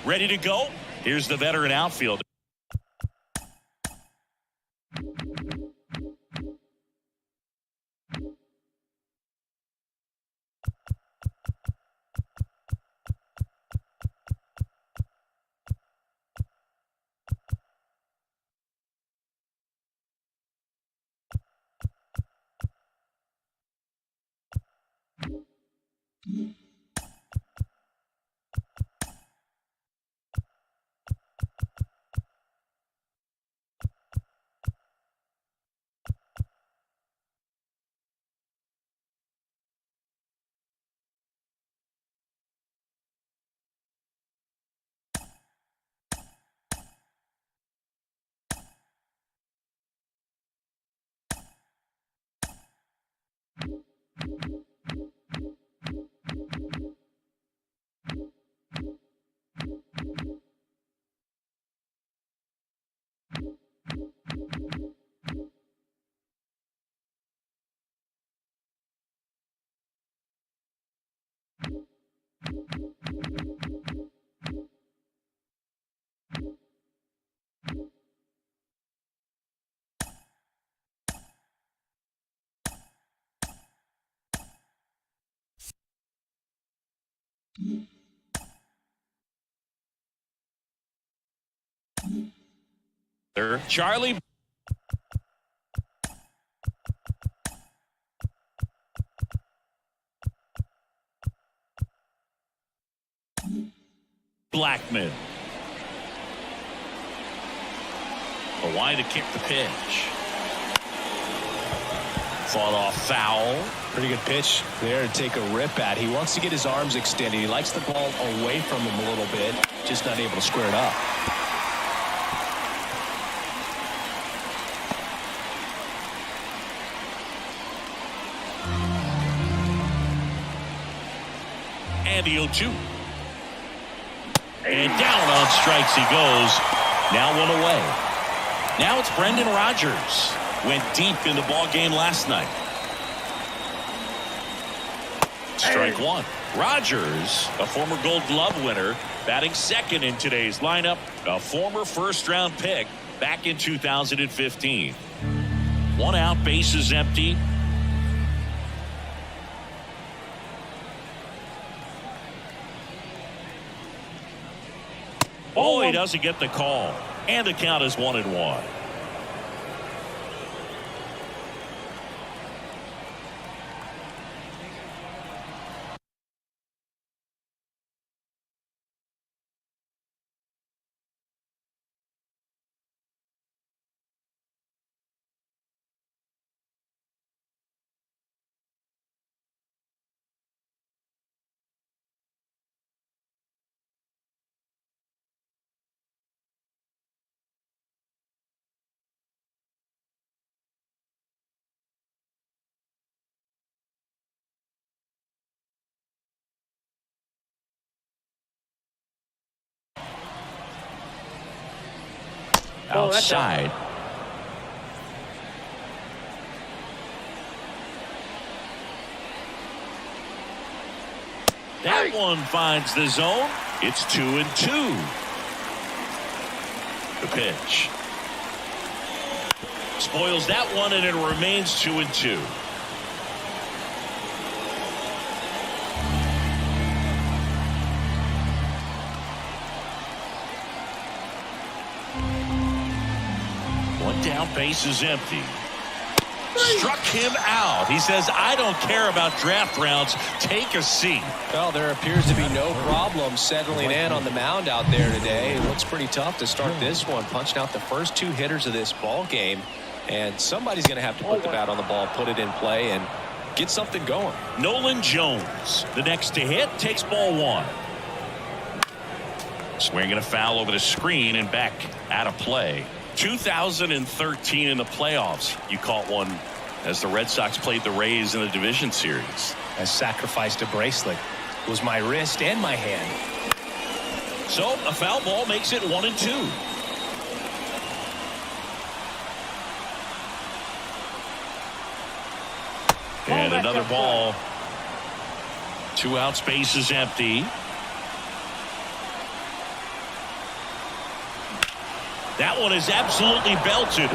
Ready to go? Here's the veteran outfielder. Charlie. Blackmon. Hawaii to kick the pitch. Fought off foul. Pretty good pitch there to take a rip at. He wants to get his arms extended. He likes the ball away from him a little bit. Just not able to square it up. And the 0-2. And down on strikes he goes. Now one away. Now it's Brendan Rodgers. Went deep in the ball game last night. Strike one. Rodgers, a former Gold Glove winner, batting second in today's lineup. A former first-round pick back in 2015. One out, bases empty. Oh, he doesn't get the call. And the count is 1-1. Outside. That one finds the zone. It's 2-2. The pitch. Spoils that one, and it remains 2-2. One down, base is empty. Struck him out. He says, I don't care about draft rounds. Take a seat. Well, there appears to be no problem settling in on the mound out there today. It looks pretty tough to start this one. Punching out the first two hitters of this ball game. And somebody's going to have to put the bat on the ball, put it in play, and get something going. Nolan Jones, the next to hit, takes ball one. Swinging a foul over the screen and back out of play. 2013 in the playoffs, you caught one as the Red Sox played the Rays in the division series. I sacrificed a bracelet. It was my wrist and my hand. So a foul ball makes it 1-2. And another ball. 2 outs, base is empty. That one is absolutely belted.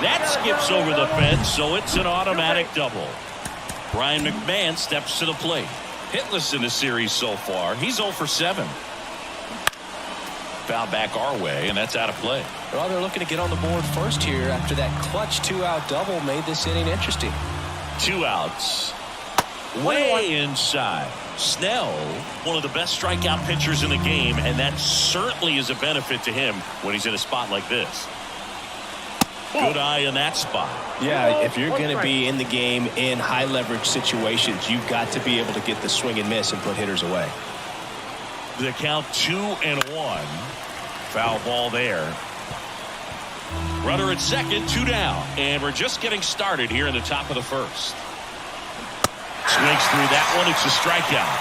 That skips over the fence, so it's an automatic double. Brian McMahon steps to the plate. Hitless in the series so far. He's 0 for 7. Foul back our way, and that's out of play. Well, they're looking to get on the board first here after that clutch 2-out double made this inning interesting. 2 outs. Way inside. Snell, one of the best strikeout pitchers in the game, and that certainly is a benefit to him when he's in a spot like this. Good eye in that spot. Yeah, if you're going to be in the game in high leverage situations, you've got to be able to get the swing and miss and put hitters away. The count 2-1. Foul ball there. Runner at second, 2 down, and we're just getting started here in the top of the first. Swings through that one. It's a strikeout.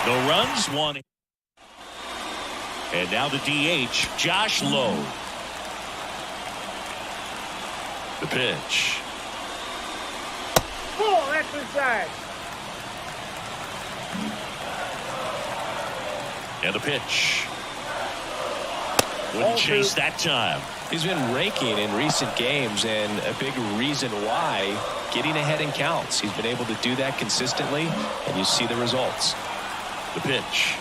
The runs, 1. And now the DH, Josh Lowe. The pitch. Full exercise. And the pitch. Wouldn't chase that time. He's been raking in recent games, and a big reason why, getting ahead in counts. He's been able to do that consistently, and you see the results. The pitch.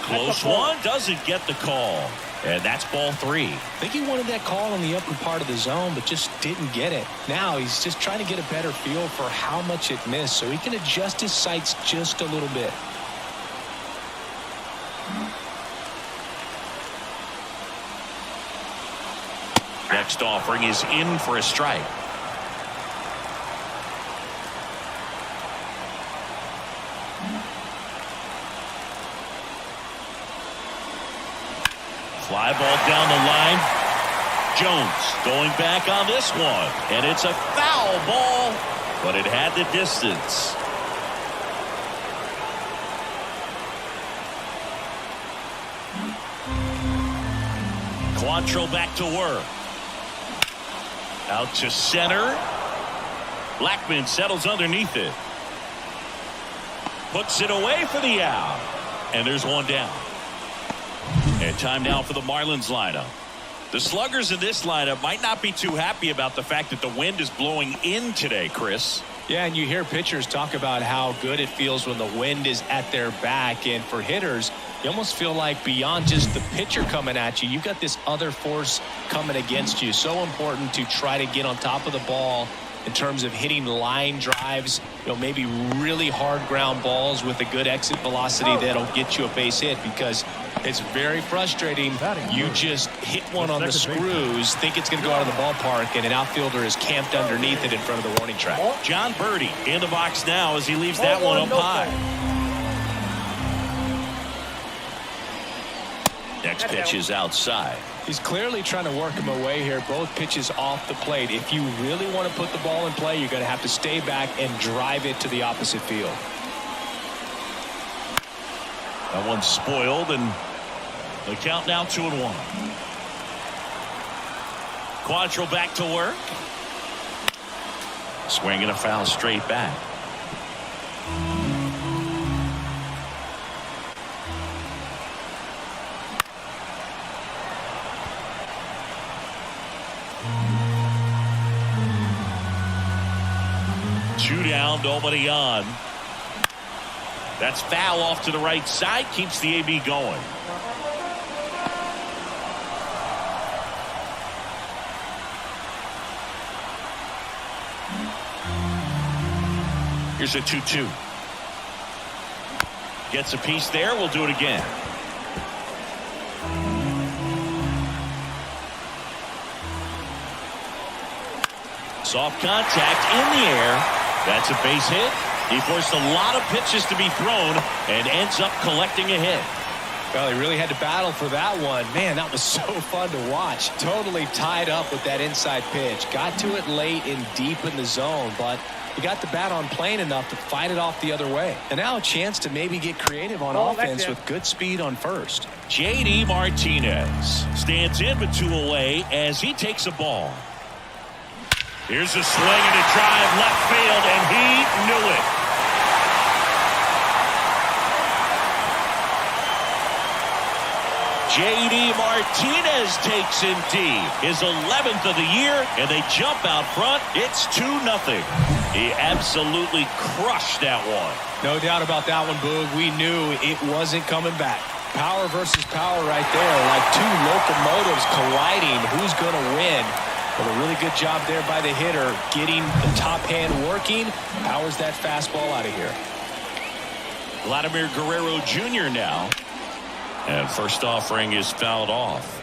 Close one, doesn't get the call. And that's ball 3. I think he wanted that call in the upper part of the zone, but just didn't get it. Now he's just trying to get a better feel for how much it missed so he can adjust his sights just a little bit. Next offering is in for a strike. Fly ball down the line. Jones going back on this one. And it's a foul ball, but it had the distance. Quantrill back to work. Out to center. Blackman settles underneath it. Puts it away for the out. And there's one down. And time now for the Marlins lineup. The sluggers in this lineup might not be too happy about the fact that the wind is blowing in today, Chris. Yeah, and you hear pitchers talk about how good it feels when the wind is at their back. And for hitters, you almost feel like beyond just the pitcher coming at you, you've got this other force coming against you. So important to try to get on top of the ball in terms of hitting line drives, maybe really hard ground balls with a good exit velocity that'll get you a base hit, because it's very frustrating. You just hit one on the screws, think it's going to go out of the ballpark, and an outfielder is camped underneath it in front of the warning track. John Birdie in the box now as he leaves that one up high. Next pitch is outside. He's clearly trying to work him away here. Both pitches off the plate. If you really want to put the ball in play, you're going to have to stay back and drive it to the opposite field. That one's spoiled, and the count now 2-1. Quantrill back to work. Swinging a foul straight back. Two down, nobody on. That's foul off to the right side, keeps the AB going. Here's a 2-2. Gets a piece there, we'll do it again. Soft contact in the air. That's a base hit. He forced a lot of pitches to be thrown and ends up collecting a hit. Well, he really had to battle for that one. Man, that was so fun to watch. Totally tied up with that inside pitch. Got to it late and deep in the zone, but he got the bat on plane enough to fight it off the other way. And now a chance to maybe get creative on offense with good speed on first. J.D. Martinez stands in but 2 away as he takes a ball. Here's a swing and a drive left field, and he knew it. J.D. Martinez takes him deep. His 11th of the year, and they jump out front. It's 2-0. He absolutely crushed that one. No doubt about that one, Boog. We knew it wasn't coming back. Power versus power right there, like two locomotives colliding. Who's going to win? But a really good job there by the hitter, getting the top hand working. Powers that fastball out of here. Vladimir Guerrero Jr. now. And first offering is fouled off.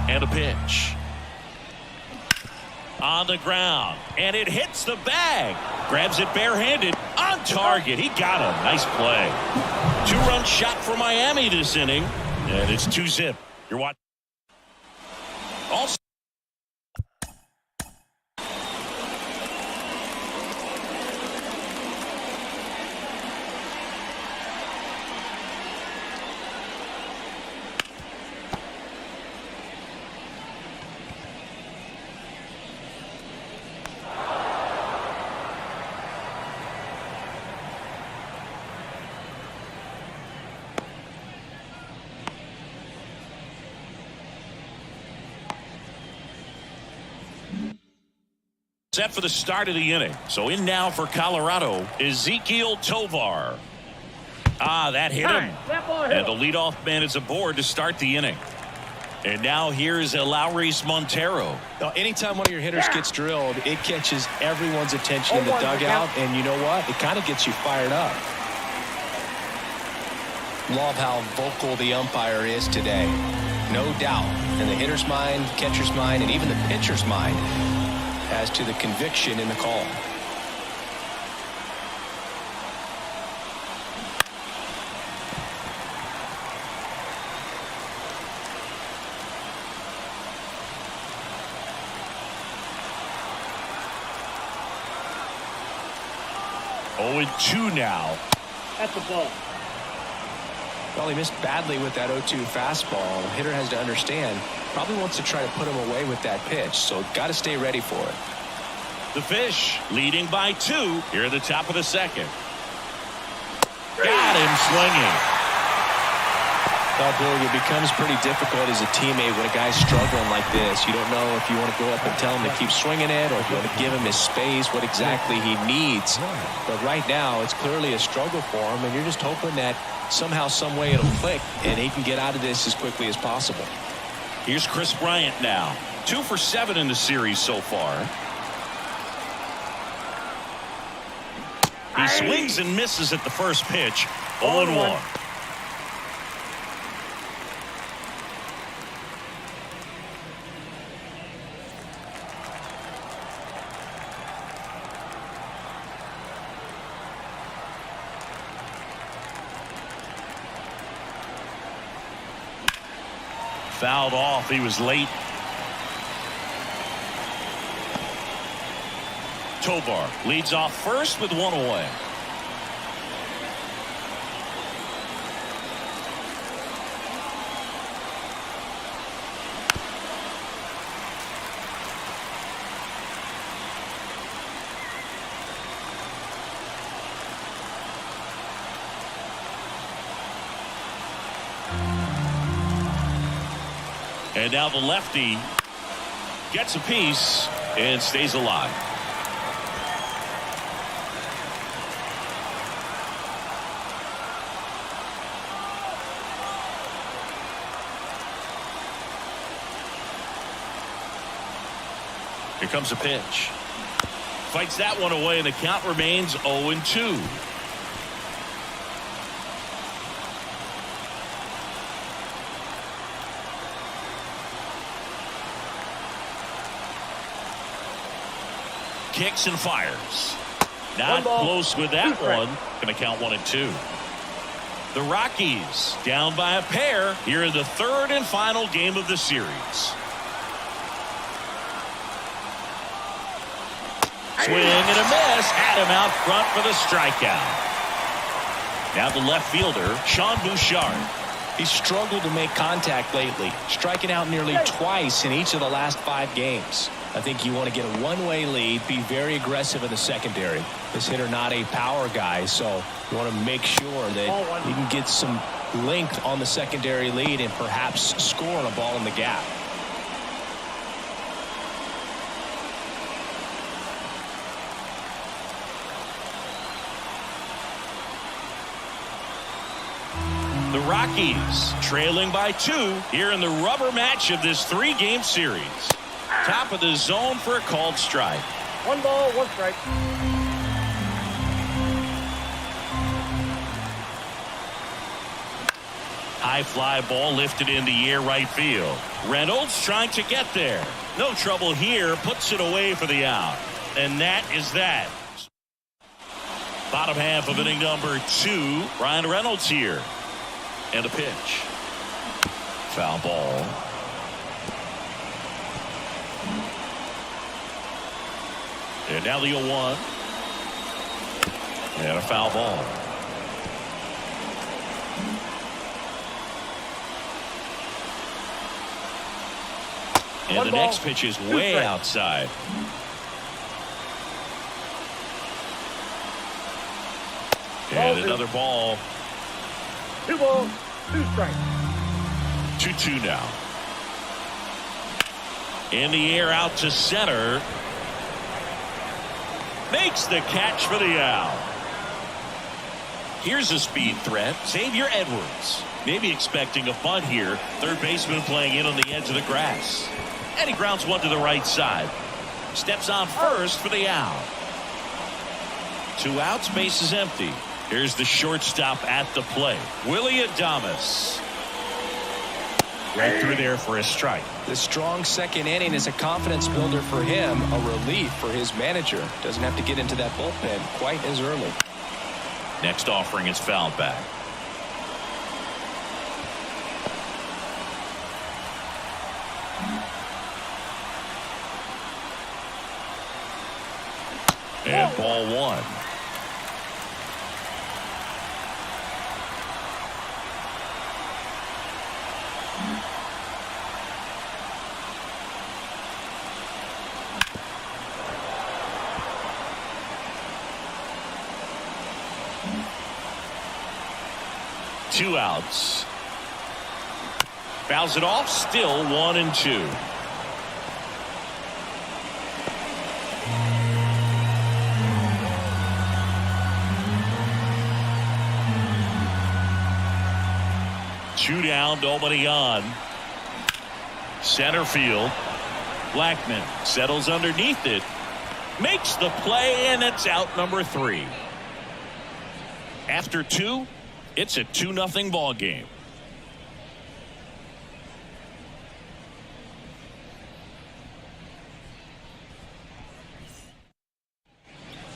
And a pitch. On the ground. And it hits the bag. Grabs it barehanded. On target. He got him. Nice play. 2-run shot for Miami this inning. And it's 2-zip. You're watching. Also. Set for the start of the inning. So in now for Colorado, Ezequiel Tovar. That hit him. And the leadoff man is aboard to start the inning. And now here's Eleuris Montero. Now, anytime one of your hitters gets drilled, it catches everyone's attention in the dugout. And you know what? It kind of gets you fired up. Love how vocal the umpire is today. No doubt. In the hitter's mind, catcher's mind, and even the pitcher's mind as to the conviction in the call. Oh, and 2 now. At the ball. Well, he missed badly with that 0-2 fastball. The hitter has to understand, probably wants to try to put him away with that pitch, so got to stay ready for it. The Fish leading by 2 here at the top of the second. Got him swinging. Well, Boog, it becomes pretty difficult as a teammate when a guy's struggling like this. You don't know if you want to go up and tell him to keep swinging it or if you want to give him his space, what exactly he needs. But right now, it's clearly a struggle for him, and you're just hoping that somehow, some way it'll click, and he can get out of this as quickly as possible. Here's Chris Bryant now. 2 for 7 in the series so far. He swings and misses at the first pitch. 0-1. Fouled off. He was late. Tovar leads off first with 1 away. And now the lefty gets a piece and stays alive. Here comes a pitch. Fights that one away, and the count remains 0-2. Kicks and fires. Not close with that one. Going to count 1-2. The Rockies down by a pair here in the third and final game of the series. Swing and a miss. Had him out front for the strikeout. Now the left fielder, Sean Bouchard. He's struggled to make contact lately, striking out nearly twice in each of the last 5 games. I think you want to get a one-way lead, be very aggressive in the secondary. This hitter not a power guy, so you want to make sure that you can get some length on the secondary lead and perhaps score on a ball in the gap. The Rockies trailing by 2 here in the rubber match of this 3-game series. Top of the zone for a called strike. 1 ball, 1 strike. High fly ball lifted in the air right field. Reynolds trying to get there. No trouble here. Puts it away for the out. And that is that. Bottom half of inning number 2. Ryan Reynolds here. And a pitch. Foul ball. And now the 0-1. And a foul ball. And the next pitch is way outside. And another ball. 2 balls, 2 strikes. 2-2 now. In the air out to center. Makes the catch for the out. Here's a speed threat. Xavier Edwards. Maybe expecting a bunt here. Third baseman playing in on the edge of the grass. And he grounds one to the right side. Steps on first for the out. 2 outs, base is empty. Here's the shortstop at the plate. Willy Adames. Right through there for a strike. The strong second inning is a confidence builder for him, a relief for his manager. Doesn't have to get into that bullpen quite as early. Next offering is fouled back. And ball 1. Two outs. Fouls it off. Still 1-2. Two down, nobody on. Center field. Blackman settles underneath it. Makes the play, and it's out number 3. After 2, it's a 2-0 ball game.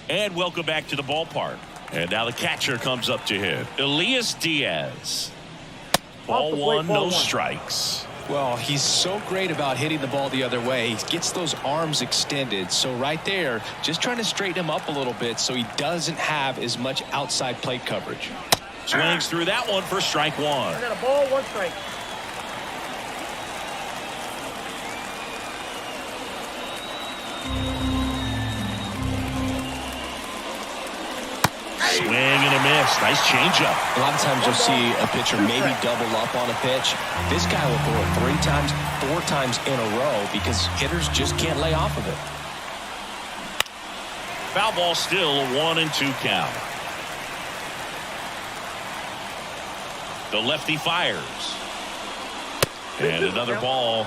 And welcome back to the ballpark. And now the catcher comes up to hit. Elias Diaz. Ball 1, no strikes. Well, he's so great about hitting the ball the other way. He gets those arms extended. So right there, just trying to straighten him up a little bit so he doesn't have as much outside plate coverage. Swings through that one for strike 1. I got a ball, 1 strike. Swing and a miss. Nice changeup. A lot of times you'll see a pitcher maybe double up on a pitch. This guy will throw it 3 times, 4 times in a row because hitters just can't lay off of it. Foul ball, still a 1-2 count. The lefty fires. And another ball.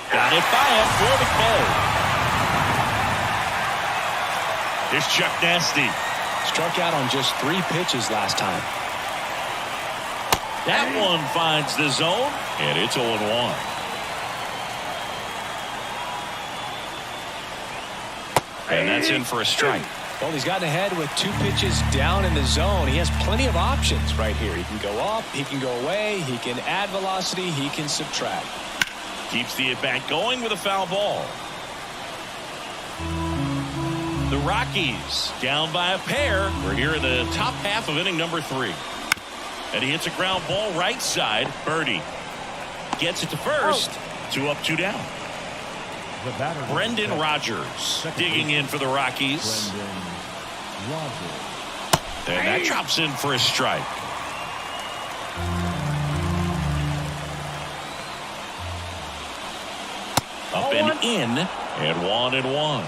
Got it by him for the play. Here's Chuck Nasty. Struck out on just 3 pitches last time. That one finds the zone, and it's 0-1. And that's in for a strike. Well, he's gotten ahead with 2 pitches down in the zone. He has plenty of options right here. He can go up, he can go away, he can add velocity, he can subtract. Keeps the at-bat going with a foul ball. The Rockies down by a pair. We're here in the top half of inning number 3. And he hits a ground ball right side. Birdie gets it to first. 2 up, 2 down. Brendan Rodgers digging in for the Rockies. And that drops in for a strike. Up and in, and 1-1.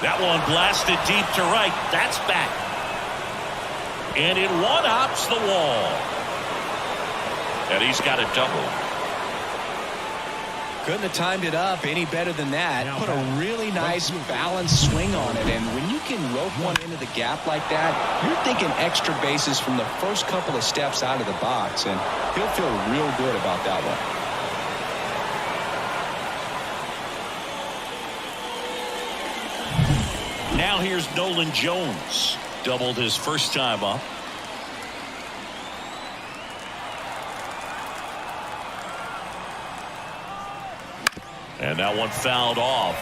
That one blasted deep to right. That's back. And it one-hops the wall. And he's got a double. Couldn't have timed it up any better than that. Put a really nice balanced swing on it. And when you can rope one into the gap like that, you're thinking extra bases from the first couple of steps out of the box. And he'll feel real good about that one. Now here's Nolan Jones. Doubled his first time up. And that one fouled off.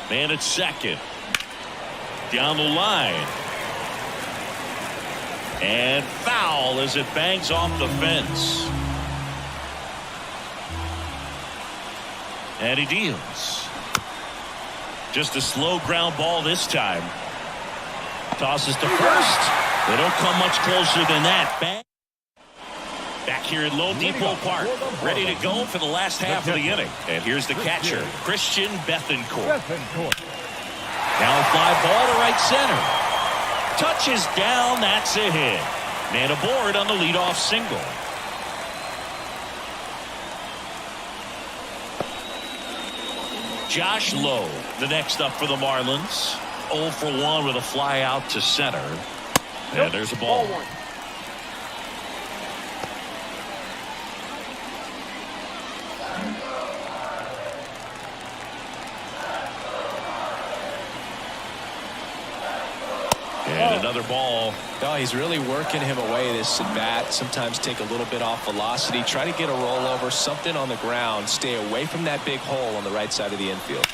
Man at second. Down the line. And foul as it bangs off the fence. And he deals. Just a slow ground ball this time. Tosses to first. They don't come much closer than that. Back here at Lone Depot Park. Ready to go for the last half of the inning. And here's the catcher, Christian Bethancourt. Now a fly ball to right center. Touches down, that's a hit. Man aboard on the leadoff single. Josh Lowe, the next up for the Marlins. 0 for 1 with a fly out to center. And there's a ball. And another ball. Oh, he's really working him away this at bat. Sometimes take a little bit off velocity. Try to get a rollover, something on the ground. Stay away from that big hole on the right side of the infield.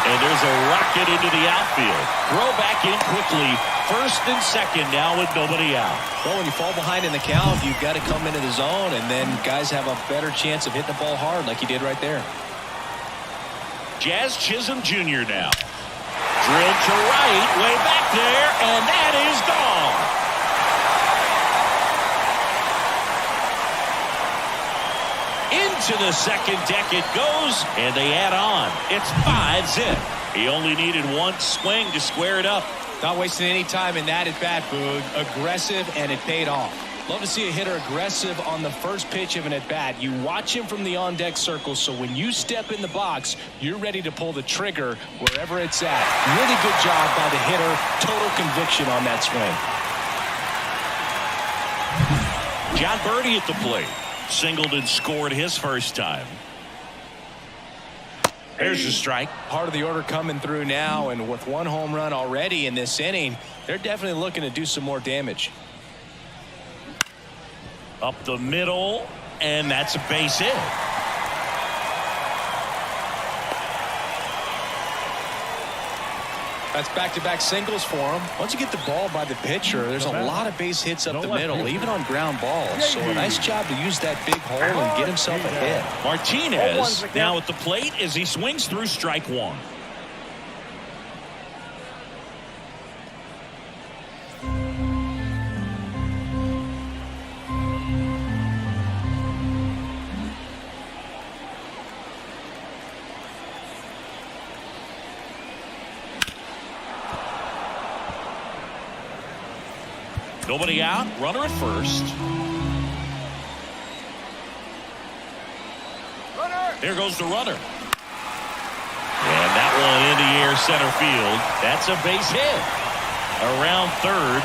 And there's a rocket into the outfield. Throw back in quickly. First and second now with nobody out. Well, when you fall behind in the count, you've got to come into the zone, and then guys have a better chance of hitting the ball hard like he did right there. Jazz Chisholm Jr. now. Drilled to right, way back there, and that is gone. Into the second deck it goes, and they add on. It's 5-zip. He only needed one swing to square it up. Not wasting any time in that at bat, Boog. Aggressive, and it paid off. Love to see a hitter aggressive on the first pitch of an at-bat. You watch him from the on-deck circle, so when you step in the box, you're ready to pull the trigger wherever it's at. Really good job by the hitter. Total conviction on that swing. John Birdie at the plate. Singled and scored his first time. There's a strike. Part of the order coming through now, and with one home run already in this inning, they're definitely looking to do some more damage. Up the middle, and that's a base hit. That's back-to-back singles for him. Once you get the ball by the pitcher, there's a lot of base hits up the middle, even on ground balls. So a nice job to use that big hole and get himself a hit. Martinez now at the plate as he swings through strike one. Nobody out. Runner at first. Here goes the runner. And that one in the air center field. That's a base hit. Around third.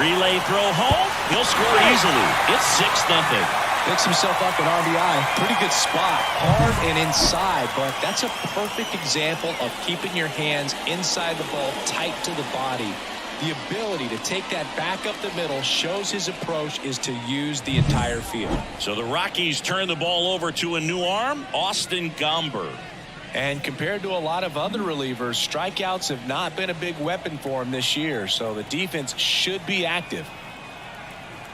Relay throw home. He'll score easily. It's 6-0. Picks himself up an RBI. Pretty good spot. Hard and inside, but that's a perfect example of keeping your hands inside the ball, tight to the body. The ability to take that back up the middle shows his approach is to use the entire field. So the Rockies turn the ball over to a new arm, Austin Gomber. And compared to a lot of other relievers, strikeouts have not been a big weapon for him this year, so the defense should be active.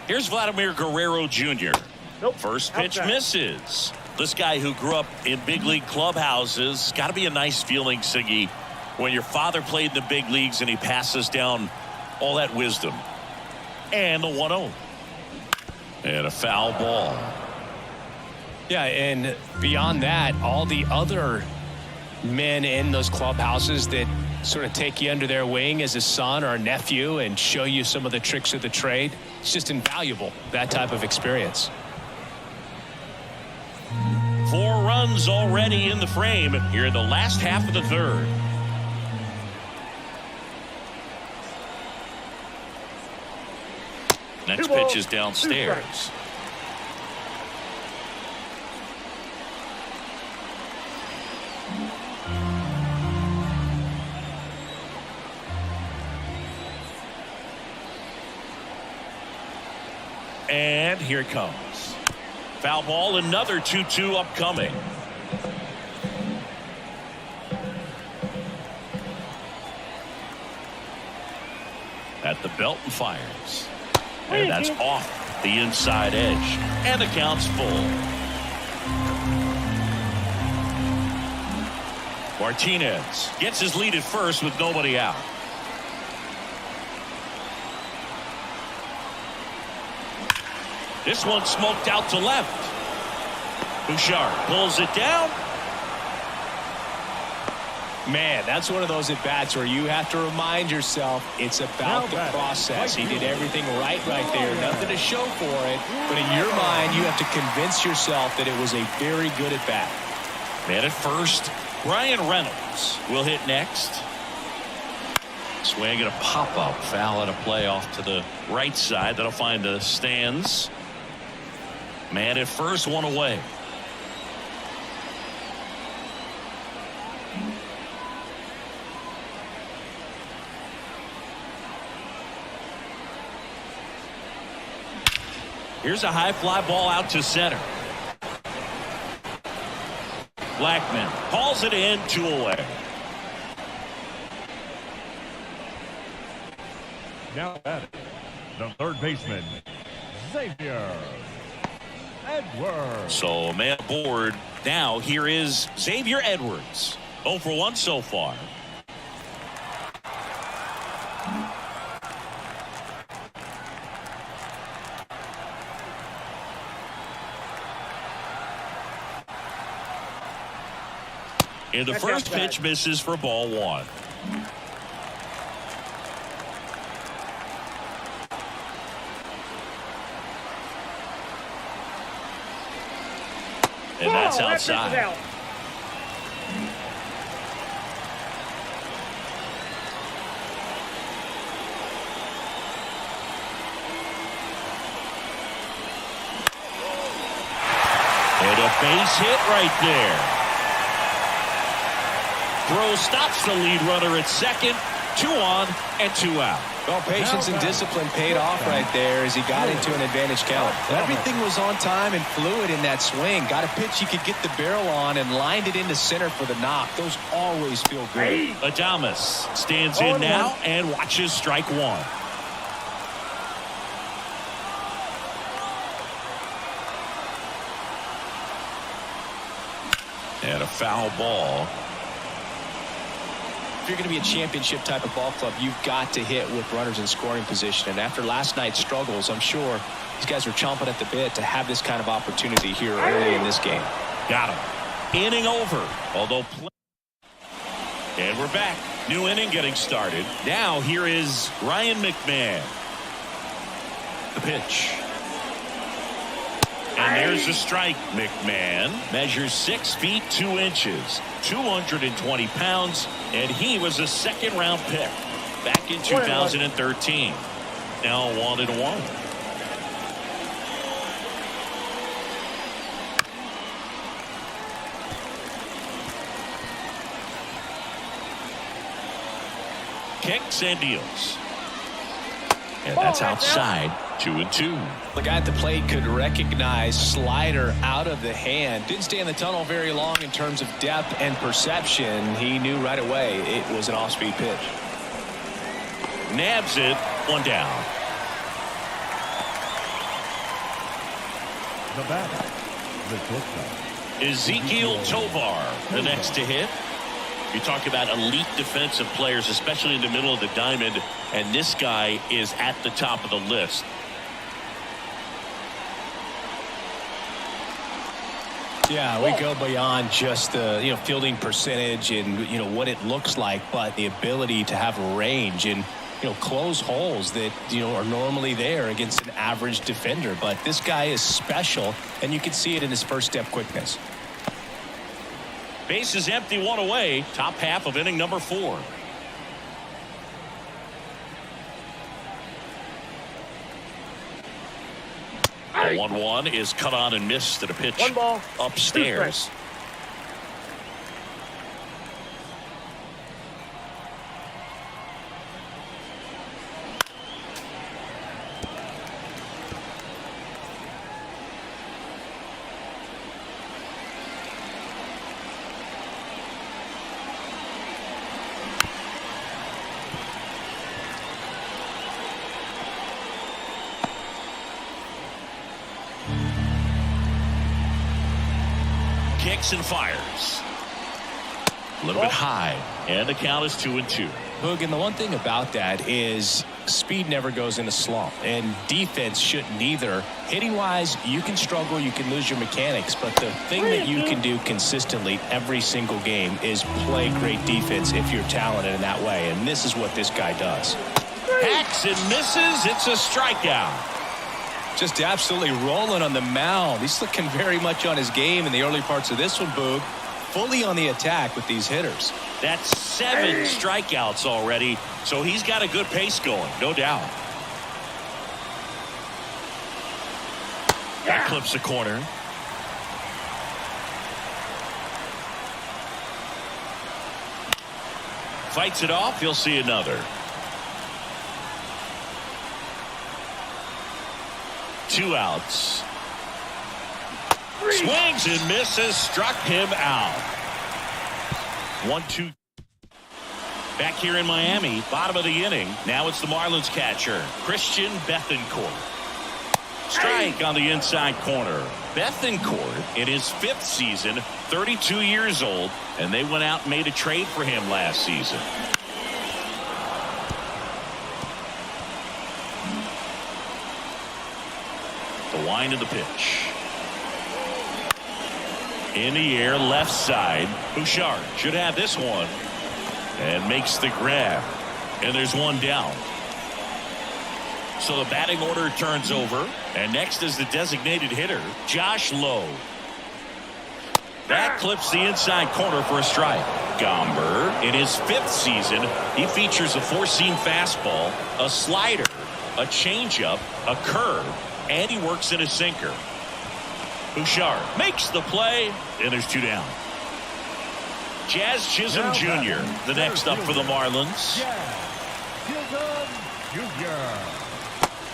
Here's Vladimir Guerrero Jr. Nope. First pitch Outside. misses. This guy who grew up in big league clubhouses, got to be a nice feeling, Siggy, when your father played in the big leagues and he passes down all that wisdom. And the 1-0. And a foul ball. Yeah, and beyond that, all the other men in those clubhouses that sort of take you under their wing as a son or a nephew and show you some of the tricks of the trade. It's just invaluable, that type of experience. 4 runs already in the frame here in the last half of the third. Next pitch is downstairs. And here it comes. Foul ball, another 2-2 upcoming. At the belt and fires. And that's off the inside edge. And the count's full. Martinez gets his lead at first with nobody out. This one smoked out to left. Bouchard pulls it down. Man, that's one of those at-bats where you have to remind yourself it's about the process. He did everything right there. Nothing to show for it. But in your mind, you have to convince yourself that it was a very good at-bat. Man at first. Brian Reynolds will hit next. Swing and a pop-up. Foul and a play off to the right side. That'll find the stands. Man at first, one away. Here's a high fly ball out to center. Blackman hauls it in, 2 away. Now at it, the third baseman, Xavier Edwards. So man aboard. Now here is Xavier Edwards. 0 for 1 so far. And the first pitch misses for ball 1. And that's outside. Out. And a base hit right there. Throw stops the lead runner at second. 2 on and 2 out. Well, patience and discipline paid off right there as he got into an advantage count. Everything was on time and fluid in that swing. Got a pitch he could get the barrel on and lined it into center for the knock. Those always feel good. Adames stands in now and watches strike 1. And a foul ball. If you're going to be a championship type of ball club, you've got to hit with runners in scoring position. And after last night's struggles, I'm sure these guys are chomping at the bit to have this kind of opportunity here early in this game. Got him. Inning over. Although and we're back. New inning getting started. Now here is Ryan McMahon. The pitch. And there's the strike. McMahon measures 6 feet 2 inches, 220 pounds, and he was a second-round pick back in 2013. Now 1-1. kicks and deals. And that's outside. 2-2. The guy at the plate could recognize slider out of the hand. Didn't stay in the tunnel very long in terms of depth and perception. He knew right away it was an off-speed pitch. Nabs it. 1 down. The batter, the shortstop, Ezequiel Tovar, the next to hit. You talk about elite defensive players, especially in the middle of the diamond, and this guy is at the top of the list. Yeah, we go beyond just the fielding percentage and what it looks like, but the ability to have range and close holes that are normally there against an average defender. But this guy is special, and you can see it in his first step quickness. Base is empty, 1 away. Top half of inning number 4. The 1-1 is cut on and missed at a pitch 1 ball, upstairs. 2 strikes. Kicks and fires. A little bit high, and the count is 2-2. Boog, and the one thing about that is speed never goes in a slump, and defense shouldn't either. Hitting wise, you can struggle, you can lose your mechanics, but the thing that you can do consistently every single game is play great defense if you're talented in that way, and this is what this guy does. Hacks and misses. It's a strikeout. Just absolutely rolling on the mound. He's looking very much on his game in the early parts of this one, Boog. Fully on the attack with these hitters. That's 7 strikeouts already, so he's got a good pace going, no doubt. That clips the corner. Fights it off. He'll see another. 2 outs. Swings and misses. Struck him out. 1-2. Back here in Miami, bottom of the inning. Now it's the Marlins catcher, Christian Bethancourt. Strike on the inside corner. Bethancourt in his 5th season, 32 years old, and they went out and made a trade for him last season. The wind of the pitch. In the air, left side. Bouchard should have this one. And makes the grab. And there's 1 down. So the batting order turns over. And next is the designated hitter, Josh Lowe. That clips the inside corner for a strike. Gomber, in his 5th season, he features a 4-seam fastball, a slider, a changeup, a curve, and he works in a sinker. Bouchard makes the play, and there's 2 down. Jazz Chisholm Jr., the next up for the Marlins. Chisholm Jr.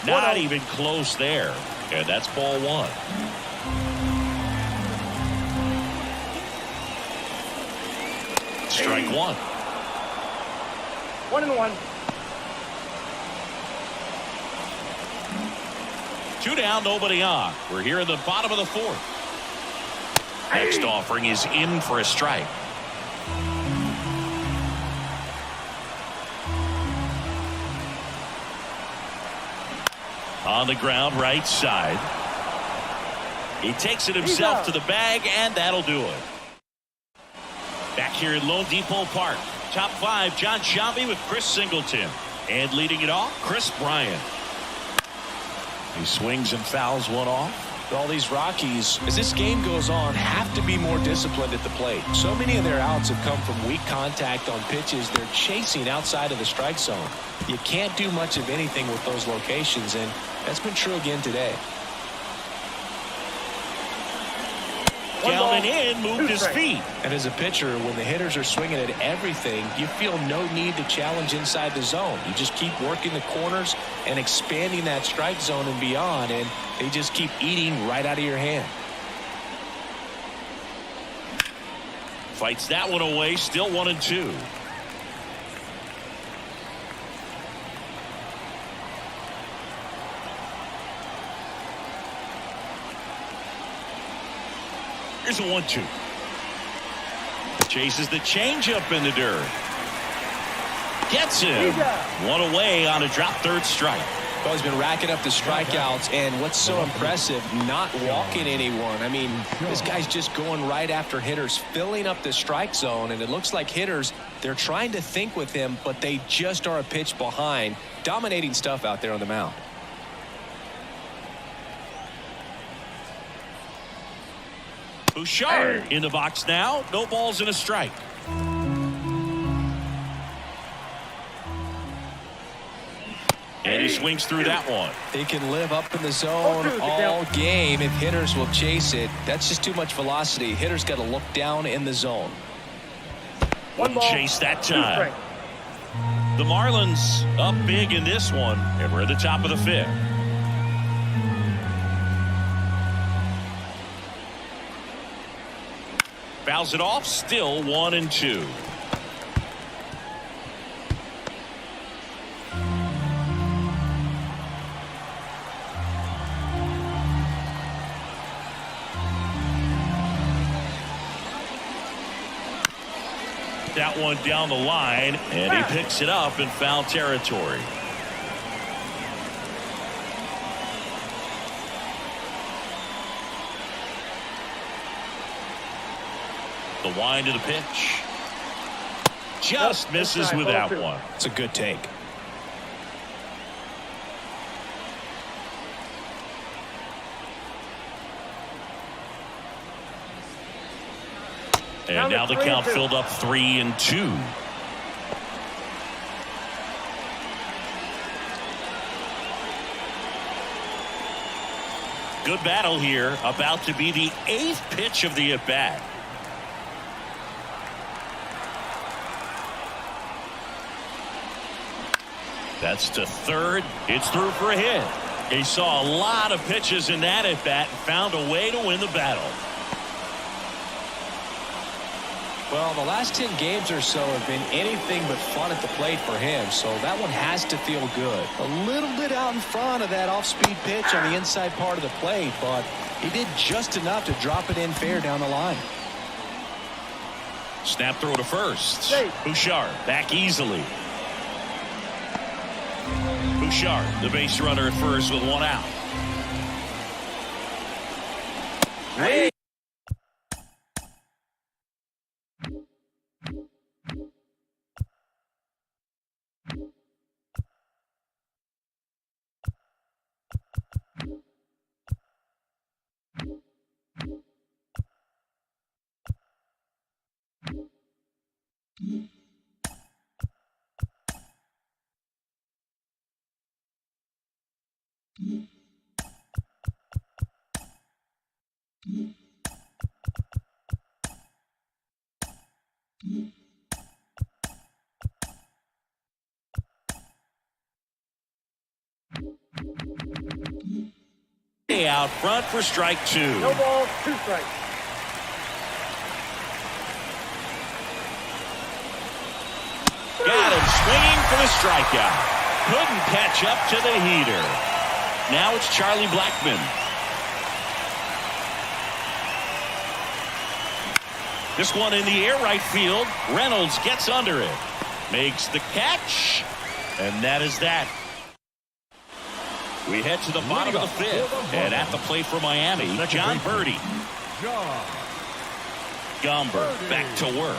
Not even close there, and that's ball 1. Strike 1. 1-1. 2 down, nobody on. We're here in the bottom of the 4th. Next offering is in for a strike. On the ground, right side. He takes it himself to the bag, and that'll do it. Back here in Lone Depot Park. Top 5, John Sciambi with Chris Singleton. And leading it off, Chris Bryant. He swings and fouls one off. All these Rockies, as this game goes on, have to be more disciplined at the plate. So many of their outs have come from weak contact on pitches they're chasing outside of the strike zone. You can't do much of anything with those locations, and that's been true again today. Counting in, moved 2 his strikes. feet. And as a pitcher, when the hitters are swinging at everything, you feel no need to challenge inside the zone. You just keep working the corners and expanding that strike zone and beyond, and they just keep eating right out of your hand. Fights that one away, still 1-2. Here's a 1-2. Chases the changeup in the dirt. Gets him. One away on a drop third strike. Well, he's been racking up the strikeouts, and what's so impressive, not walking anyone. I mean, this guy's just going right after hitters, filling up the strike zone, and it looks like hitters, they're trying to think with him, but they just are a pitch behind. Dominating stuff out there on the mound. Bouchard in the box now. No balls and a strike. And he swings through that one. They can live up in the zone all game if hitters will chase it. That's just too much velocity. Hitters got to look down in the zone. Wouldn't chase that time. The Marlins up big in this one, and we're at the top of the fifth. Fouls it off, still 1-2. That one down the line, and he picks it up in foul territory. The wind to the pitch. Just misses with that one. It's a good take. And now the count filled up 3-2. Good battle here. About to be the 8th pitch of the at-bat. That's to third. It's through for a hit. He saw a lot of pitches in that at-bat and found a way to win the battle. Well, the last 10 games or so have been anything but fun at the plate for him, so that one has to feel good. A little bit out in front of that off-speed pitch on the inside part of the plate, but he did just enough to drop it in fair down the line. Snap throw to first. Bouchard back easily. Bouchard, the base runner at first with one out. Hey. Out front for strike 2. No balls, 2 strikes. Got him swinging for the strikeout. Couldn't catch up to the heater. Now it's Charlie Blackmon. This one in the air right field. Reynolds gets under it. Makes the catch. And that is that. We head to the bottom of the fifth. And at the plate for Miami, John Birdie. Gomber back to work.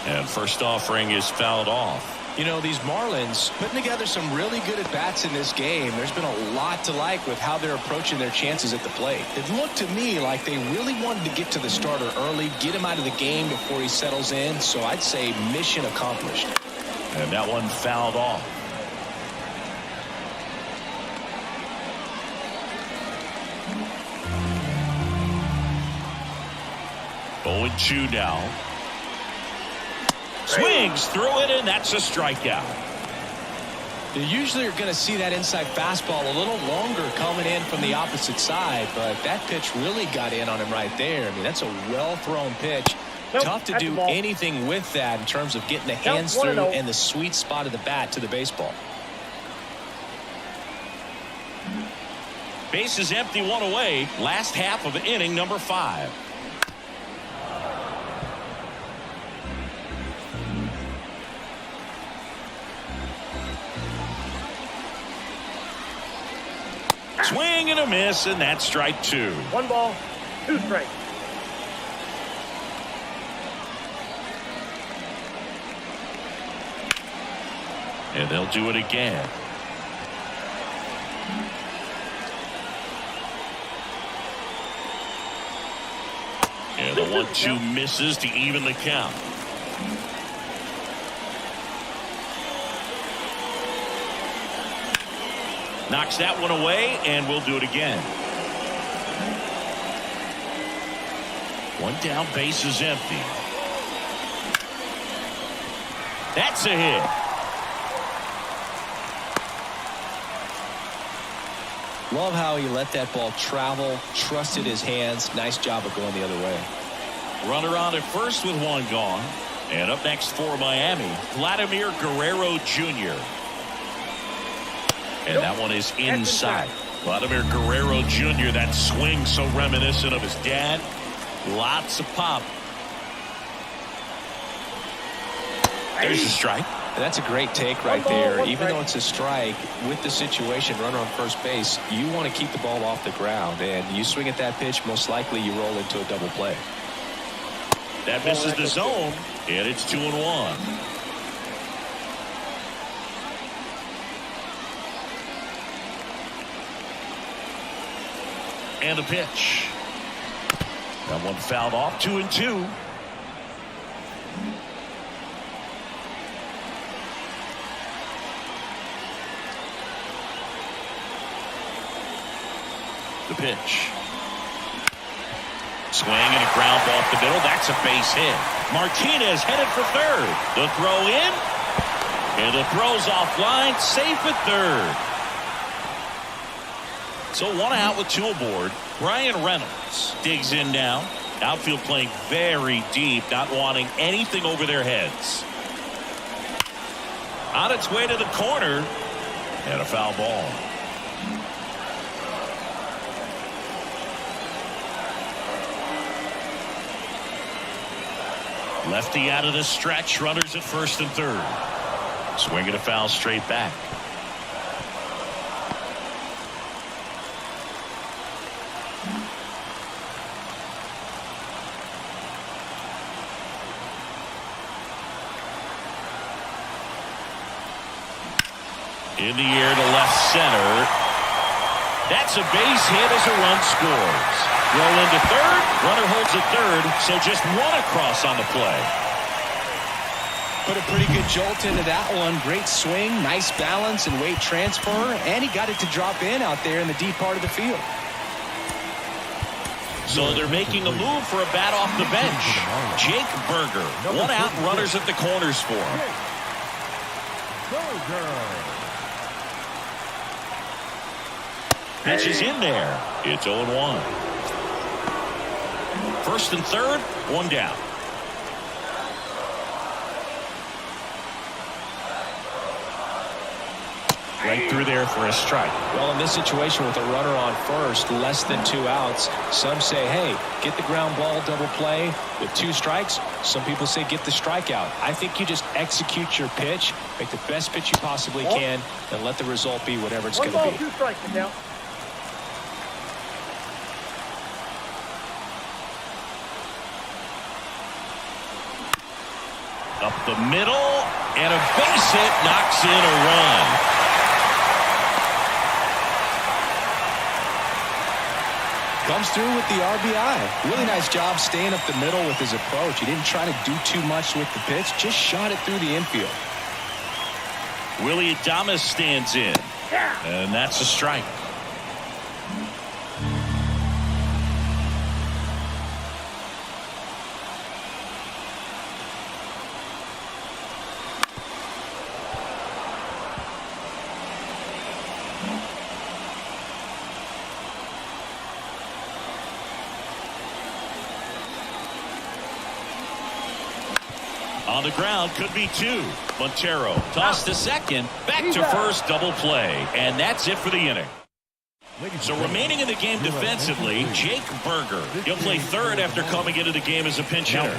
And first offering is fouled off. You know, these Marlins putting together some really good at-bats in this game. There's been a lot to like with how they're approaching their chances at the plate. It looked to me like they really wanted to get to the starter early, get him out of the game before he settles in. So I'd say mission accomplished. And that one fouled off. 0-2 now. Swings through it, and that's a strikeout. You usually are going to see that inside fastball a little longer coming in from the opposite side, but that pitch really got in on him right there. I mean, that's a well-thrown pitch. Nope, Tough to that's do the ball. anything with that in terms of getting the Nope, hands through 1-0. and the sweet spot of the bat to the baseball. Base is empty, one away. Last half of inning number 5. Swing and a miss, and that's strike 2. 1 ball, 2 strikes. And they'll do it again. And the 1-2 misses to even the count. Knocks that one away, and we'll do it again. One down, base is empty. That's a hit. Love how he let that ball travel, trusted his hands. Nice job of going the other way. Runner on at first with 1 gone. And up next for Miami, Vladimir Guerrero Jr. And that one is inside. Vladimir Guerrero Jr., that swing so reminiscent of his dad. Lots of pop. There's a strike. And that's a great take right 1 ball, there. 1 Even strike. though it's a strike, with the situation, runner on first base, you want to keep the ball off the ground. And you swing at that pitch, most likely you roll into a double play. That misses the zone, and it's 2-1. And a pitch. That one fouled off. 2-2. The pitch. Swing and a ground ball up the middle. That's a base hit. Martinez headed for third. The throw in. And the throw's offline. Safe at third. So 1 out with 2 aboard. Brian Reynolds digs in now. Outfield playing very deep, not wanting anything over their heads. On its way to the corner. And a foul ball. Lefty out of the stretch. Runners at first and third. Swinging a foul straight back. In the air to left center. That's a base hit as a run scores. Roll into third. Runner holds at third, so just 1 across on the play. Put a pretty good jolt into that one. Great swing, nice balance and weight transfer, and he got it to drop in out there in the deep part of the field. So they're making a move for a bat off the bench. Jake Burger. 1 out, runners at the corners for him. Pitch is in there. It's 0-1. First and third, 1 down. Right through there for a strike. Well, in this situation with a runner on first, less than 2 outs, some say, hey, get the ground ball, double play with 2 strikes. Some people say get the strikeout. I think you just execute your pitch, make the best pitch you possibly can, and let the result be whatever it's going to 1 ball, be. 2 strikes now. Up the middle, and a base hit knocks in a run. Comes through with the RBI. Really nice job staying up the middle with his approach. He didn't try to do too much with the pitch, just shot it through the infield. Willie Adames stands in, and that's a strike. On the ground, could be 2. Montero tossed to second, back to first, double play, and that's it for the inning. So remaining in the game defensively, Jake Burger. He'll play third after coming into the game as a pinch hitter.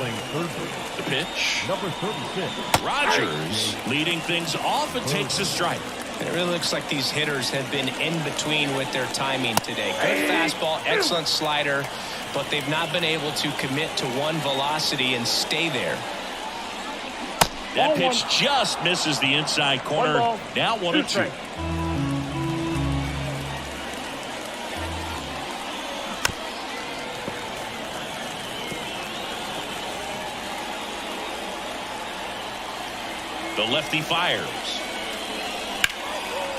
The pitch. Number 36. Rogers leading things off and takes a strike. And it really looks like these hitters have been in between with their timing today. Good fastball, excellent slider, but they've not been able to commit to one velocity and stay there. That pitch just misses the inside corner. Now 1-2. The lefty fires.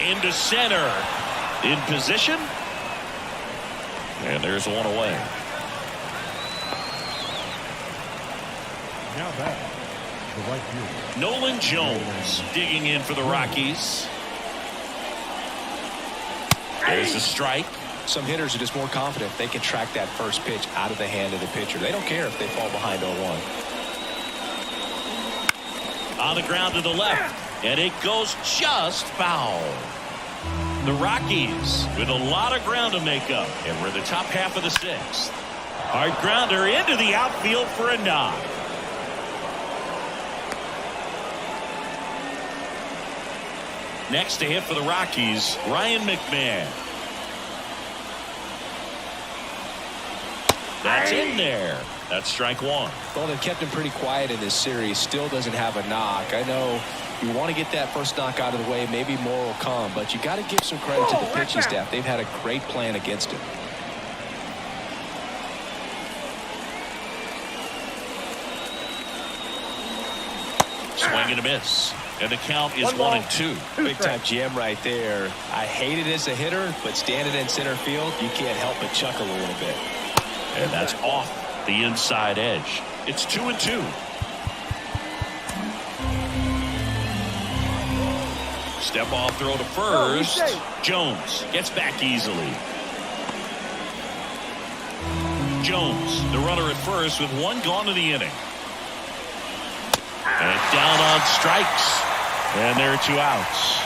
Into center. In position. And there's one away. Now back. The right fielder. Nolan Jones digging in for the Rockies. There's a strike. Some hitters are just more confident they can track that first pitch out of the hand of the pitcher. They don't care if they fall behind 0-1. On the ground to the left, and it goes just foul. The Rockies with a lot of ground to make up, and we're in the top half of the 6th. Hard grounder into the outfield for a knock. Next to hit for the Rockies, Ryan McMahon. That's in there. That's strike 1. Well, they've kept him pretty quiet in this series. Still doesn't have a knock. I know you want to get that first knock out of the way. Maybe more will come, but you got to give some credit to the pitching staff. They've had a great plan against him. Swing and a miss. And the count is 1-2. Big time jam right there. I hate it as a hitter, but standing in center field, you can't help but chuckle a little bit. And that's off the inside edge. It's 2-2. Step off throw to first. Jones gets back easily. Jones, the runner at first with 1 gone in the inning. And down on strikes. And there are 2 outs.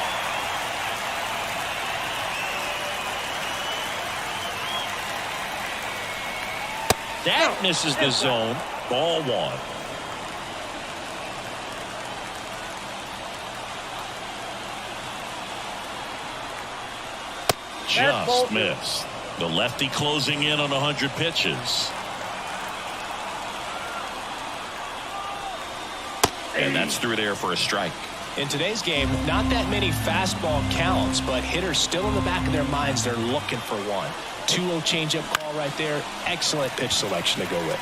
That misses the zone. Ball 1. Just missed. The lefty closing in on 100 pitches. And that's through there for a strike. In today's game, not that many fastball counts, but hitters still in the back of their minds, they're looking for one. 2-0 changeup call right there. Excellent pitch selection to go with.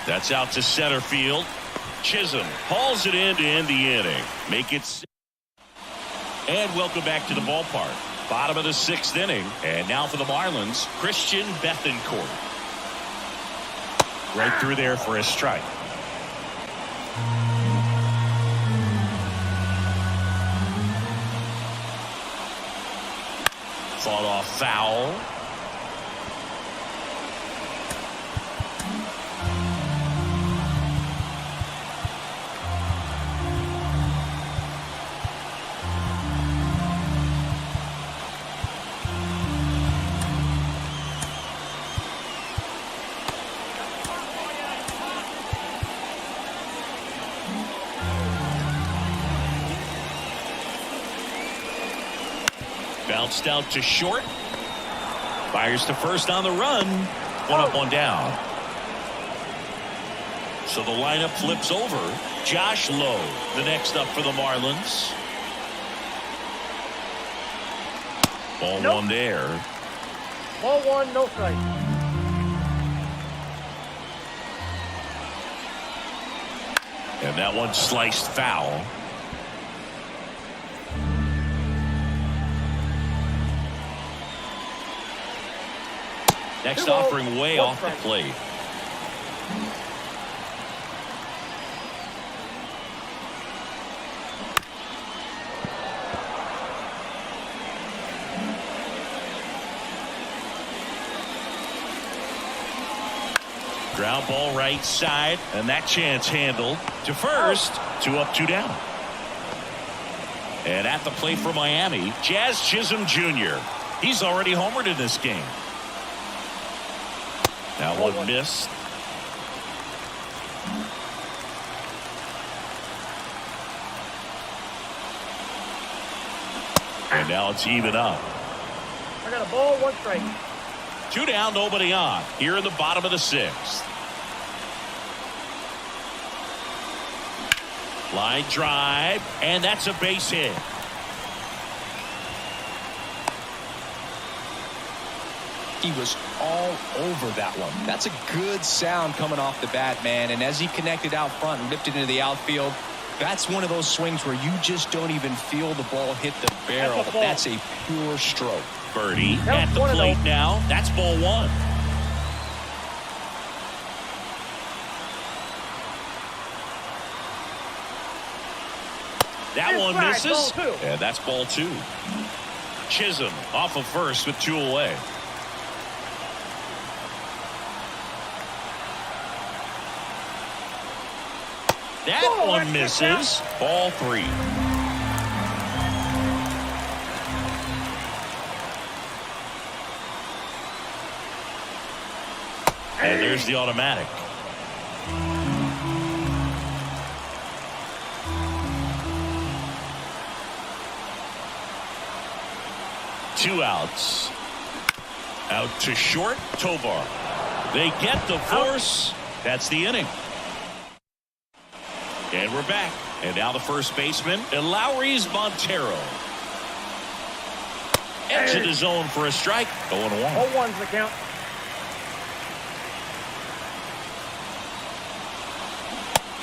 That's out to center field. Chisholm hauls it in to end the inning. Make it. And welcome back to the ballpark. Bottom of the 6th inning. And now for the Marlins, Christian Bethancourt. Right through there for a strike. Fought off foul. Bounced out to short. Fires to first on the run. 1 up, 1 down. So the lineup flips over. Josh Lowe, the next up for the Marlins. Ball 1 there. Ball 1, no strike. And that one sliced foul. Next offering way off the plate. Ground ball right side, and that chance handled to first. 2 up, 2 down. And at the plate for Miami, Jazz Chisholm Jr. He's already homered in this game. That one missed. And now it's even up. I got a ball, 1 strike. 2 down, nobody on. Here in the bottom of the 6th. Line drive, and that's a base hit. He was all over that one. That's a good sound coming off the bat, man. And as he connected out front and lifted into the outfield, that's one of those swings where you just don't even feel the ball hit the barrel. That's a pure stroke. Birdie at the plate now. That's ball 1. That one misses. And that's ball 2. Chisholm off of first with 2 away. That one misses. Ball 3. And there's the automatic. Two outs. Out to short, Tovar. They get the force. That's the inning. And we're back. And now the first baseman, Eleuris Montero. Edge of the zone for a strike. 0-1. 0-1's the count.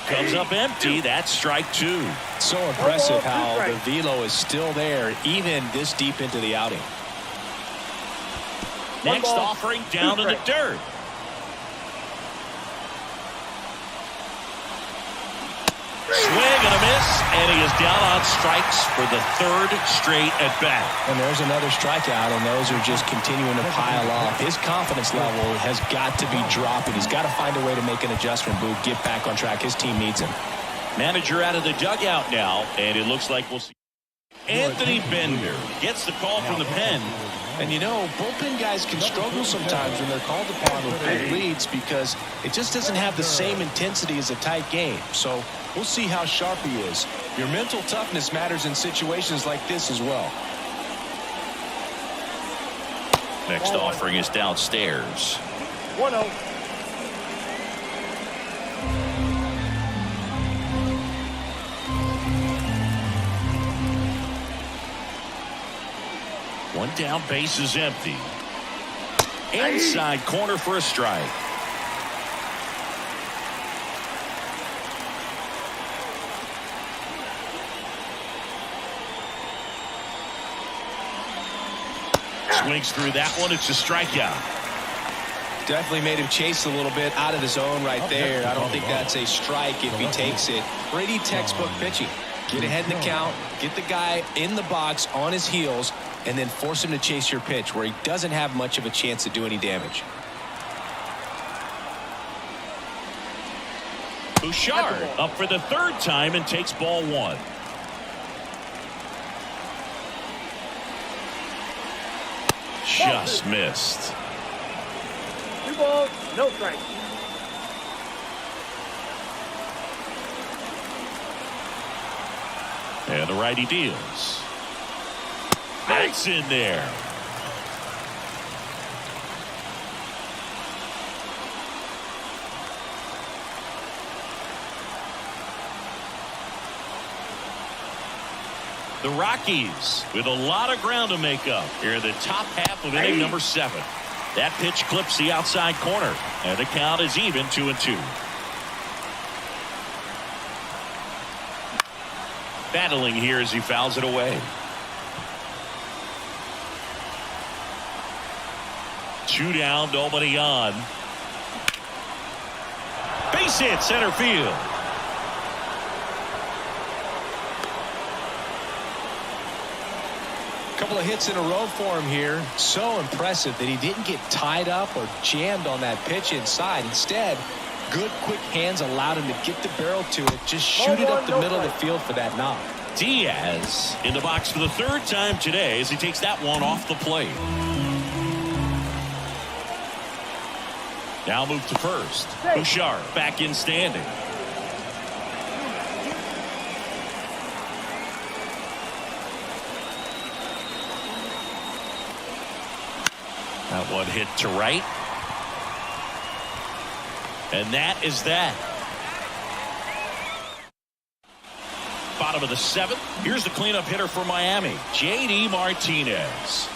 Comes up empty. That's strike 2. So impressive how the velo is still there even this deep into the outing. Next offering down in the dirt. Swing and a miss, and he is down on strikes for the 3rd straight at bat. And there's another strikeout, and those are just continuing to pile off. His confidence level has got to be dropping. He's got to find a way to make an adjustment, Boog, get back on track. His team needs him. Manager out of the dugout now, and it looks like we'll see. Anthony Bender gets the call from the pen. And you know, bullpen guys can struggle sometimes when they're called upon with big leads because it just doesn't have the same intensity as a tight game. So we'll see how sharp he is. Your mental toughness matters in situations like this as well. Next offering is downstairs. 1-0. One down, base is empty. Inside corner for a strike. Swings through that one. It's a strikeout. Definitely made him chase a little bit out of the zone right there. I don't think that's a strike if he takes it. Pretty textbook pitching. Get ahead in the count, get the guy in the box on his heels, and then force him to chase your pitch where he doesn't have much of a chance to do any damage. Bouchard up for the 3rd time and takes ball 1. Just missed. 2 balls, no strikes. And the righty deals. That's in there. The Rockies with a lot of ground to make up here in the top half of inning number 7. That pitch clips the outside corner, and the count is even 2-2. Battling here as he fouls it away. 2 down, nobody on. Base hit, center field. Couple of hits in a row for him here. So impressive that he didn't get tied up or jammed on that pitch inside. Instead, good quick hands allowed him to get the barrel to it. Just shoot it up the middle of the field for that knock. Diaz in the box for the third time today as he takes that one off the plate. Now move to first. Bouchard back in standing. That one hit to right. And that is that. Bottom of the seventh. Here's the cleanup hitter for Miami, J.D. Martinez.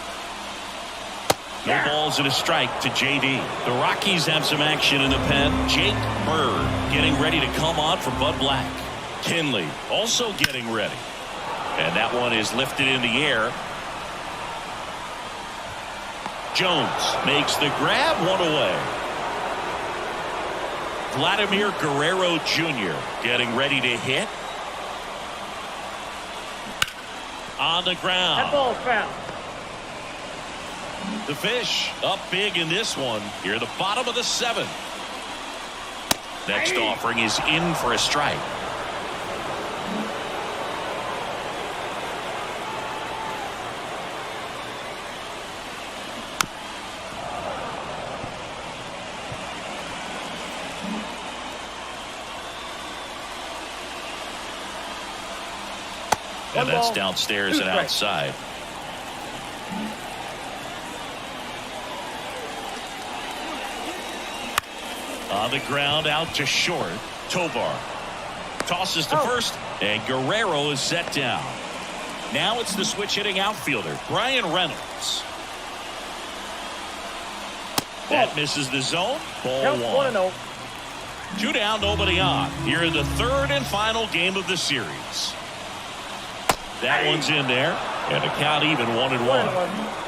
No balls and a strike to J.D. The Rockies have some action in the pen. Jake Bird getting ready to come on for Bud Black. Kinley also getting ready. And that one is lifted in the air. Jones makes the grab, one away. Vladimir Guerrero Jr. getting ready to hit. On the ground. That ball's foul. The Fish up big in this one. Here at the bottom of the seventh. Next offering is in for a strike. And that's downstairs and outside. On the ground, out to short. Tovar tosses to first, and Guerrero is set down. Now it's the switch hitting outfielder, Brian Reynolds. That misses the zone. Ball one. 1-0. 2 down, nobody on. Here in the third and final game of the series. That one's in there, and the count even 1-1.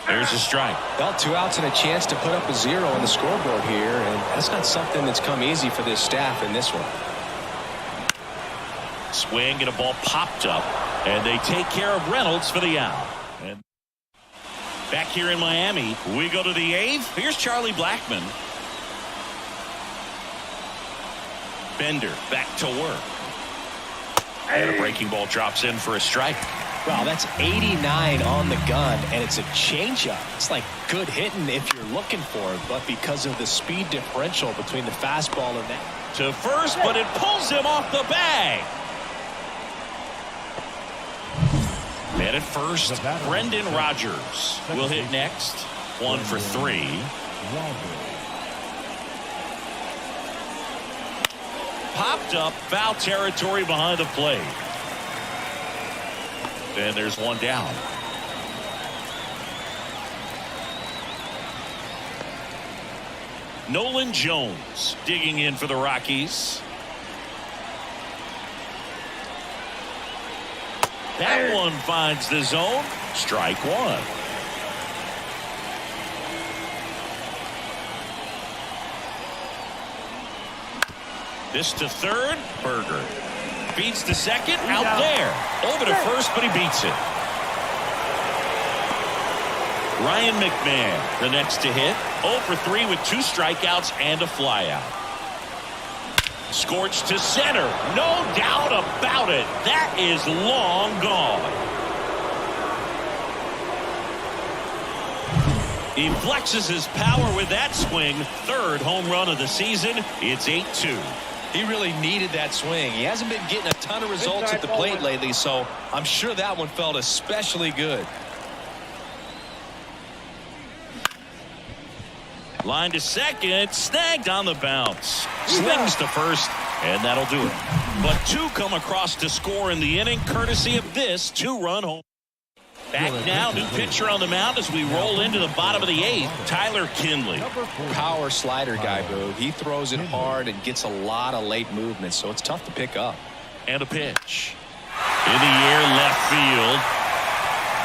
There's a strike. Well, 2 outs and a chance to put up a 0 on the scoreboard here, and that's not something that's come easy for this staff in this one. Swing and a ball popped up, and they take care of Reynolds for the out. And back here in Miami, we go to the 8th. Here's Charlie Blackmon. Bender back to work. And a breaking ball drops in for a strike. Wow, that's 89 on the gun, and it's a changeup. It's like good hitting if you're looking for it, but because of the speed differential between the fastball and that. To first, but it pulls him off the bag. Man at first, Brendan Rodgers will hit next. 1 for 3. Popped up, foul territory behind the plate. And there's one down. Nolan Jones digging in for the Rockies. That one finds the zone. Strike one. This to third. Berger beats to second. Out there. Over to first, but he beats it. Ryan McMahon, the next to hit. 0 for 3 with 2 strikeouts and a flyout. Scorched to center. No doubt about it. That is long gone. He flexes his power with that swing. Third home run of the season. It's 8-2. He really needed that swing. He hasn't been getting a ton of results at the plate lately, so I'm sure that one felt especially good. Line to second, snagged on the bounce. Swings to first, and that'll do it. But 2 come across to score in the inning, courtesy of this 2-run home. Back now, new pitcher on the mound as we roll into the bottom of the 8th, Tyler Kinley. Power slider guy, Boo. He throws it hard and gets a lot of late movement, so it's tough to pick up. And a pitch. In the air, left field.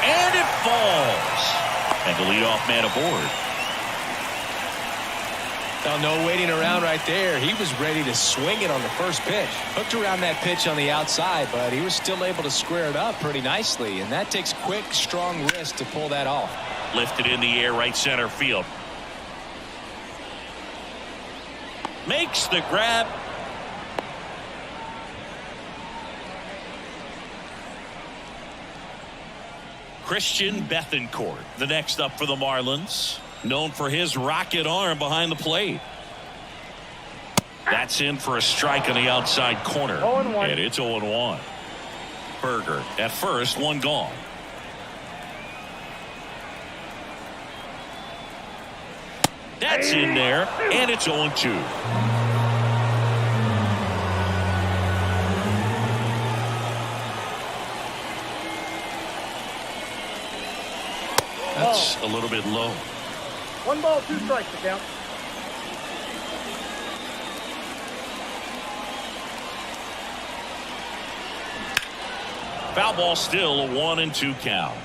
And it falls. And the leadoff man aboard. Oh, no waiting around right there. He was ready to swing it on the first pitch. Hooked around that pitch on the outside, but he was still able to square it up pretty nicely. And that takes quick, strong wrist to pull that off. Lifted in the air, right center field. Makes the grab. Christian Bethancourt, the next up for the Marlins, known for his rocket arm behind the plate. That's in for a strike on the outside corner. 0-1. And it's 0-1. Berger at first, one gone. That's in there, and it's 0-2. That's a little bit low. 1 ball, 2 strikes to count. Foul ball, still a 1-2 count.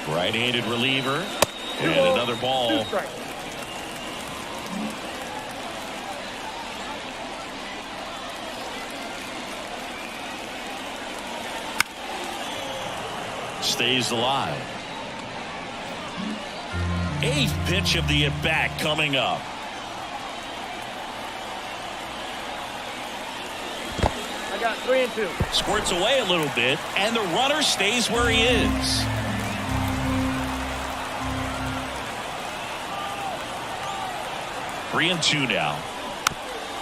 Right-handed reliever, and another ball. 2 strikes. Stays alive. 8th pitch of the at-bat coming up. I got 3-2. Squirts away a little bit, and the runner stays where he is. Three and two now.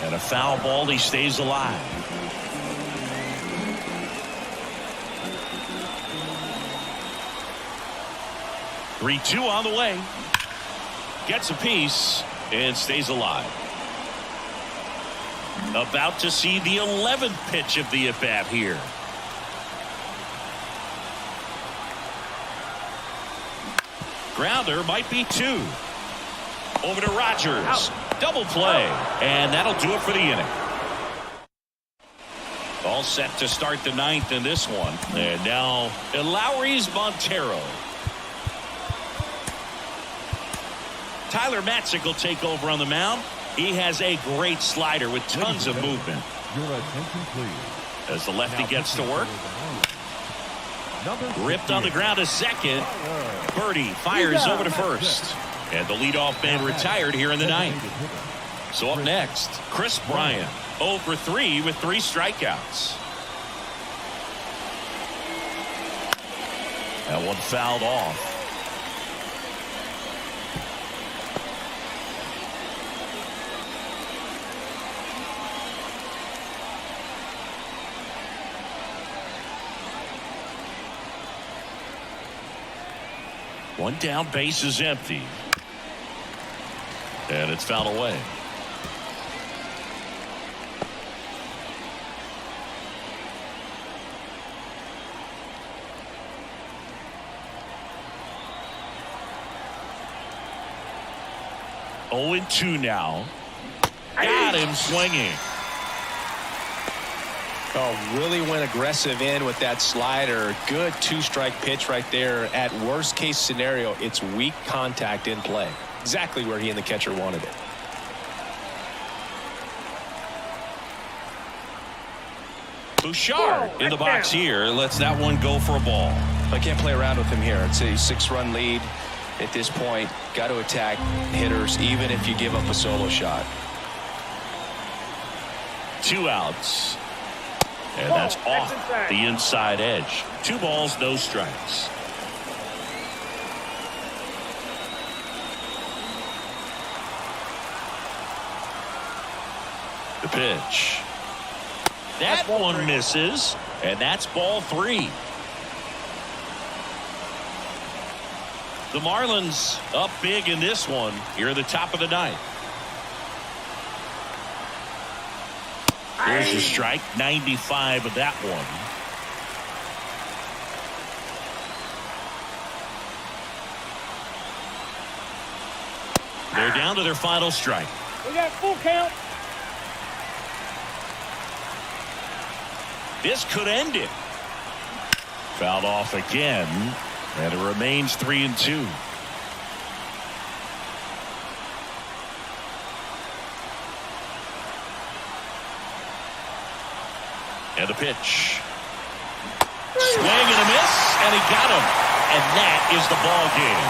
And a foul ball, he stays alive. Three-two on the way. Gets a piece and stays alive. About to see the 11th pitch of the at-bat here. Grounder might be 2. Over to Rogers. Out. Double play. And that'll do it for the inning. All set to start the 9th in this one. And now Lowry's Montero. Tyler Matzik will take over on the mound. He has a great slider with tons of movement. Your attention, please. As the lefty gets to work. Ripped on the ground to second. Birdie fires over to first. And the leadoff man retired here in the 9th. So up next, Chris Bryant, 0 for 3 with 3 strikeouts. That one fouled off. One down, base is empty. And it's fouled away. Oh, 0-2 now. Got him swinging. Oh, really went aggressive in with that slider. Good 2-strike pitch right there. At worst case scenario, it's weak contact in play. Exactly where he and the catcher wanted it. Bouchard in the box here. Lets that one go for a ball. I can't play around with him here. It's a 6-run lead at this point. Got to attack hitters even if you give up a solo shot. 2 outs. And that's off the inside edge. 2 balls, no strikes. The pitch. That one misses, and that's ball 3. The Marlins up big in this one here at the top of the 9th. There's a strike, 95 of that one. They're down to their final strike. We got full count. This could end it. Fouled off again, and it remains 3-2. And the pitch. Swing and a miss, and he got him. And that is the ball game.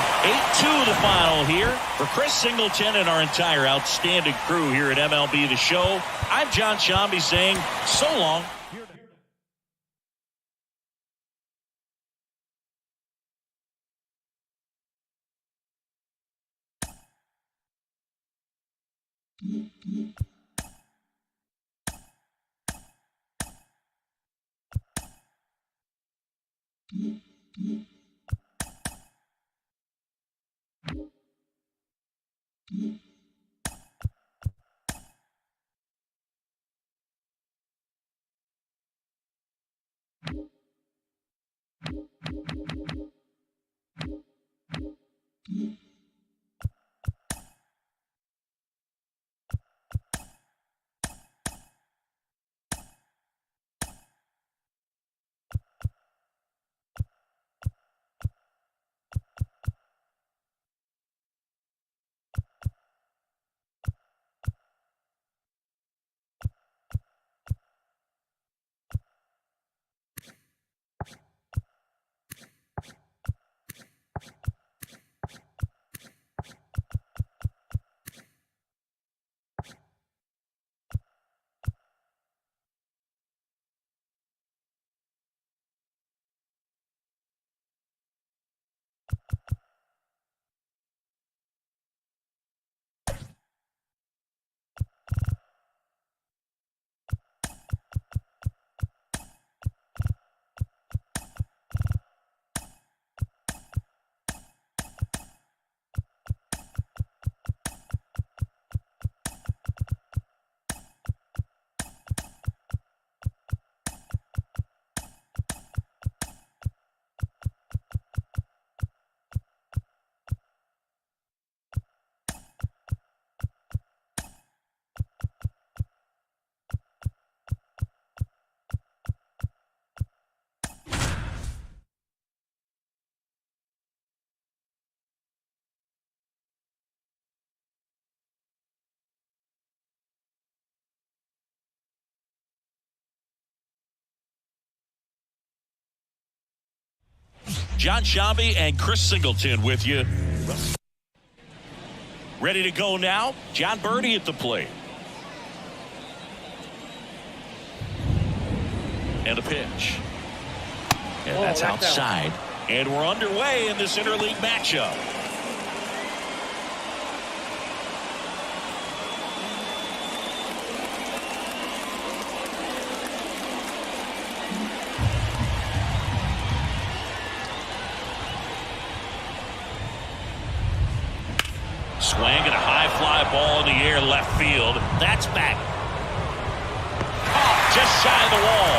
8-2 the final here. For Chris Singleton and our entire outstanding crew here at MLB The Show, I'm John Sciambi saying so long. John Sciambi and Chris Singleton with you. Ready to go now. John Birdie at the plate. And the pitch. And that's outside. And we're underway in this interleague matchup. Swing and a high fly ball in the air left field. That's back. Oh, just shy of the wall.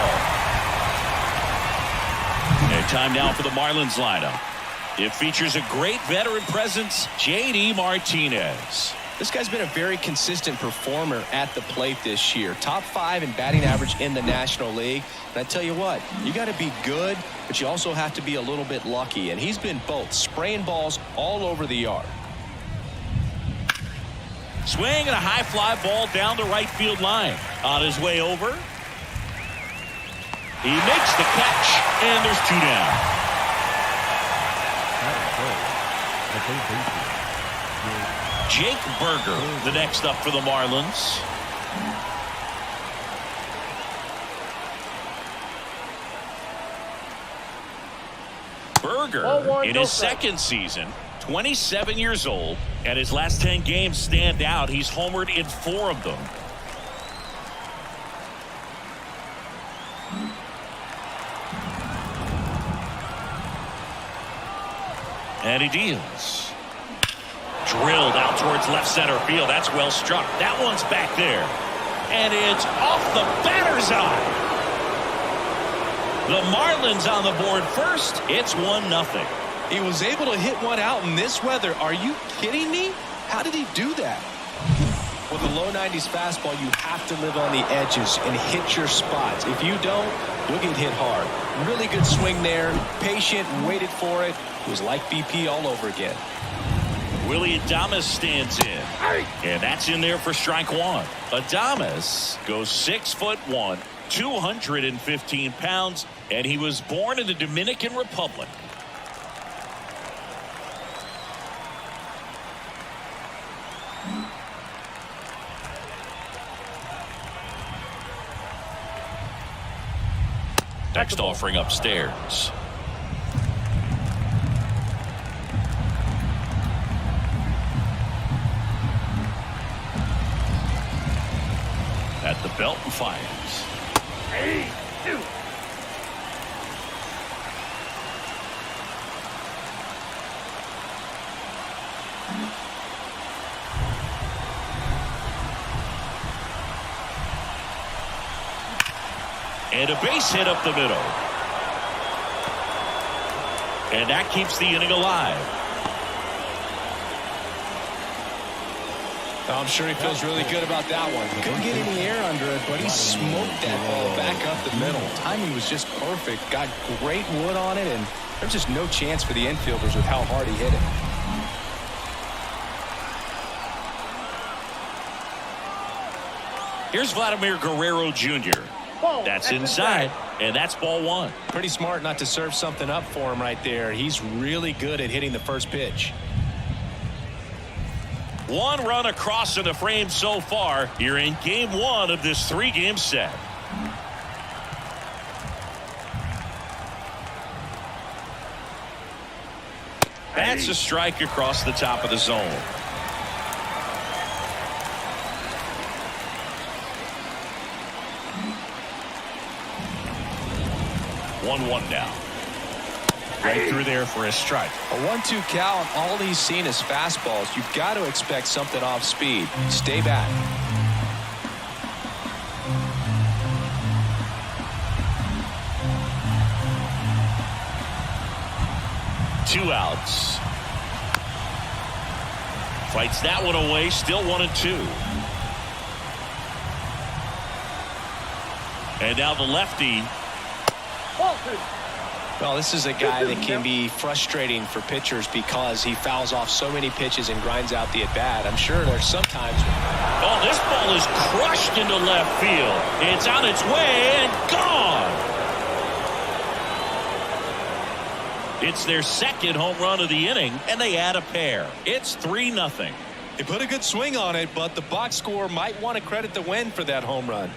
And time now for the Marlins lineup. It features a great veteran presence, J.D. Martinez. This guy's been a very consistent performer at the plate this year. Top 5 in batting average in the National League. And I tell you what, you got to be good, but you also have to be a little bit lucky. And he's been both, spraying balls all over the yard. Swing and a high fly ball down the right field line. On his way over. He makes the catch, and there's 2 down. Jake Burger, the next up for the Marlins. Burger, in his second season, 27 years old, and his last 10 games stand out. He's homered in 4 of them. And he deals. Drilled out towards left center field. That's well struck. That one's back there. And it's off the batter's eye. The Marlins on the board first. It's 1-0. He was able to hit one out in this weather. Are you kidding me? How did he do that? With a low 90s fastball, you have to live on the edges and hit your spots. If you don't, you'll get hit hard. Really good swing there. Patient, waited for it. It was like BP all over again. Willie Adames stands in. And that's in there for strike one. Adames goes 6'1", 215 pounds, and he was born in the Dominican Republic. Next offering upstairs. At the belt and fires. And a base hit up the middle. And that keeps the inning alive. I'm sure he feels really good about that one. Couldn't get any air under it, but he smoked that ball back up the middle. Timing was just perfect. Got great wood on it, and there's just no chance for the infielders with how hard he hit it. Here's Vladimir Guerrero Jr. That's inside, and that's ball one. Pretty smart not to serve something up for him right there. He's really good at hitting the first pitch. One run across in the frame so far. You're in game one of this three-game set. That's a strike across the top of the zone. One now. Right through there for a strike. A 1-2 count. All he's seen is fastballs. You've got to expect something off speed. Stay back. Two outs. Fights that one away. Still 1-2. And now the lefty. Well, this is a guy that can be frustrating for pitchers because he fouls off so many pitches and grinds out the at-bat. I'm sure there's sometimes. Oh, this ball is crushed into left field. It's on its way and gone. It's their second home run of the inning, and they add a pair. It's 3-0. They put a good swing on it, but the box score might want to credit the win for that home run.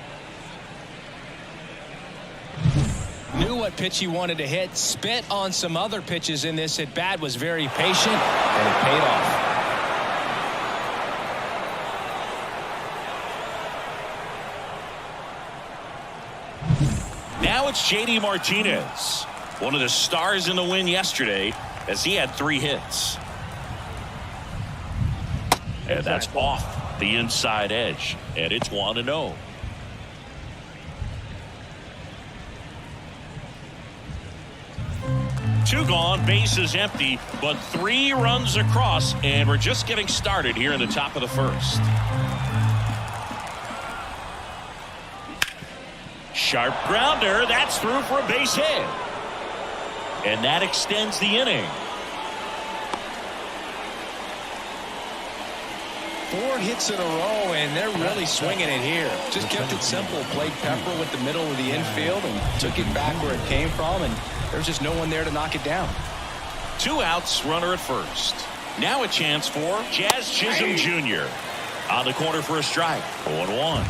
Knew what pitch he wanted to hit, spit on some other pitches in this at bat, was very patient, and it paid off. Now it's J.D. Martinez, one of the stars in the win yesterday, as he had 3 hits. And that's off the inside edge, and it's 1-0. Two gone, bases empty, but 3 runs across, and we're just getting started here in the top of the first. Sharp grounder, that's through for a base hit. And that extends the inning. 4 hits in a row, and they're really swinging it here. Just kept it simple, played pepper with the middle of the infield, and took it back where it came from, and there's just no one there to knock it down. 2 outs, runner at first. Now a chance for Jazz Chisholm Jr. on the corner for a strike. 0-1.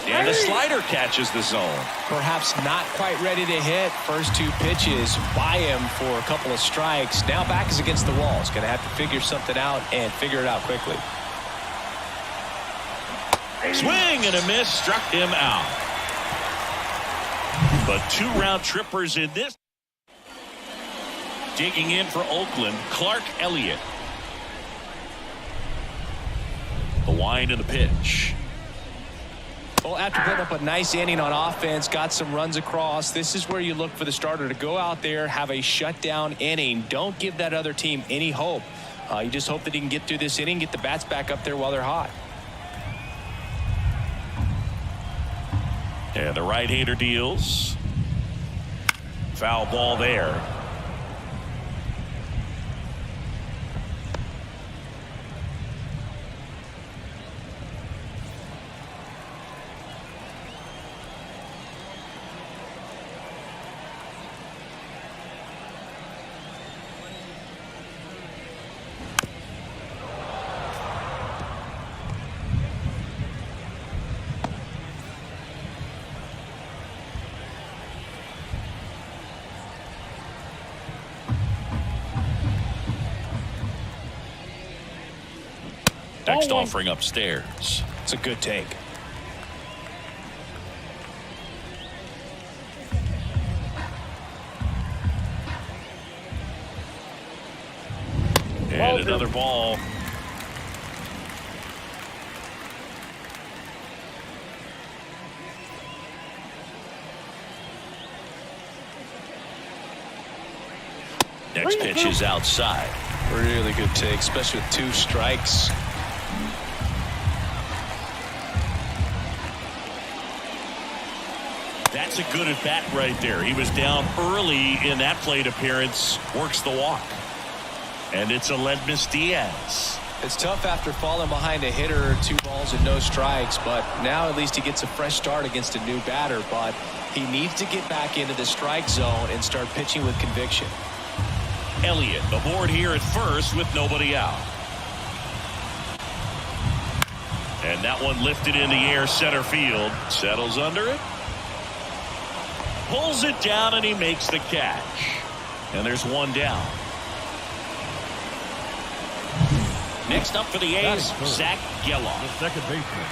And the slider catches the zone. Perhaps not quite ready to hit. First 2 pitches by him for a couple of strikes. Now back is against the wall. He's going to have to figure something out and figure it out quickly. Swing and a miss, struck him out. But 2 round trippers in this. Digging in for Oakland, Clark Elliott. The wind and the pitch. Well, after putting up a nice inning on offense, got some runs across, this is where you look for the starter to go out there, have a shutdown inning. Don't give that other team any hope. You just hope that he can get through this inning, get the bats back up there while they're hot. And the right-hander deals. Foul ball there. Next offering upstairs. It's a good take. And another ball. Next pitch is outside. Really good take, especially with 2 strikes. That's a good at bat right there. He was down early in that plate appearance. Works the walk. And it's Aledmys Diaz. It's tough after falling behind a hitter, 2 balls and no strikes, but now at least he gets a fresh start against a new batter. But he needs to get back into the strike zone and start pitching with conviction. Elliott aboard here at first with nobody out. And that one lifted in the air center field. Settles under it. Pulls it down and he makes the catch. And there's one down. Next up for the A's, Zach Gelof. The second baseman.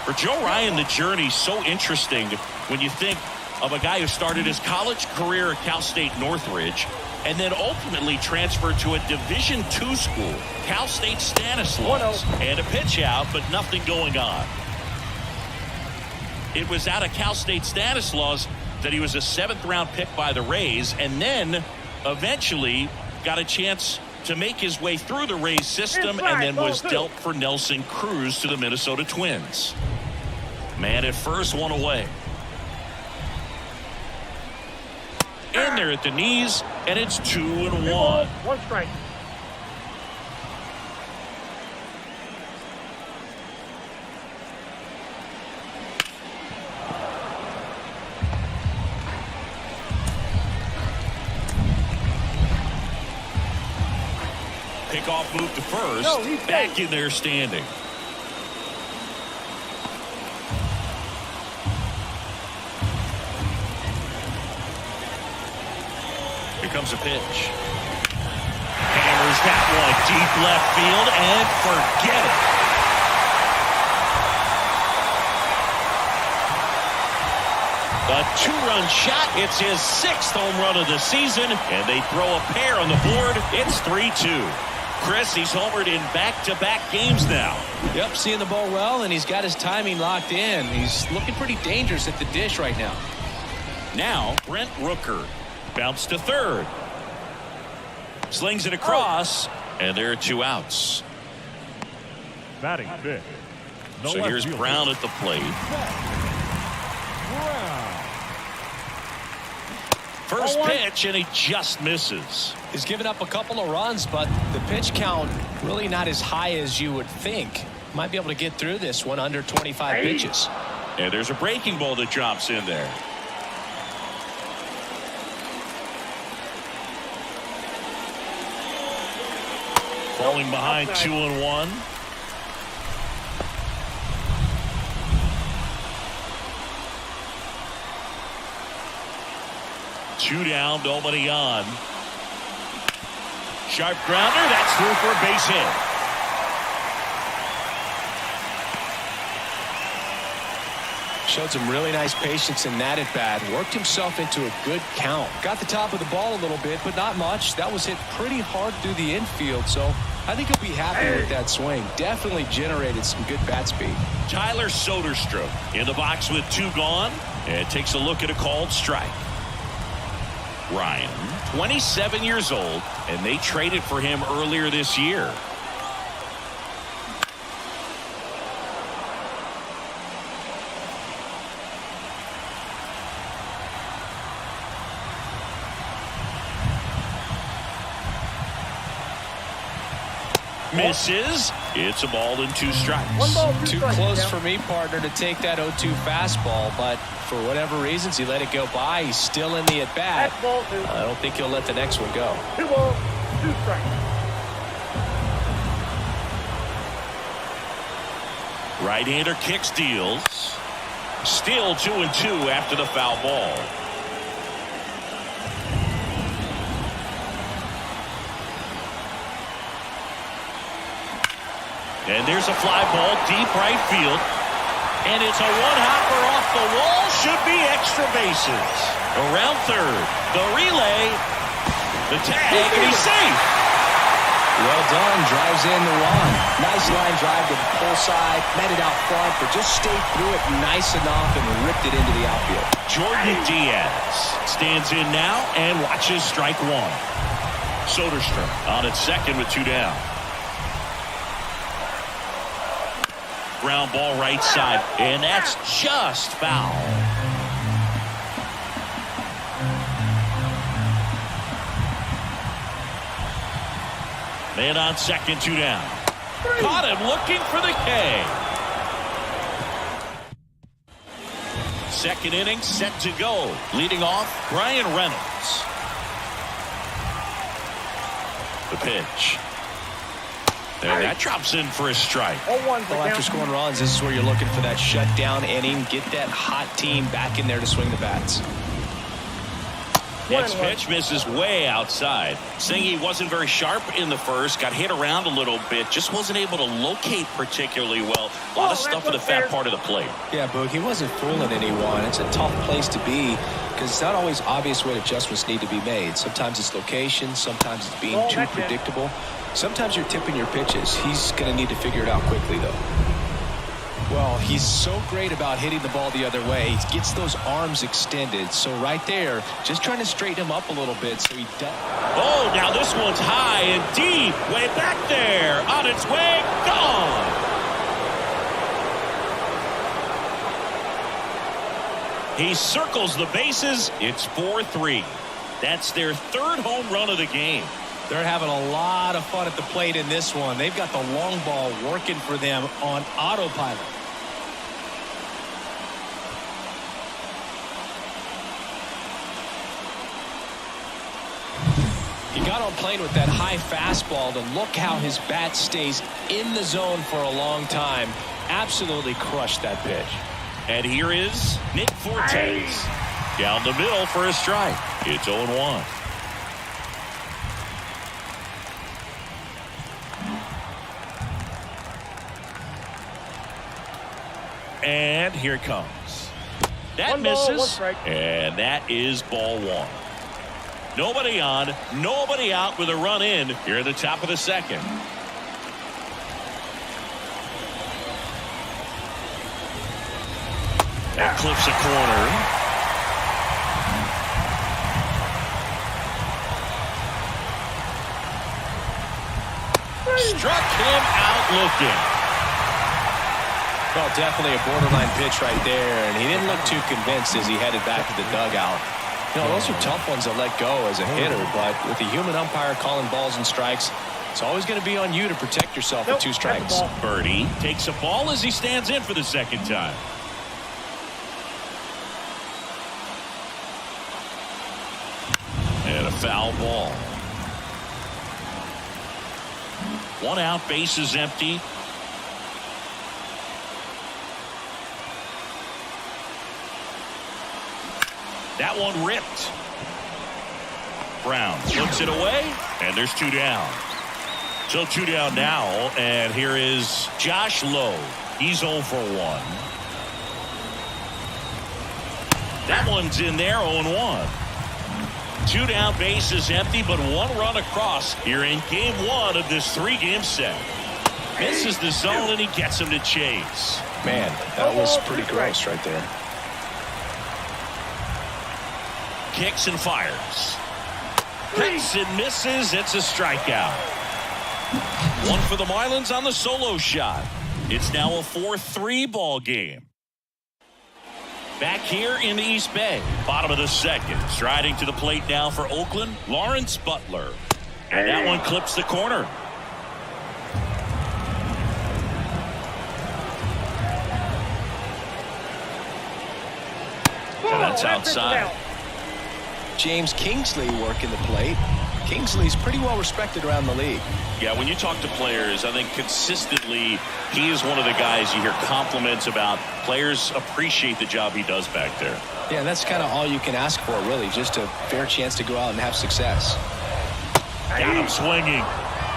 For Joe Ryan, the journey's so interesting when you think of a guy who started his college career at Cal State Northridge and then ultimately transferred to a Division II school, Cal State Stanislaus, and a pitch out, but nothing going on. It was out of Cal State Stanislaus that he was a 7th-round pick by the Rays, and then eventually got a chance to make his way through the Rays system, and then was dealt for Nelson Cruz to the Minnesota Twins. Man at first, one away. In there at the knees, and it's 2-1. 1 strike. Pickoff move to first. No, he's back in there standing. Here comes a pitch. Hammers that one deep left field and forget it. A 2-run shot. It's his 6th home run of the season, and they throw a pair on the board. It's 3-2. Chris, he's homered in back-to-back games now. Yep, seeing the ball well, and he's got his timing locked in. He's looking pretty dangerous at the dish right now. Now, Brent Rooker. Bounce to third. Slings it across, and there are 2 outs. Batting fifth. So here's Brown at the plate. First pitch, and he just misses. He's given up a couple of runs, but the pitch count really not as high as you would think. Might be able to get through this one under 25 pitches. And there's a breaking ball that drops in there. Falling behind 2-1. Two down, nobody on. Sharp grounder, that's through for a base hit. Showed some really nice patience in that at bat. Worked himself into a good count. Got the top of the ball a little bit, but not much. That was hit pretty hard through the infield, so I think he'll be happy with that swing. Definitely generated some good bat speed. Tyler Soderstrom in the box with 2 gone, and takes a look at a called strike. Ryan, 27 years old, and they traded for him earlier this year. Misses. It's a ball and 2 strikes. 1 ball, 2 Too strikes. close Count. for me, partner, to take that 0-2 fastball, but for whatever reasons, he let it go by. He's still in the at-bat. That's ball 2. I don't think he'll let the next one go. 2 balls, 2 strikes. Right-hander kicks, deals. Still 2-2 after the foul ball. And there's a fly ball deep right field. And it's a one-hopper off the wall. Should be extra bases. Around third. The relay. The tag. And he's safe. Well done. Drives in the run. Nice line drive to the pull side. Met it out front, but just stayed through it nice enough and ripped it into the outfield. Jordan Diaz stands in now and watches strike 1. Soderstrom on at second with 2 down. Ground ball right side, and that's just foul. Man on second, 2 down. Caught him looking for the K. Second inning set to go. Leading off, Brian Reynolds. The pitch. And that drops in for a strike. 0-1 Well, for after count. scoring runs, this is where you're looking for that shutdown inning. Get that hot team back in there to swing the bats. Next 1-1. pitch misses way outside. Singy wasn't very sharp in the first. Got hit around a little bit. Just wasn't able to locate particularly well. A lot of stuff in the fat part of the plate. Yeah, Boog, he wasn't fooling anyone. It's a tough place to be because it's not always obvious what adjustments need to be made. Sometimes it's location. Sometimes it's being too predictable. Sometimes you're tipping your pitches. He's going to need to figure it out quickly, though. Well, he's so great about hitting the ball the other way. He gets those arms extended. So right there, just trying to straighten him up a little bit so he does. Oh, now this one's high and deep. Way back there. On its way. Gone. He circles the bases. It's 4-3. That's their 3rd home run of the game. They're having a lot of fun at the plate in this one. They've got the long ball working for them on autopilot. He got on plane with that high fastball, and look how his bat stays in the zone for a long time. Absolutely crushed that pitch. And here is Nick Fortes. Down the middle for a strike. It's 0-1. And here it comes. That 1 ball, 1 misses. strike. And that is ball 1. Nobody on, nobody out with a run in here at the top of the second. That clips a corner. Struck him out looking. Well, definitely a borderline pitch right there, and he didn't look too convinced as he headed back to the dugout. You know, those are tough ones to let go as a hitter, but with the human umpire calling balls and strikes, it's always going to be on you to protect yourself with 2 strikes. Birdie takes a ball as he stands in for the second time. And a foul ball. 1 out, base is empty. That one ripped. Brown puts it away, and there's 2 down. So 2 down now, and here is Josh Lowe. He's 0 for 1. That one's in there, 0-1. 2 down, bases empty, but 1 run across here in game 1 of this 3-game set. Misses the zone, and he gets him to chase. Man, that was pretty gross right there. Kicks and fires. Hits and misses. It's a strikeout. 1 for the Marlins on the solo shot. It's now a 4-3 ball game. Back here in the East Bay, bottom of the second. Striding to the plate now for Oakland, Lawrence Butler. And that one clips the corner. And that's outside. James Kingsley working the plate. Kingsley's pretty well respected around the league. Yeah, when you talk to players, I think consistently he is one of the guys you hear compliments about. Players appreciate the job he does back there. Yeah, that's kind of all you can ask for, really, just a fair chance to go out and have success. Got him swinging,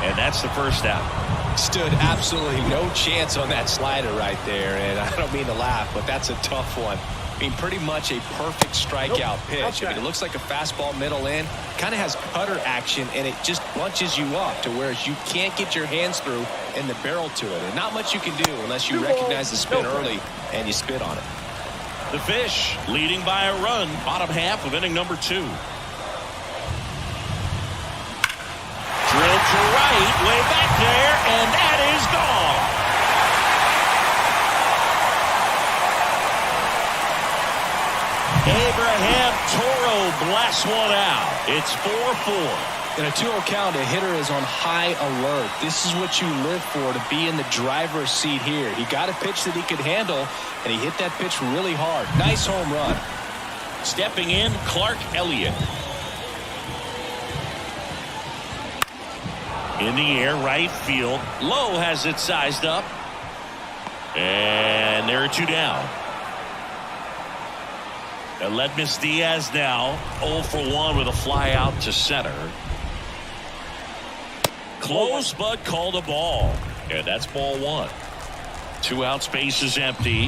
and that's the first out. Stood absolutely no chance on that slider right there, and I don't mean to laugh, but that's a tough one. I mean, pretty much a perfect strikeout pitch. I mean, it looks like a fastball middle in, kind of has cutter action, and it just bunches you up to where you can't get your hands through and the barrel to it. And not much you can do unless you recognize the spin early and you spit on it. The Fish leading by a run, bottom half of inning number 2. Drilled to right, way back there, and that is gone. Abraham Toro blasts one out. It's 4-4. In a 2-0 count, a hitter is on high alert. This is what you live for, to be in the driver's seat here. He got a pitch that he could handle, and he hit that pitch really hard. Nice home run. Stepping in, Clark Elliott. In the air, right field. Lowe has it sized up. And there are 2 down. Aledmys Diaz now 0 for 1 with a fly out to center. Close, but called a ball. And that's ball 1. 2 outs, base is empty.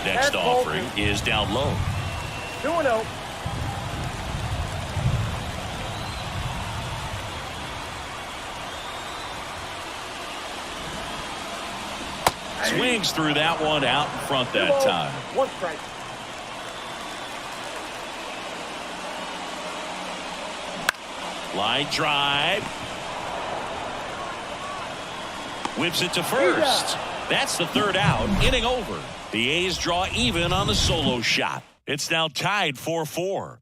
Next offering is down low. 2-0. Swings through that one, out in front that time. 1 strike. Line drive. Whips it to first. That's the 3rd out. Inning over. The A's draw even on the solo shot. It's now tied 4-4.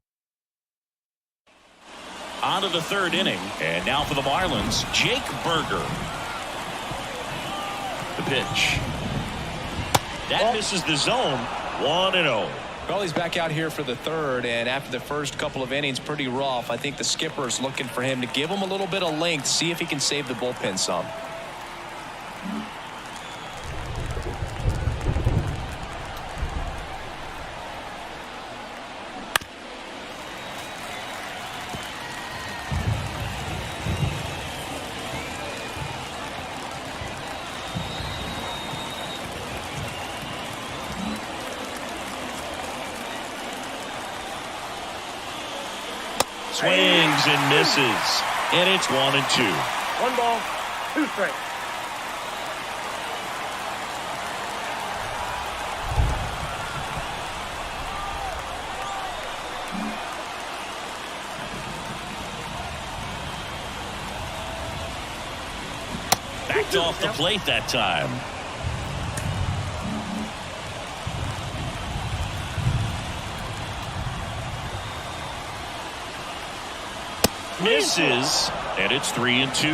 On to the 3rd inning. And now for the Marlins, Jake Burger. The pitch. That misses the zone. 1-0. Well, he's back out here for the 3rd, and after the first couple of innings, pretty rough. I think the skipper's looking for him to give him a little bit of length, see if he can save the bullpen some. Swings and misses. And it's 1-2. 1 ball, 2 strikes. Backed off the plate that time. Misses, and it's 3-2.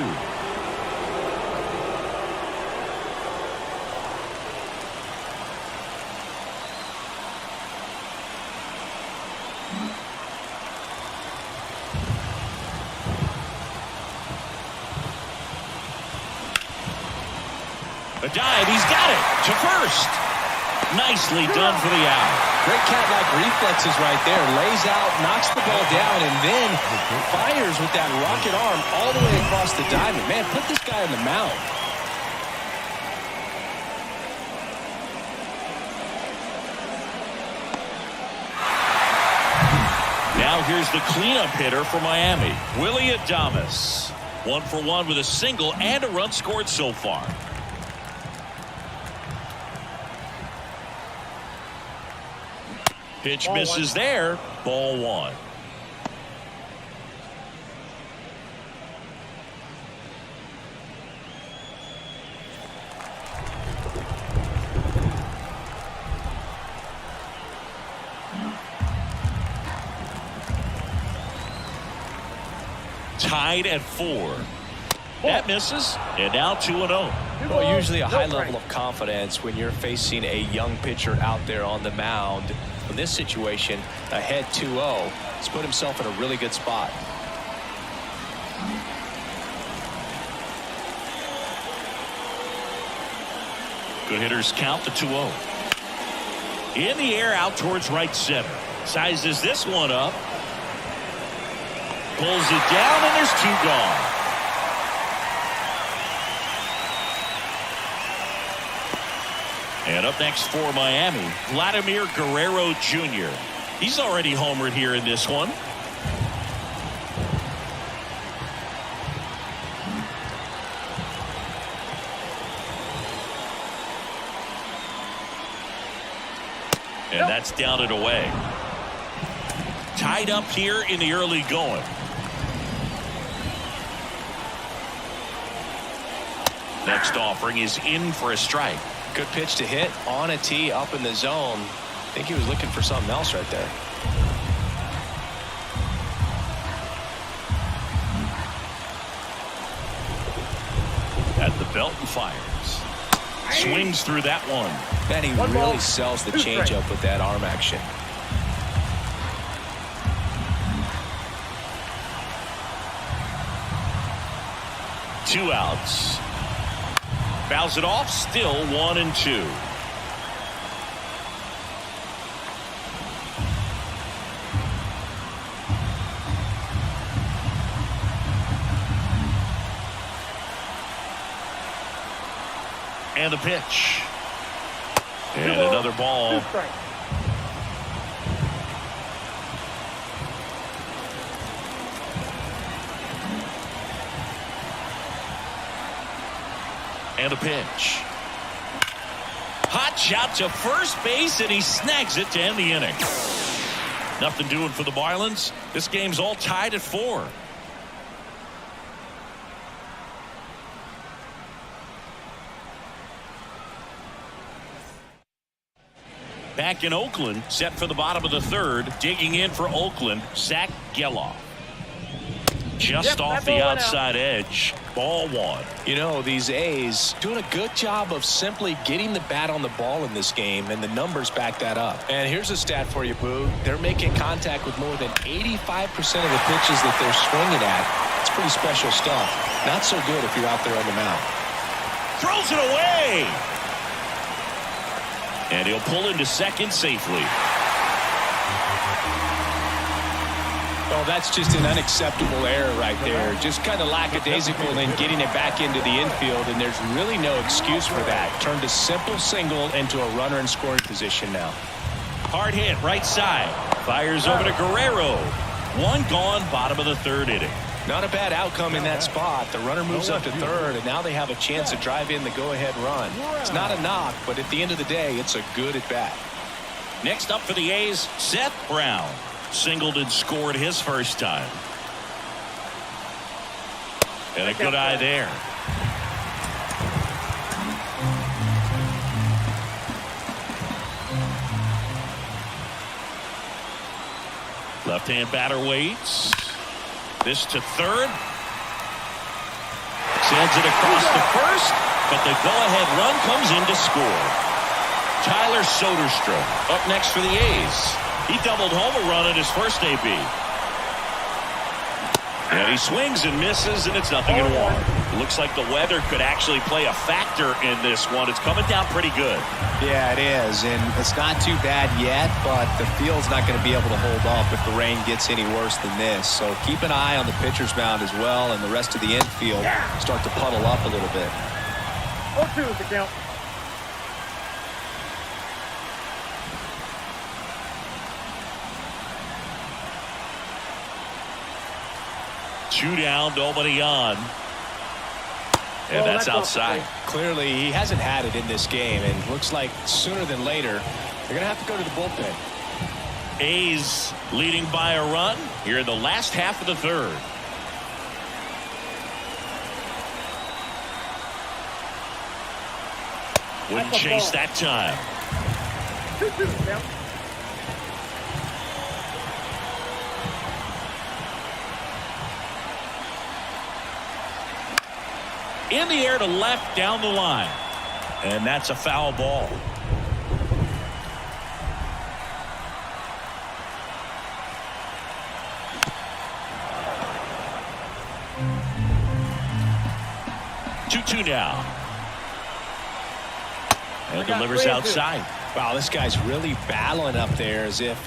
A dive, he's got it to first. Nicely done for the out. Great cat-like reflexes right there. Lays out, knocks the ball down, and then fires with that rocket arm all the way across the diamond. Man, put this guy on the mound. Now here's the cleanup hitter for Miami, Willy Adames. 1 for 1 with a single and a run scored so far. Pitch Ball misses one. there. Ball 1. Tied at 4. That misses, and now 2-0. Well, usually a No high strike. level of confidence when you're facing a young pitcher out there on the mound. In this situation, ahead 2-0, he's put himself in a really good spot. Good hitters count the 2-0. In the air out towards right center. Sizes this one up. Pulls it down, and there's 2 gone. And up next for Miami, Vladimir Guerrero Jr. He's already homered here in this one. And that's down and away. Tied up here in the early going. Next offering is in for a strike. Good pitch to hit on a tee up in the zone. I think he was looking for something else right there. At the belt and fires. Swings through that one. Man, he One really ball, sells the 2 strikes. changeup with that arm action. Two outs. Fouls it off. Still 1-2. And the pitch. And another ball. 2 strikes. And a pitch. Hot shot to first base, and he snags it to end the inning. Nothing doing for the Marlins. This game's all tied at 4. Back in Oakland, set for the bottom of the 3rd. Digging in for Oakland, Zach Geloff. Just off the outside edge. Ball 1. You know, these A's doing a good job of simply getting the bat on the ball in this game, and the numbers back that up. And here's a stat for you, Boo. They're making contact with more than 85% of the pitches that they're swinging at. It's pretty special stuff. Not so good if you're out there on the mound. Throws it away. And he'll pull into second safely. Oh, that's just an unacceptable error right there. Just kind of lackadaisical in getting it back into the infield, and there's really no excuse for that. Turned a simple single into a runner in scoring position now. Hard hit right side. Fires over to Guerrero. 1 gone, bottom of the 3rd inning. Not a bad outcome in that spot. The runner moves up to 3rd, and now they have a chance to drive in the go-ahead run. It's not a knock, but at the end of the day, it's a good at-bat. Next up for the A's, Seth Brown. Singled and scored his first time. And a good eye there. Left-hand batter waits. This to 3rd. Sends it across to 1st, but the go-ahead run comes in to score. Tyler Soderstrom up next for the A's. He doubled home a run in his first AB. And he swings and misses, and it's 0-1. Looks like the weather could actually play a factor in this one. It's coming down pretty good. Yeah, it is, and it's not too bad yet, but the field's not going to be able to hold off if the rain gets any worse than this. So keep an eye on the pitcher's mound as well, and the rest of the infield start to puddle up a little bit. 0-2 is the count. 2 down, nobody on. And that's outside. Clearly, he hasn't had it in this game, and looks like sooner than later, they're going to have to go to the bullpen. A's leading by a run here in the last half of the third. Wouldn't chase that time. 2-2 count. In the air to left down the line. And that's a foul ball. Two now. And delivers outside. Wow, this guy's really battling up there as if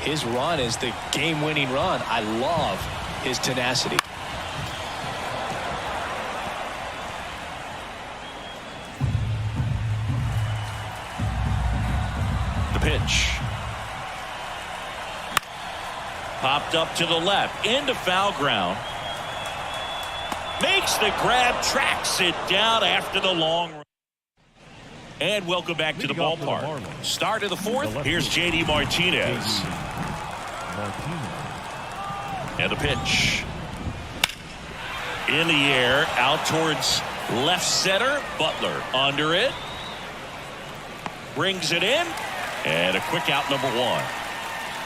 his run is the game-winning run. I love his tenacity. The pitch. Popped up to the left into foul ground. Makes the grab, tracks it down after the long run. And welcome back to the ballpark. Start of the fourth. Here's JD Martinez. And the pitch. In the air, out towards left center. Butler under it. Brings it in. And a quick out, number 1.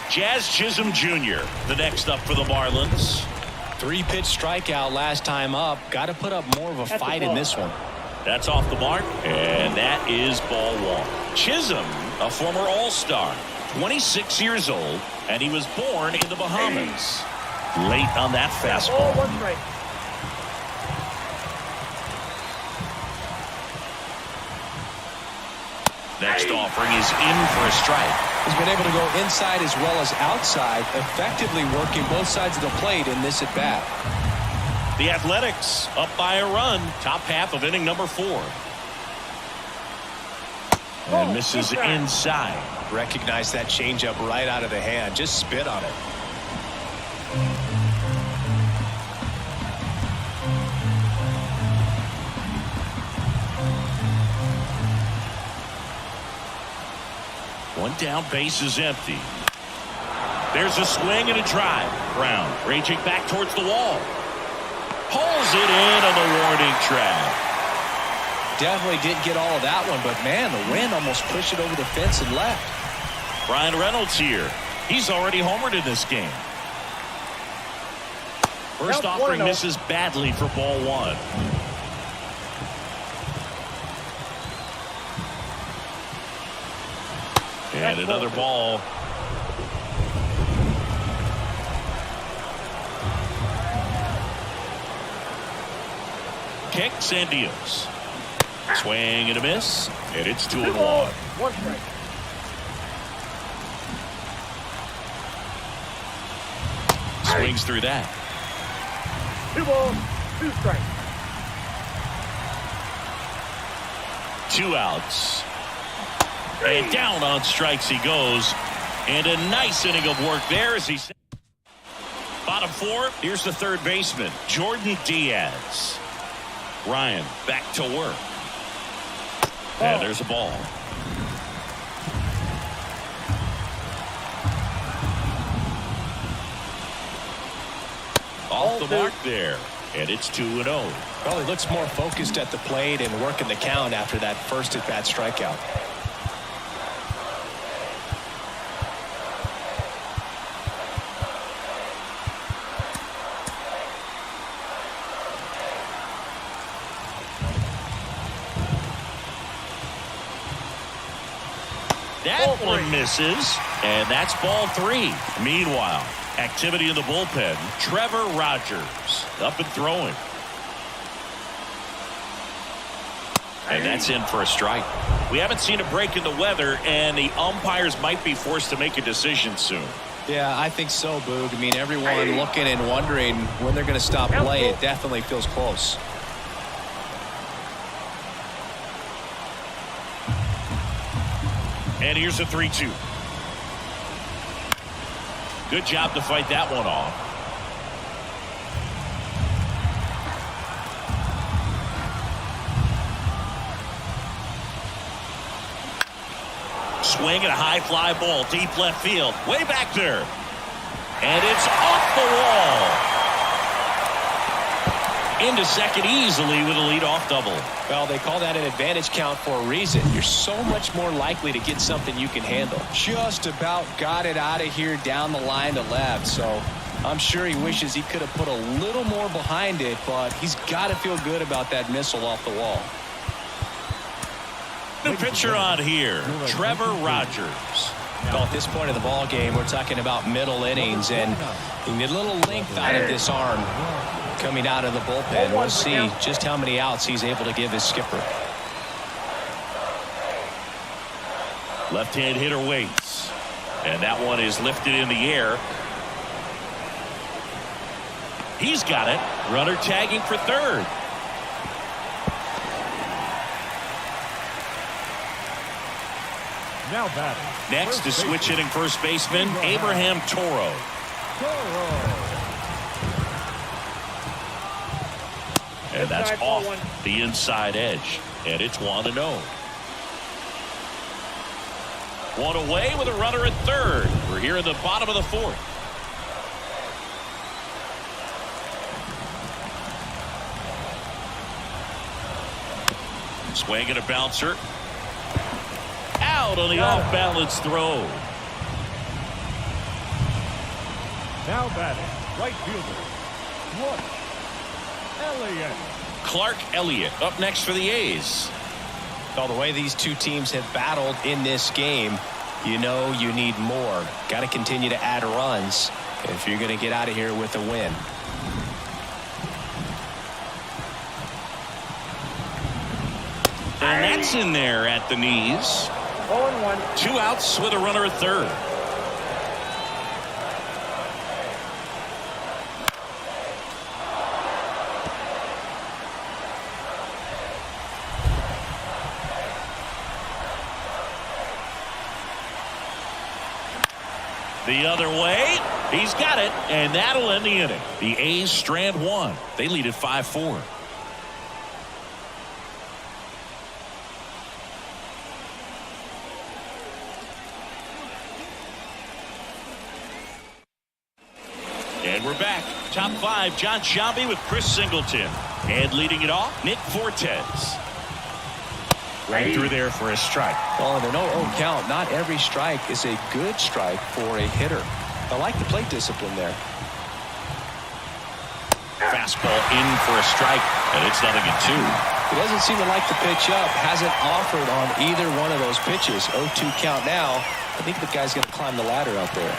Jazz Chisholm Jr., the next up for the Marlins. 3-pitch strikeout last time up. Got to put up more of a fight in this one. That's off the mark, and that is ball 1. Chisholm, a former All-Star, 26 years old, and he was born in the Bahamas. Late on that fastball. 1 strike. Next offering is in for a strike. He's been able to go inside as well as outside, effectively working both sides of the plate in this at-bat. The Athletics up by a run, top half of inning number 4. And misses inside. Recognize that changeup right out of the hand. Just spit on it. One down, base is empty. There's a swing and a drive. Brown raging back towards the wall. Pulls it in on the warning track. Definitely didn't get all of that one, but man, the wind almost pushed it over the fence and left. Brian Reynolds here. He's already homered in this game. First offering misses badly for ball 1. And another ball. Kicks and deals. Swing and a miss. And it's 2-1. 1 strike. Swings through that. 2 balls, 2 strikes. 2 outs. And down on strikes he goes. And a nice inning of work there as he... Bottom 4, here's the third baseman, Jordan Diaz. Ryan back to work. And there's a ball. Off the mark there. And it's 2-0. Well, he looks more focused at the plate and working the count after that first at-bat strikeout. That one misses, and that's ball 3. Meanwhile, activity in the bullpen. Trevor Rogers up and throwing. And that's in for a strike. We haven't seen a break in the weather, and the umpires might be forced to make a decision soon. Yeah, I think so, Boog. I mean, everyone looking and wondering when they're going to stop play. It definitely feels close. And here's a 3-2. Good job to fight that one off. swing and a high fly ball deep left field. Way back there. And it's off the wall. Into second easily with a leadoff double. Well, they call that an advantage count for a reason. You're so much more likely to get something you can handle. Just about got it out of here down the line to left. So I'm sure he wishes he could have put a little more behind it, but he's got to feel good about that missile off the wall. New pitcher on here, Trevor Rogers. Well, at this point of the ball game, we're talking about middle innings, and you need a little length out of this arm coming out of the bullpen. We'll see just how many outs he's able to give his skipper. Left-hand hitter waits, and that one is lifted in the air. He's got it. Runner tagging for third. Now batting. Next is switch hitting first baseman Abraham Toro. And that's off the inside edge. And it's 1-0. One away with a runner at third. We're here in the bottom of the fourth. Swing and a bouncer. Out on the off-balance throw. Now batting. Right fielder. Clark Elliott up next for the A's. Well, the way these two teams have battled in this game, you know you need more. Got to continue to add runs if you're going to get out of here with a win. And that's in there at the knees. 0-1. 2 outs with a runner at third. The other way. He's got it, and that'll end the inning. The A's strand one. They lead at 5-4. And we're back. Top 5, John Sciambi with Chris Singleton. And leading it off, Nick Fortes. Right through there for a strike. Well, in an 0-0 count, not every strike is a good strike for a hitter. I like the plate discipline there. Fastball in for a strike, and it's 0-2. He doesn't seem to like the pitch up. Hasn't offered on either one of those pitches. 0-2 count now. I think the guy's going to climb the ladder out there.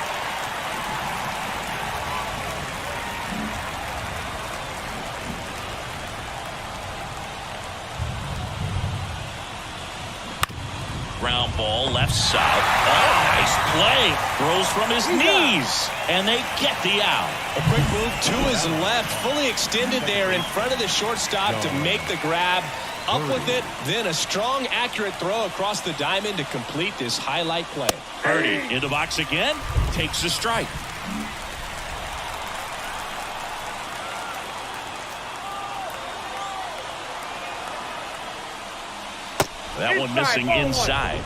Ground ball left side. Oh, nice play. Throws from his knees. And they get the out. A quick move to his left. Fully extended there in front of the shortstop to make the grab. Up with it. Then a strong, accurate throw across the diamond to complete this highlight play. Purdy into box again. Takes a strike. That one missing inside.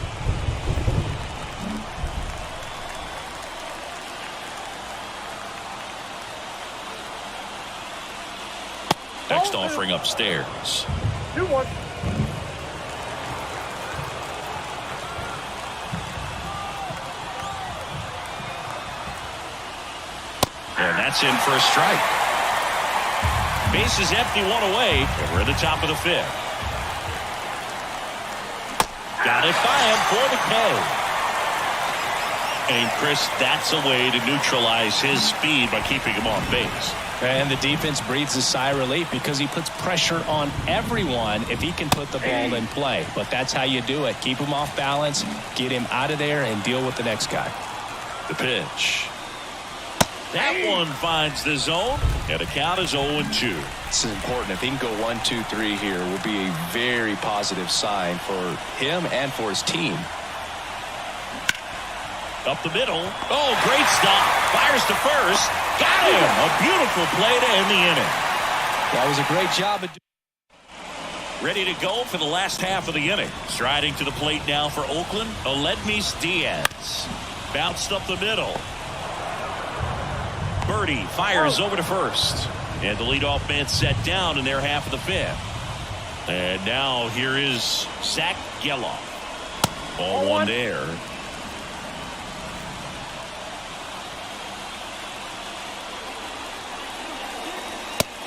Next offering upstairs. 2-1. And that's in for a strike. Base is empty, 1 away, and we're at the top of the 5th. Got it by him for the K. And Chris, that's a way to neutralize his speed by keeping him off base. And the defense breathes a sigh of relief because he puts pressure on everyone if he can put the ball in play. But that's how you do it. Keep him off balance, get him out of there, and deal with the next guy. The pitch. That one finds the zone, and the count is 0-2. This is important. If he can go 1-2-3 here, it will be a very positive sign for him and for his team. Up the middle. Oh, great stop. Fires to first. Got him. A beautiful play to end the inning. That was a great job of Ready to go for the last half of the inning. Striding to the plate now for Oakland, Aledmys Diaz. Bounced up the middle. Birdie fires over to first. And the leadoff man set down in their half of the fifth. And now here is Zack Gelof. Ball one there.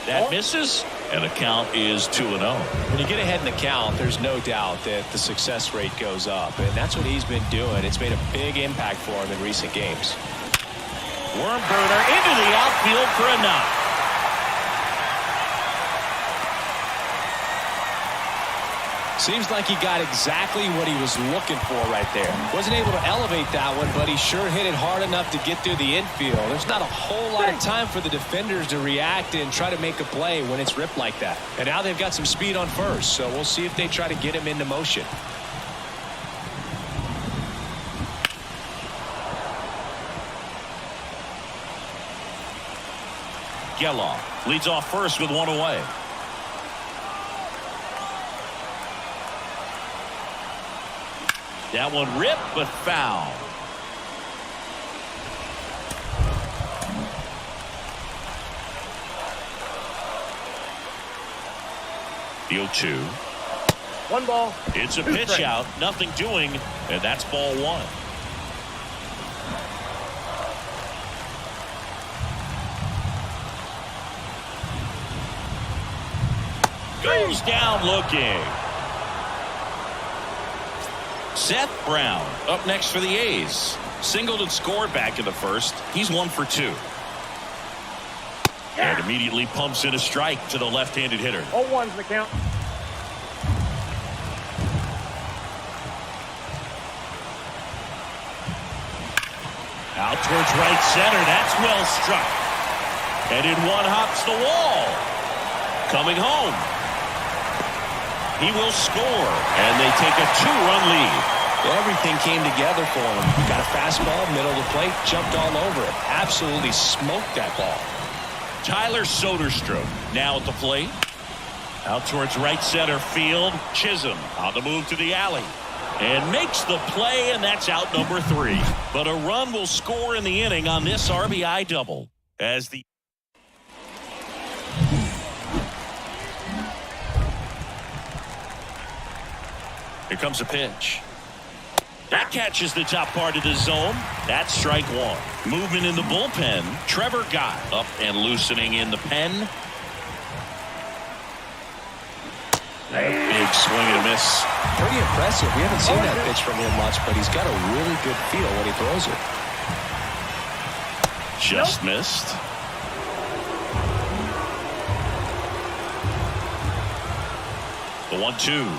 That misses, and the count is 2-0. When you get ahead in the count, there's no doubt that the success rate goes up, and that's what he's been doing. It's made a big impact for him in recent games. Worm burner into the outfield for a knock. Seems like he got exactly what he was looking for right there. Wasn't able to elevate that one, but he sure hit it hard enough to get through the infield. There's not a whole lot of time for the defenders to react and try to make a play when it's ripped like that. And now they've got some speed on first, so we'll see if they try to get him into motion. Gelof leads off first with one away. That one ripped, but foul. The 0-2. One ball. It's a pitch out. Nothing doing, and that's ball one. Goes down looking. Seth Brown up next for the A's. Singled and scored back in the first. He's 1 for 2. And immediately pumps in a strike to the left-handed hitter. 0-1's the count. Out towards right center. That's well struck. And in one hops the wall. Coming home. He will score, and they take a 2-run lead. Everything came together for him. Got a fastball, middle of the plate, jumped all over it. Absolutely smoked that ball. Tyler Soderstrom now at the plate. Out towards right center field. Chisholm on the move to the alley. And makes the play, and that's out number 3. But a run will score in the inning on this RBI double. As the Here comes a pitch. That catches the top part of the zone. That's strike one. Movement in the bullpen. Trevor Gott up and loosening in the pen. And a big swing and a miss. Pretty impressive. We haven't seen that pitch from him much, but he's got a really good feel when he throws it. Just missed. The 1-2.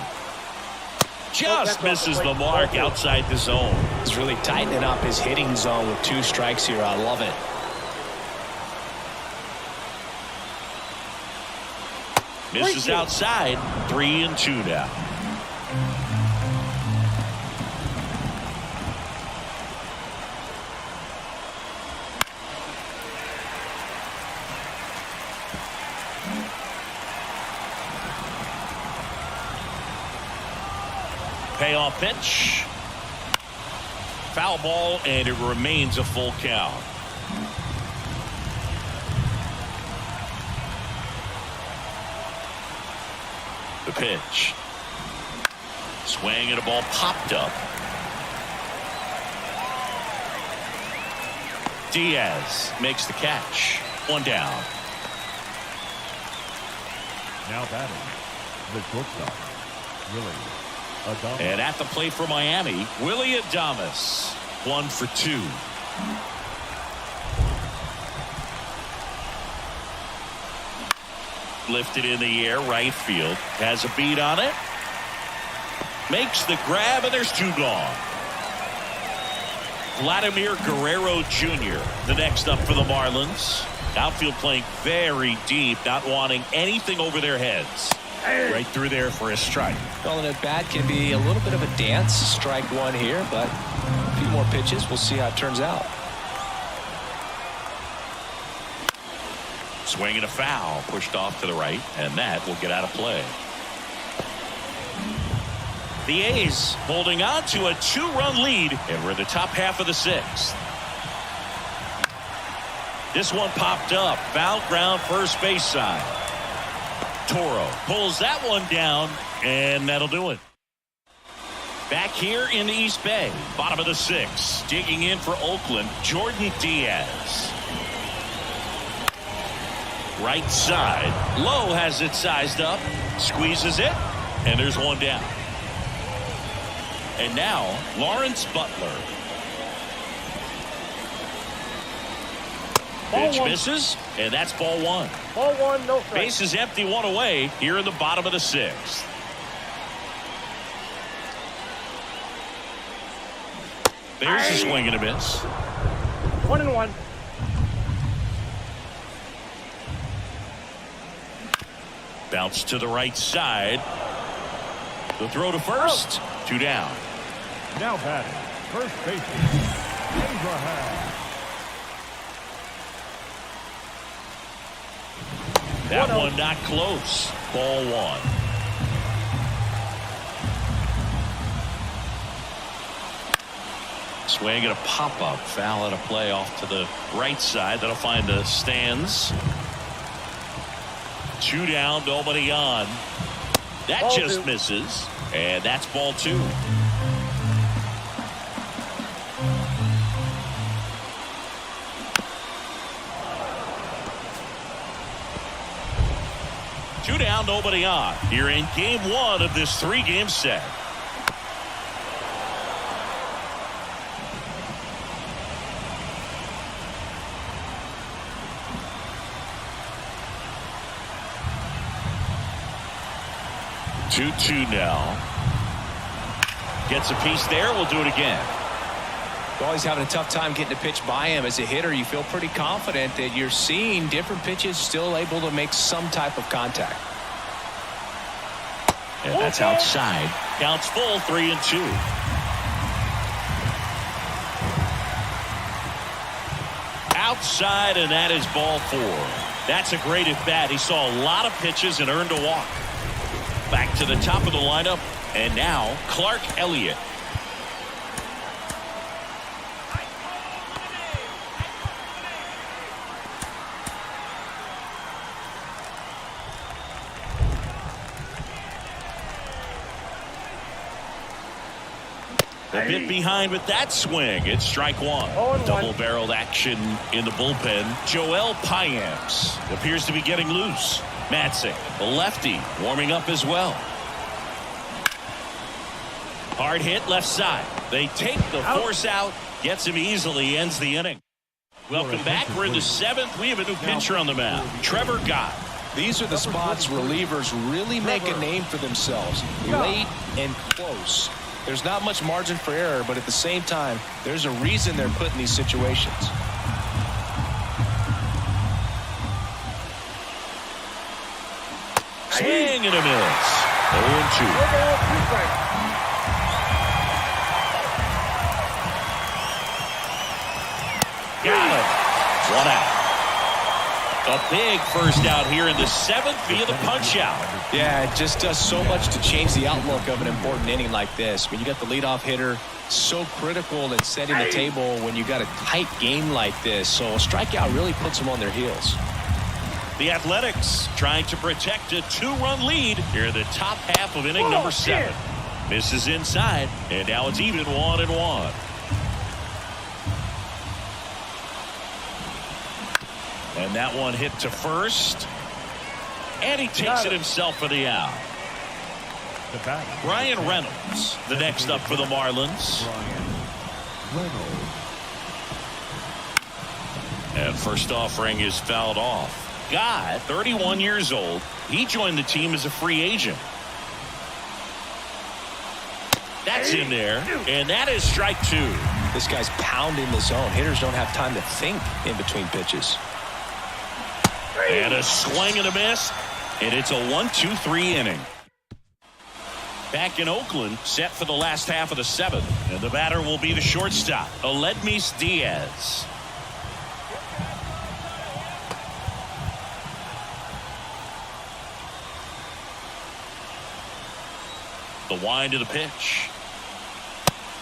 Just misses the mark outside the zone. He's really tightening up his hitting zone with 2 strikes here. I love it. Misses outside. 3-2 now. Payoff pitch. Foul ball, and it remains a full count. The pitch. Swing and a ball popped up. Diaz makes the catch. 1 down. Now batting, the shortstop, Willie Adames. And at the plate for Miami, Willie Adames. 1 for 2. Lifted in the air, right field. Has a beat on it. Makes the grab, and there's 2 gone. Vladimir Guerrero Jr., the next up for the Marlins. Outfield playing very deep, not wanting anything over their heads. Right through there for a strike. Calling it bat can be a little bit of a dance. Strike one here, but a few more pitches. We'll see how it turns out. Swing and a foul, pushed off to the right, and that will get out of play. The A's holding on to a 2-run lead, and we're in the top half of the 6th. This one popped up. Foul ground, first base side. Toro pulls that one down, and that'll do it. Back here in the East Bay, bottom of the 6th, digging in for Oakland, Jordan Diaz. Right side, Lowe has it sized up, squeezes it, and there's one down. And now, Lawrence Butler. Pitch misses, and that's ball 1. Ball 1, no strike. Base is empty, 1 away here in the bottom of the 6th. There's a swing and a miss. 1-1. Bounce to the right side. The throw to first. 2 down. Now batting, first baseman, Abraham. That one not close. Ball 1. Swing and a pop-up. Foul at a play off to the right side. That'll find the stands. 2 down, nobody on. That Ball just 2. misses. And that's ball 2. Two down, nobody on. You're in game 1 of this 3-game set. Two now. Gets a piece there. We'll do it again. You're always having a tough time getting a pitch by him. As a hitter, you feel pretty confident that you're seeing different pitches, still able to make some type of contact. And that's outside. Counts full, 3-2. Outside, and that is ball 4. That's a great at bat. He saw a lot of pitches and earned a walk. Back to the top of the lineup, and now Clark Elliott. A bit behind with that swing. It's strike 1. Double-barreled action in the bullpen. Joel Payamps appears to be getting loose. Matzik, the lefty, warming up as well. Hard hit left side. They take the force out. Gets him easily. Ends the inning. Welcome back. We're in the 7th. We have a new pitcher on the mound. Trevor Gott. These are the spots relievers really make a name for themselves. Late and close. There's not much margin for error, but at the same time, there's a reason they're put in these situations. Swing and a miss. 0-2. Got him. 1 out. A big first out here in the 7th via the punch out. Yeah, it just does so much to change the outlook of an important inning like this. When you got the leadoff hitter, so critical in setting the table when you got a tight game like this. So a strikeout really puts them on their heels. The Athletics trying to protect a 2-run lead here in the top half of inning number 7. Misses inside, and now it's even 1-1. And that one hit to first. And he takes it himself for the out. Brian Reynolds, the next up for the Marlins. And first offering is fouled off. Gott, 31 years old. He joined the team as a free agent. That's in there. And that is strike 2. This guy's pounding the zone. Hitters don't have time to think in between pitches. And a swing and a miss. And it's a 1-2-3 inning. Back in Oakland, set for the last half of the 7th. And the batter will be the shortstop, Aledmys Diaz. The wind to the pitch.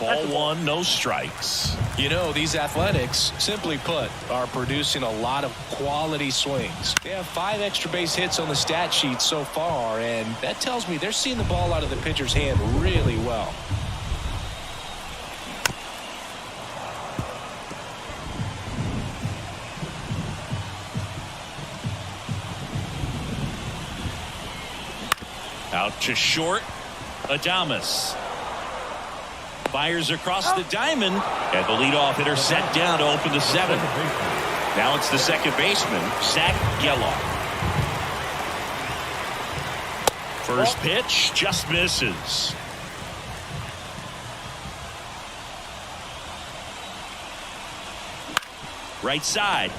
Ball one, no strikes. You know, these Athletics, simply put, are producing a lot of quality swings. They have 5 extra base hits on the stat sheet so far, and that tells me they're seeing the ball out of the pitcher's hand really well. Out to short. Adames fires across the diamond, and the leadoff hitter set down to open the 7th. Now it's the second baseman, Zach Gelof. First pitch just misses. Right side.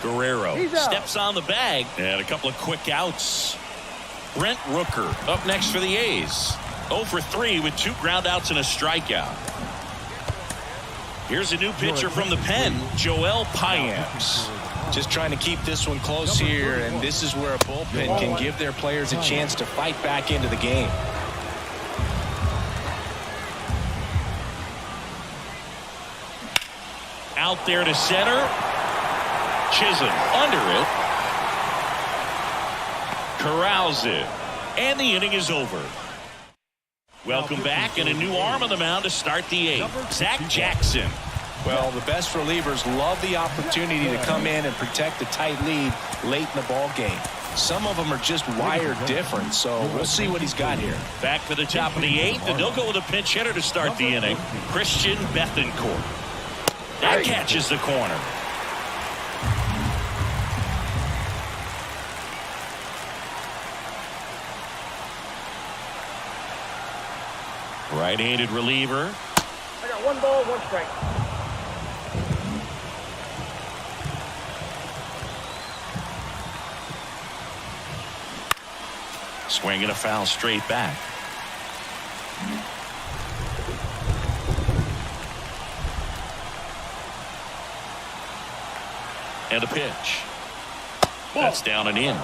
Guerrero steps on the bag, and a couple of quick outs. Brent Rooker up next for the A's. 0 for 3 with 2 groundouts and a strikeout. Here's a new pitcher from the pen, Joel Payamps. Just trying to keep this one close here, and this is where a bullpen can give their players a chance to fight back into the game. Out there to center. Chisholm under it. Corrals it. And the inning is over. Welcome back, and a new arm on the mound to start the 8th. Zach Jackson. Well, the best relievers love the opportunity to come in and protect a tight lead late in the ball game. Some of them are just wired different, so we'll see what he's got here. Back for the top of the 8th, and they'll go with a pinch hitter to start the inning. Christian Bethancourt. That catches the corner. Right-handed reliever. I got 1 ball, 1 strike. Swinging a foul straight back. And a pitch. That's down and in.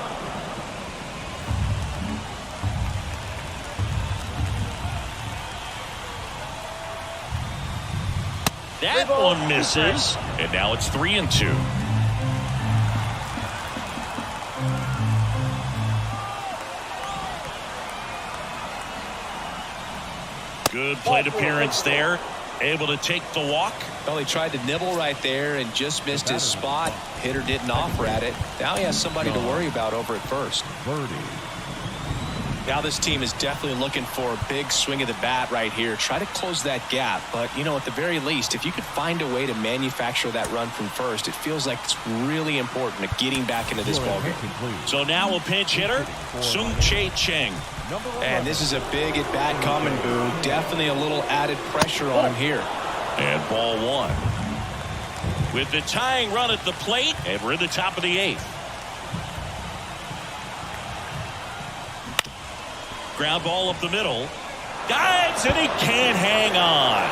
That one misses, and now it's 3-2. Good plate appearance there. Able to take the walk. Well, he tried to nibble right there and just missed his spot. Hitter didn't offer at it. Now he has somebody to worry about over at first. Now this team is definitely looking for a big swing of the bat right here. Try to close that gap. But, you know, at the very least, if you could find a way to manufacture that run from first, it feels like it's really important to getting back into this ballgame. So now a pinch hitter, Sung-Chae Cheng. And this is a big at-bat coming, Boo. Definitely a little added pressure on him here. And ball 1. With the tying run at the plate, and we're in the top of the 8th. Ground ball up the middle. Dives, and he can't hang on.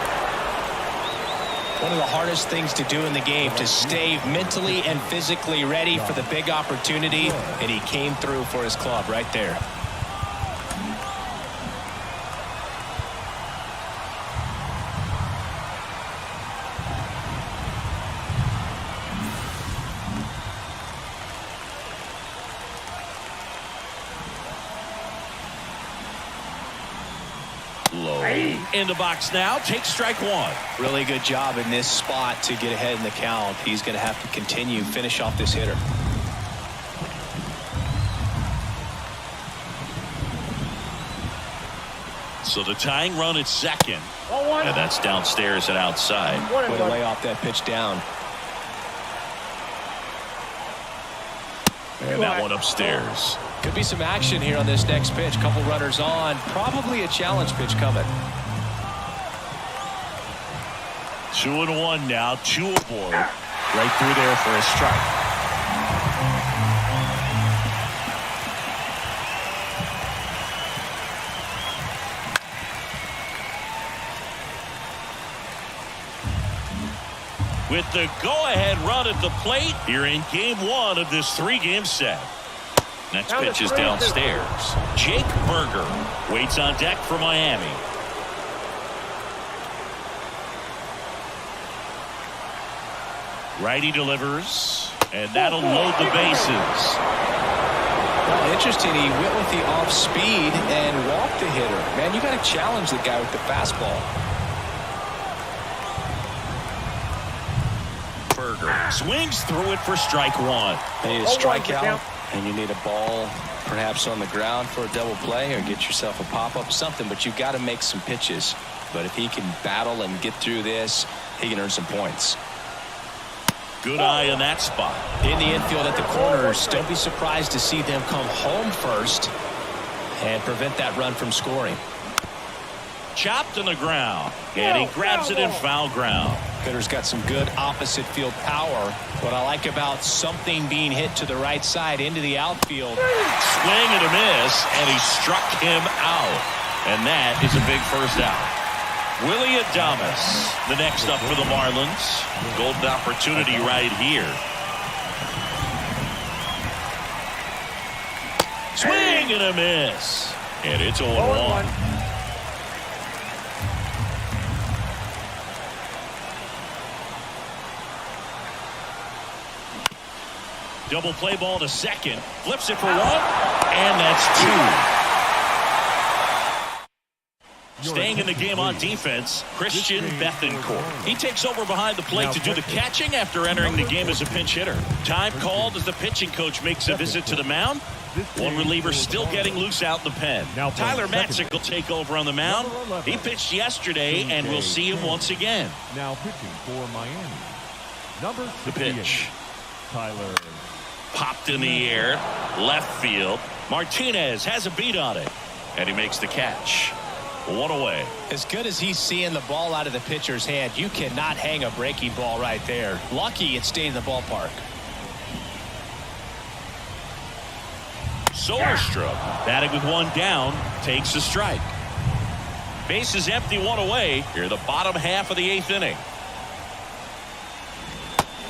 One of the hardest things to do in the game, to stay mentally and physically ready for the big opportunity, and he came through for his club right there. Low. In the box now, takes strike 1. Really good job in this spot to get ahead in the count. He's going to have to continue, finish off this hitter. So the tying run at second. Ball 1. And that's downstairs and outside. Way to lay off that pitch down. And that one upstairs. Could be some action here on this next pitch. Couple runners on. Probably a challenge pitch coming. 2-1 now. 2 aboard. Right through there for a strike. With the go-ahead run at the plate here in game 1 of this 3-game set. Next pitch is downstairs. Jake Burger waits on deck for Miami. Righty delivers, and that'll load the bases. Well, interesting. He went with the off speed and walked the hitter. Man, you got to challenge the guy with the fastball. Burger swings through it for strike one. You need a strikeout, and you need a ball perhaps on the ground for a double play, or get yourself a pop-up, something, but you've got to make some pitches. But if he can battle and get through this, he can earn some points. Good eye in that spot. In the infield at the corners, don't be surprised to see them come home first and prevent that run from scoring. Chopped in the ground, and he grabs it in foul ground. Hitter's got some good opposite field power. What I like about something being hit to the right side into the outfield. Swing and a miss, and he struck him out. And that is a big first out. Willy Adames, the next up for the Marlins. Golden opportunity right here. Swing and a miss. And it's 0-1. Double play ball to second. Flips it for one. And that's two. Staying in the game on defense, Christian Bethancourt. He takes over behind the plate to do the catching after entering the game as a pinch hitter. Time called as the pitching coach makes a visit to the mound. One reliever still getting loose out in the pen. Tyler Matzik will take over on the mound. He pitched yesterday, and we'll see him once again. Now pitching for Miami. Number 68. The pitch. Tyler. Popped in the air. Left field. Martinez has a beat on it. And he makes the catch. One away. As good as he's seeing the ball out of the pitcher's hand, you cannot hang a breaking ball right there. Lucky it stayed in the ballpark. Soderstrom, batting with one down, takes a strike. Base is empty, one away. Here, the bottom half of the eighth inning.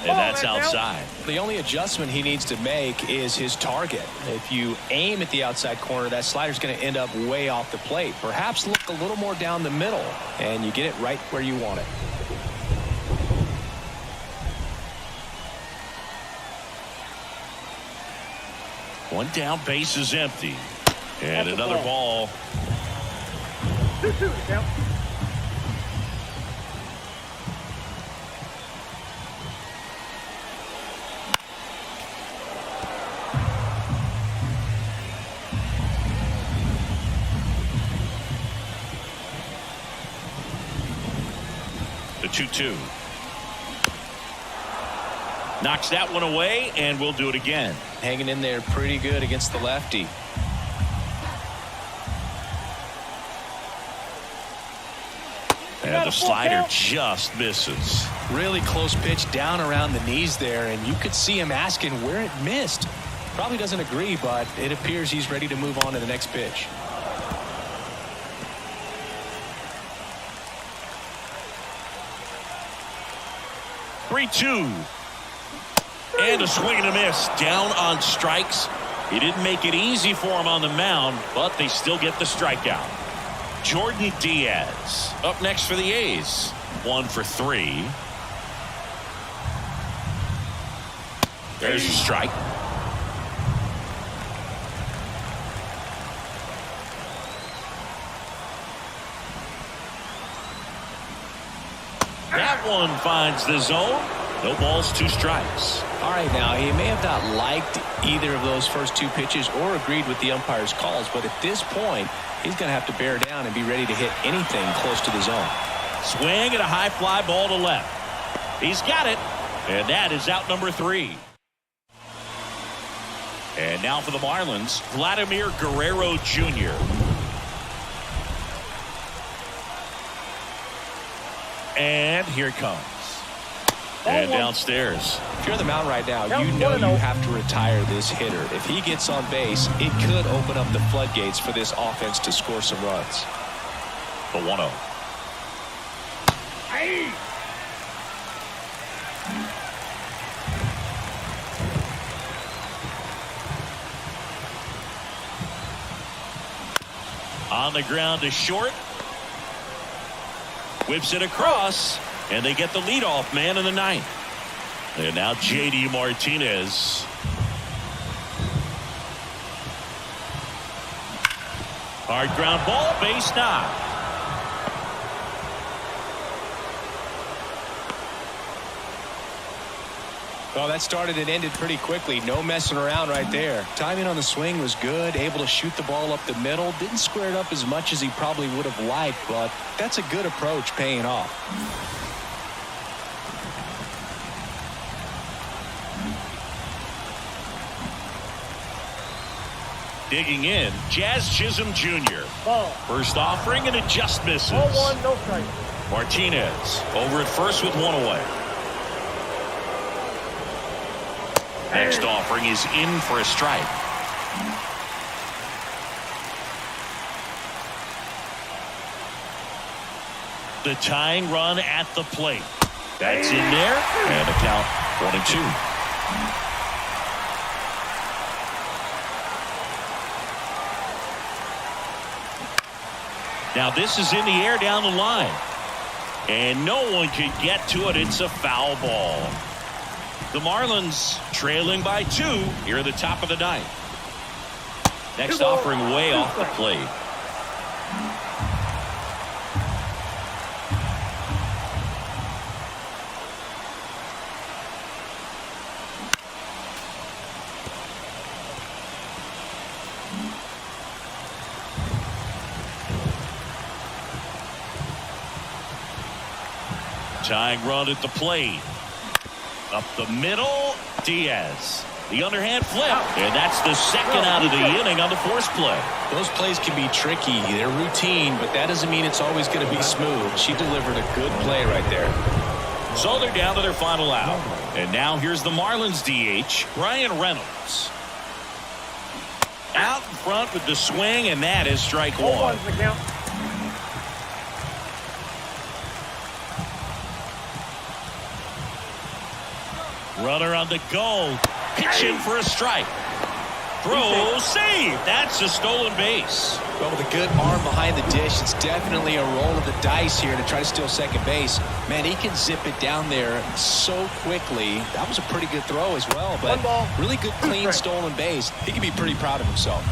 And that's outside. The only adjustment he needs to make is his target. If you aim at the outside corner, that slider's going to end up way off the plate. Perhaps look a little more down the middle, and you get it right where you want it. One down, base is empty. And another ball. 2-2 to count. The 2-2. Knocks that one away, and we'll do it again. Hanging in there pretty good against the lefty. And the slider just misses. Really close pitch down around the knees there, and you could see him asking where it missed. Probably doesn't agree, but it appears he's ready to move on to the next pitch. Three-two. And a swing and a miss. Down on strikes. He didn't make it easy for him on the mound, but they still get the strikeout. Jordan Diaz up next for the A's. 1 for 3. There's a strike. That one finds the zone. No balls, 2 strikes. All right, now, he may have not liked either of those first 2 pitches or agreed with the umpire's calls, but at this point, he's going to have to bear down and be ready to hit anything close to the zone. Swing and a high fly ball to left. He's got it, and that is out number 3. And now for the Marlins, Vladimir Guerrero Jr. And here it comes. And downstairs. If you're on the mound right now, you know you have to retire this hitter. If he gets on base, it could open up the floodgates for this offense to score some runs. The 1-0. On the ground to short. Whips it across, and they get the leadoff man in the ninth. And now J.D. Martinez. Hard ground ball, base knock. Well, that started and ended pretty quickly. No messing around right there. Timing on the swing was good. Able to shoot the ball up the middle. Didn't square it up as much as he probably would have liked, but that's a good approach paying off. Digging in, Jazz Chisholm Jr. Ball. First offering and it just misses. 0-1, no strike. Martinez over at first with one away. Next offering is in for a strike. The tying run at the plate. That's in there. And a count 1-2. Now this is in the air down the line. And no one can get to it. It's a foul ball. The Marlins trailing by 2 here at the top of the ninth. Next offering way off the plate. Tying run at the plate. Up the middle, Diaz. The underhand flip, and that's the second out of the inning on the force play. Those plays can be tricky. They're routine, but that doesn't mean it's always going to be smooth. She delivered a good play right there. So they're down to their final out. And now here's the Marlins DH, Bryan Reynolds. Out in front with the swing, and that is strike 1. 0-1's the count. Runner on the go. Pitching for a strike. Throw, save. That's a stolen base. Well, with a good arm behind the dish, it's definitely a roll of the dice here to try to steal second base. Man, he can zip it down there so quickly. That was a pretty good throw as well, but really good, clean, stolen base. He can be pretty proud of himself.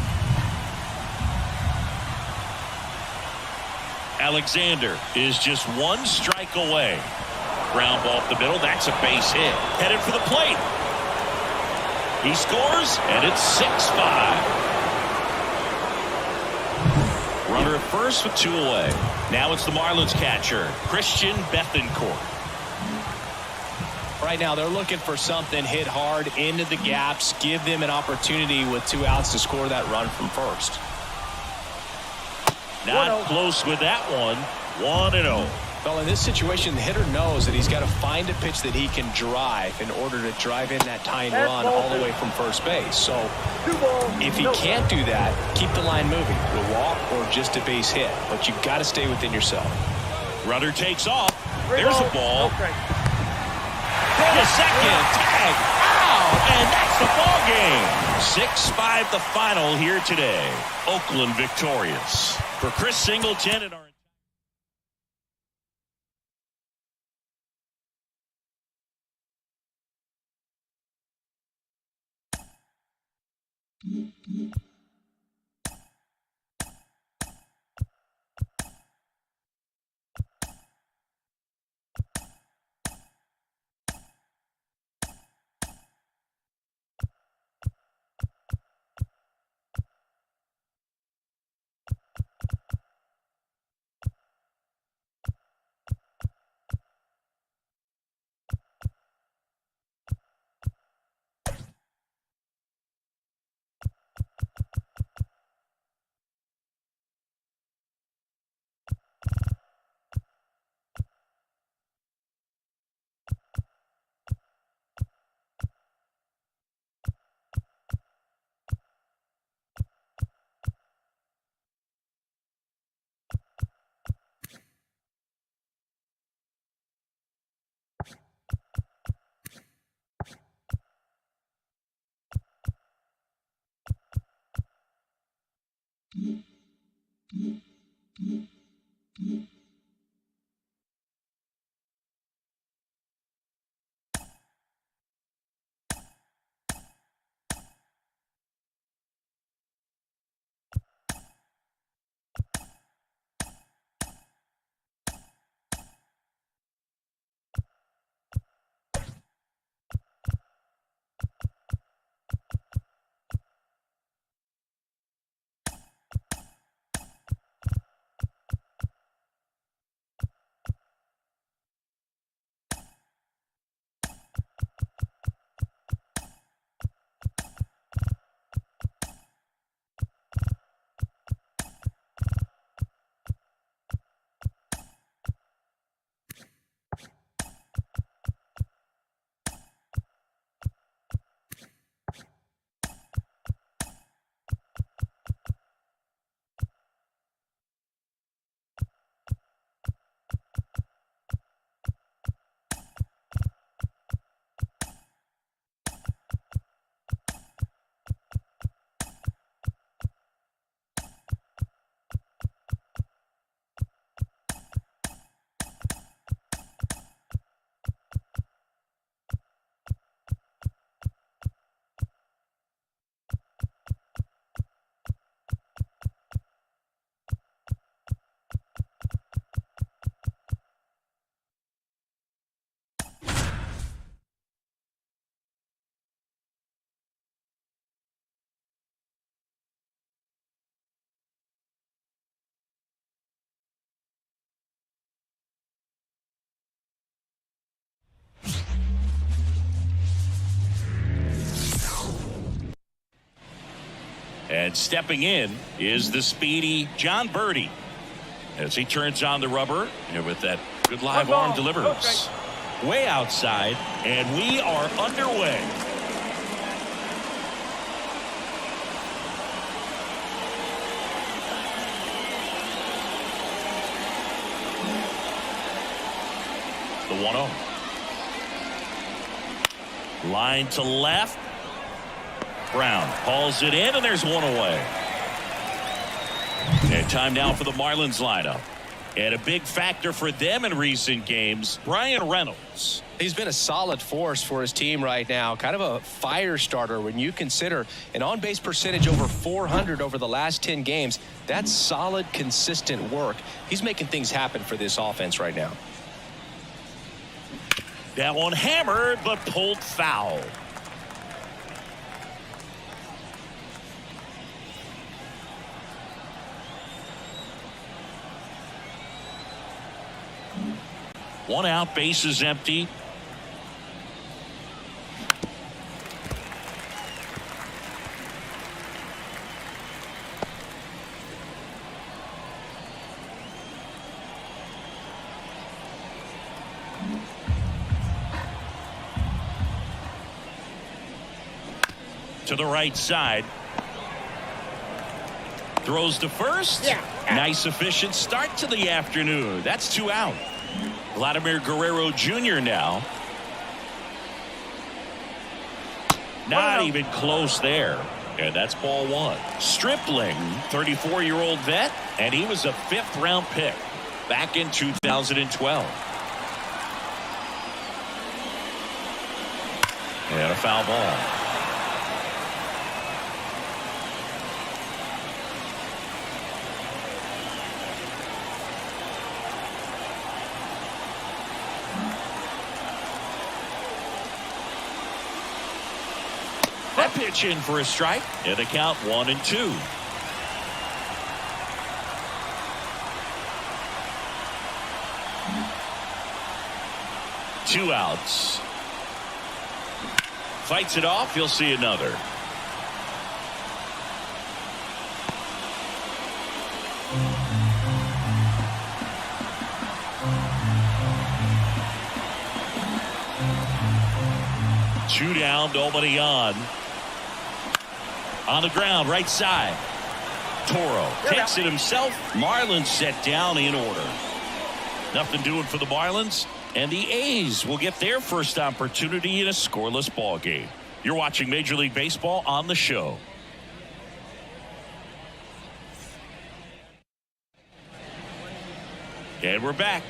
Alexander is just 1 strike away. Ground ball up the middle. That's a base hit. Headed for the plate. He scores, and it's 6-5. Runner at first with 2 away. Now it's the Marlins catcher, Christian Bethancourt. Right now, they're looking for something hit hard into the gaps, give them an opportunity with 2 outs to score that run from first. Not close with that one. 1-0. Well, in this situation, the hitter knows that he's got to find a pitch that he can drive in order to drive in that tying run all the way from first base. So if he can't do that, keep the line moving. A walk or just a base hit. But you've got to stay within yourself. Runner takes off. There's a ball. Throw to second. Tag. Out. And that's the ball game. 6-5 the final here today. Oakland victorious. For Chris Singleton and our And stepping in is the speedy John Birdie as he turns on the rubber and with that good live arm delivers way outside, and we are underway. The 1-0. Line to left. Brown hauls it in, and there's one away. And time now for the Marlins lineup. And a big factor for them in recent games, Bryan Reynolds. He's been a solid force for his team right now. Kind of a fire starter when you consider an on-base percentage over 400 over the last 10 games. That's solid, consistent work. He's making things happen for this offense right now. That one hammered, but pulled foul. One out, base is empty. To the right side. Throws to first. Yeah. Nice efficient start to the afternoon. That's 2 out. Vladimir Guerrero Jr. now. Not even close there. And that's ball 1. Stripling, 34-year-old vet, and he was a 5th-round pick back in 2012. And a foul ball. That pitch in for a strike, and the count 1-2. Two outs. Fights it off. You'll see another. Two down, nobody on. On the ground, right side. Toro takes it himself. Marlins set down in order. Nothing doing for the Marlins. And the A's will get their first opportunity in a scoreless ball game. You're watching Major League Baseball on the show. And we're back.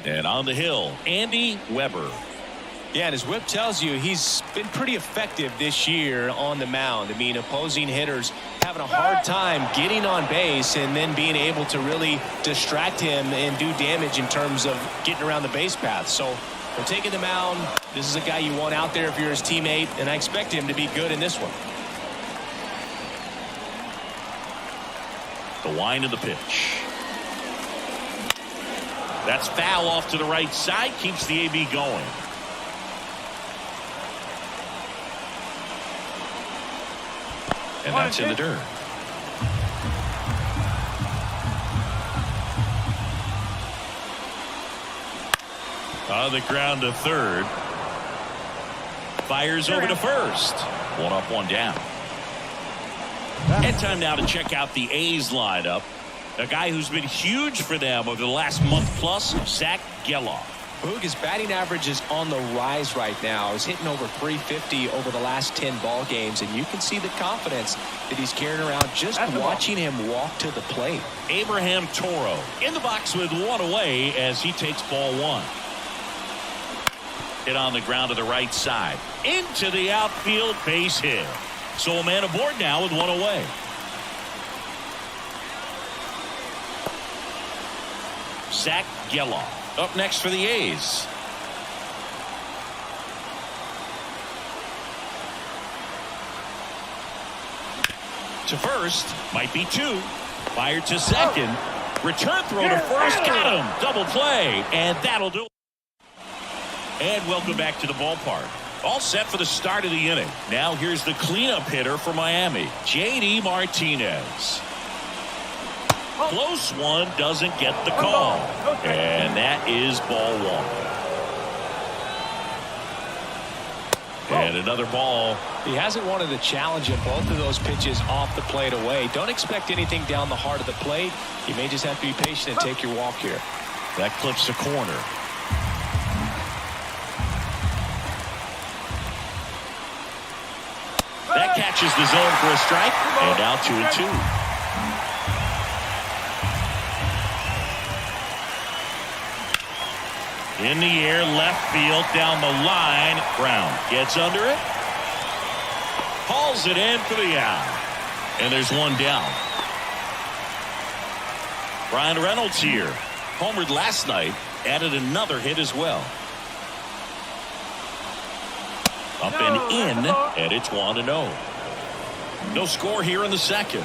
And on the hill, Andy Weber. Yeah, and as Whip tells you, he's been pretty effective this year on the mound. I mean, opposing hitters having a hard time getting on base and then being able to really distract him and do damage in terms of getting around the base path. So when taking the mound, this is a guy you want out there if you're his teammate, and I expect him to be good in this one. The wind of the pitch. That's foul off to the right side, keeps the AB going. And that's in the dirt. On the ground to third. Fires over to first. 1 up, 1 down. And time now to check out the A's lineup. A guy who's been huge for them over the last month plus, Zach Gelof. Boog, his batting average is on the rise right now. He's hitting over 350 over the last 10 ball games, and you can see the confidence that he's carrying around just watching him walk to the plate. Abraham Toro in the box with 1 away as he takes ball 1. Hit on the ground to the right side. Into the outfield, base hit. So a man aboard now with 1 away. Zach Gelof up next for the A's. To first, might be 2. Fired to second. Return throw to first, got him. Double play, and that'll do it. And welcome back to the ballpark. All set for the start of the inning. Now here's the cleanup hitter for Miami, J.D. Martinez. Close one, doesn't get the call. And that is ball one. And another ball. He hasn't wanted the challenge in both of those pitches off the plate away. Don't expect anything down the heart of the plate. You may just have to be patient and take your walk here. That clips the corner. That catches the zone for a strike. And now 2-2. In the air, left field, down the line. Brown gets under it. Hauls it in for the out. And there's one down. Brian Reynolds here. Homered last night. Added another hit as well. Up and in. And it's 1-0. No score here in the second.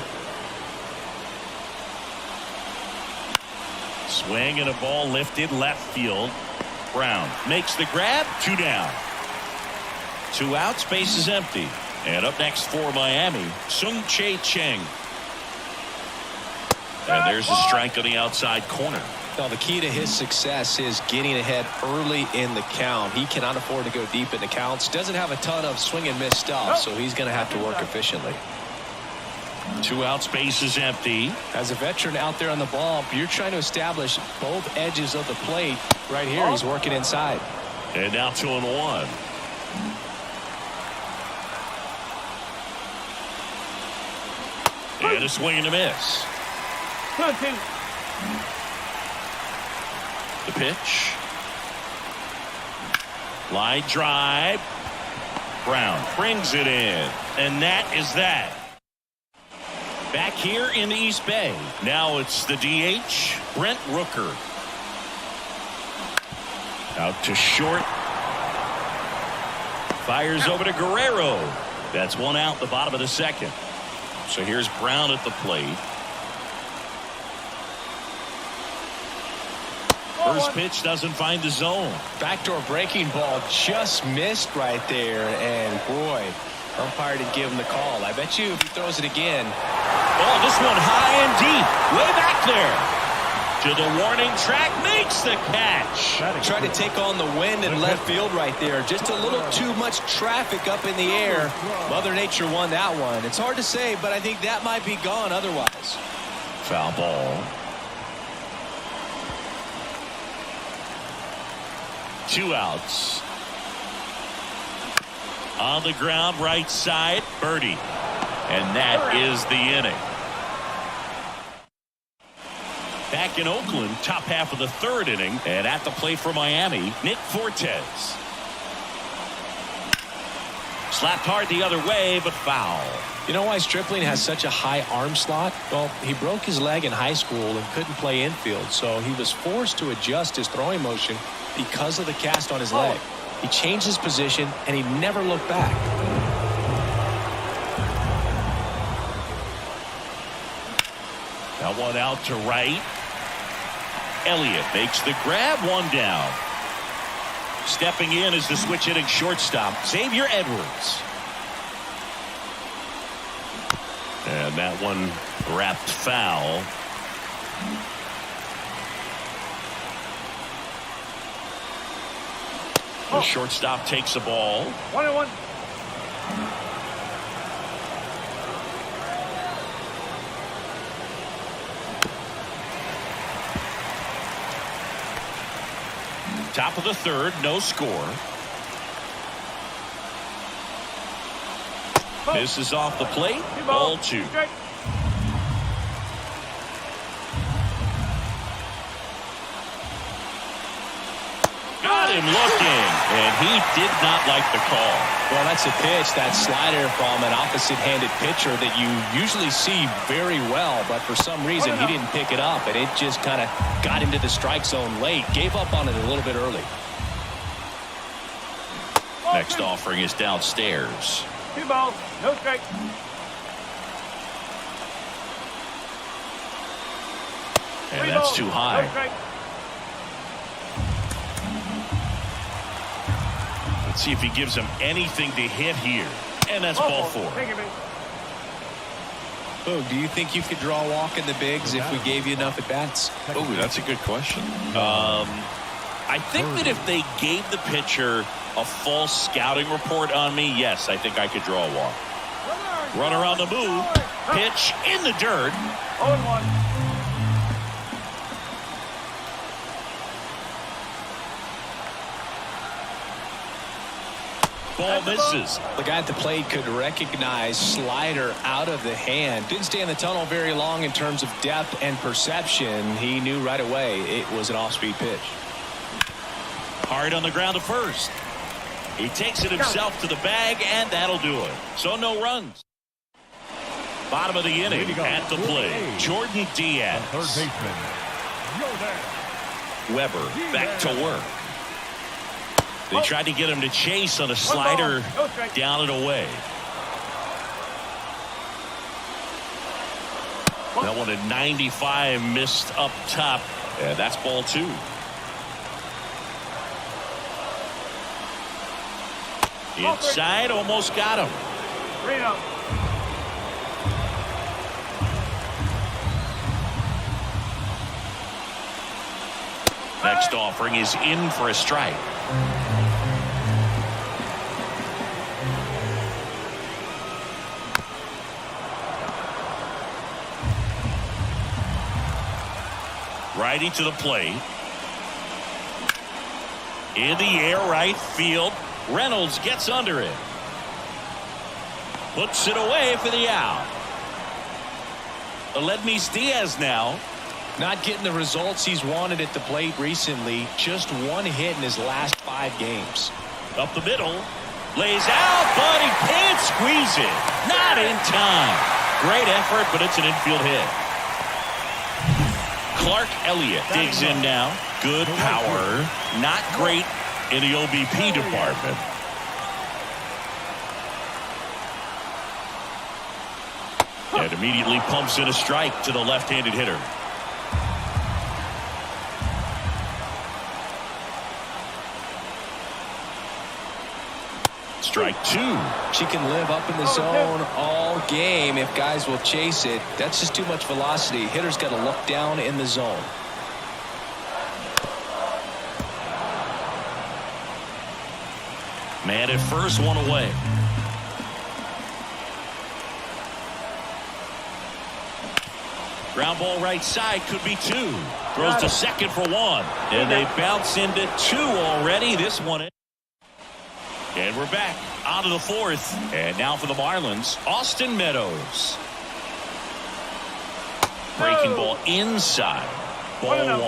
Swing and a ball lifted left field. Brown makes the grab. 2 down. 2 outs. Base is empty. And up next for Miami, Sung-Chae Cheng. And there's a strike on the outside corner. Now the key to his success is getting ahead early in the count. He cannot afford to go deep in the counts. Doesn't have a ton of swing and miss stuff, so he's going to have to work efficiently. 2 outs, base is empty. As a veteran out there on the ball, you're trying to establish both edges of the plate. Right here, he's working inside. And now 2-1. And a swing and a miss. The pitch. Line drive. Brown brings it in. And that is that. Back here in the East Bay. Now it's the DH, Brent Rooker. Out to short. Fires over to Guerrero. That's 1 out, the bottom of the second. So here's Brown at the plate. First pitch doesn't find the zone. Backdoor breaking ball just missed right there. And boy, umpire didn't give him the call. I bet you if he throws it again. Oh, this one high and deep. Way back there. To the warning track, makes the catch. Tried to take on the wind in left field right there. Just a little too much traffic up in the air. Mother Nature won that one. It's hard to say, but I think that might be gone otherwise. Foul ball. 2 outs. On the ground, right side, birdie. And that is the inning. Back in Oakland, top half of the third inning, and at the plate for Miami, Nick Fortes. Slapped hard the other way, but foul. You know why Stripling has such a high arm slot? Well, he broke his leg in high school and couldn't play infield, so he was forced to adjust his throwing motion because of the cast on his leg. He changed his position, and he never looked back. That one out to right. Elliott makes the grab, 1 down. Stepping in is the switch hitting shortstop, Xavier Edwards. And that one wrapped foul. The shortstop takes the ball. 1-1. Top of the third, no score. This is off the plate. Ball 2. Got him looking, and he did not like the call. Well, that's a pitch, that slider from an opposite-handed pitcher that you usually see very well, but for some reason he didn't pick it up, and it just kind of got into the strike zone late. Gave up on it a little bit early. Next offering is downstairs. 2 balls, no strike. And that's too high. Let's see if he gives him anything to hit here. And that's ball 4. Take it, Oh, do you think you could draw a walk in the bigs if we gave you enough at-bats? Oh, that's a good question. I think that if they gave the pitcher a false scouting report on me, yes, I think I could draw a walk. Runner on the move. Pitch in the dirt. 0-1. Ball misses. The guy at the plate could recognize slider out of the hand. Didn't stay in the tunnel very long in terms of depth and perception. He knew right away it was an off-speed pitch. Hard on the ground to first. He takes it himself to the bag, and that'll do it. So no runs. Bottom of the inning at the plate. Jordan Diaz. Third baseman, Jordan. Weber back to work. They tried to get him to chase on a slider down and away. That one at 95 missed up top. And that's ball 2. Inside, almost got him. 3-0. Next offering is in for a strike. Righty to the plate. In the air, right field. Reynolds gets under it. Puts it away for the out. Aledmys Diaz now. Not getting the results he's wanted at the plate recently. Just one hit in his last 5 games. Up the middle. Lays out, but he can't squeeze it. Not in time. Great effort, but it's an infield hit. Clark Elliott digs in now. Good power. Not great in the OBP department. And immediately pumps in a strike to the left-handed hitter. Strike 2. She can live up in the zone all game if guys will chase it. That's just too much velocity. Hitter's got to look down in the zone. Man at first, one away. Ground ball right side, could be 2. Throws to second for 1. And they bounce into 2 already. This one. And we're back onto the 4th. And now for the Marlins, Austin Meadows. Breaking ball inside. Ball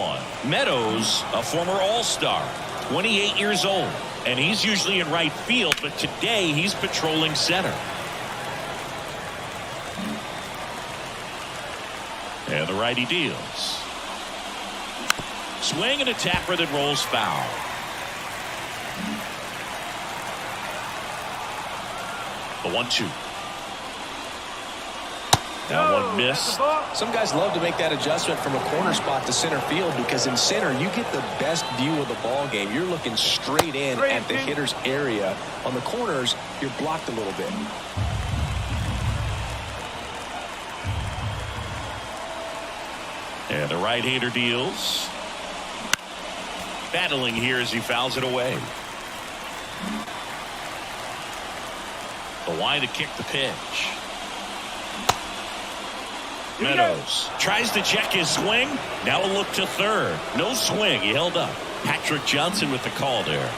1. Meadows, a former All-Star, 28 years old. And he's usually in right field, but today he's patrolling center. And the righty deals. Swing and a tapper that rolls foul. The 1-2. That one missed. Some guys love to make that adjustment from a corner spot to center field because in center you get the best view of the ball game. You're looking straight in at the hitter's area. On the corners, you're blocked a little bit. And the right-hander deals. Battling here as he fouls it away. The line to kick the pitch. Meadows tries to check his swing. Now a look to third. No swing. He held up. Patrick Johnson with the call there.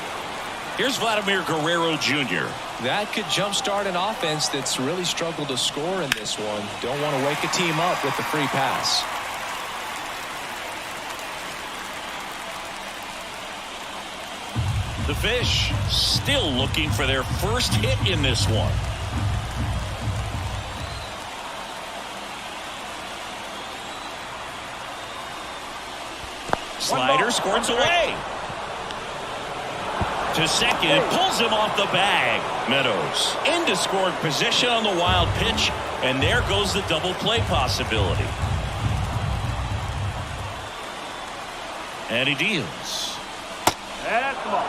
Here's Vladimir Guerrero Jr. That could jumpstart an offense that's really struggled to score in this one. Don't want to wake a team up with the free pass. The Fish still looking for their first hit in this one. Slider squirts away. To second, pulls him off the bag. Meadows into scoring position on the wild pitch, and there goes the double play possibility. And he deals. That's the ball.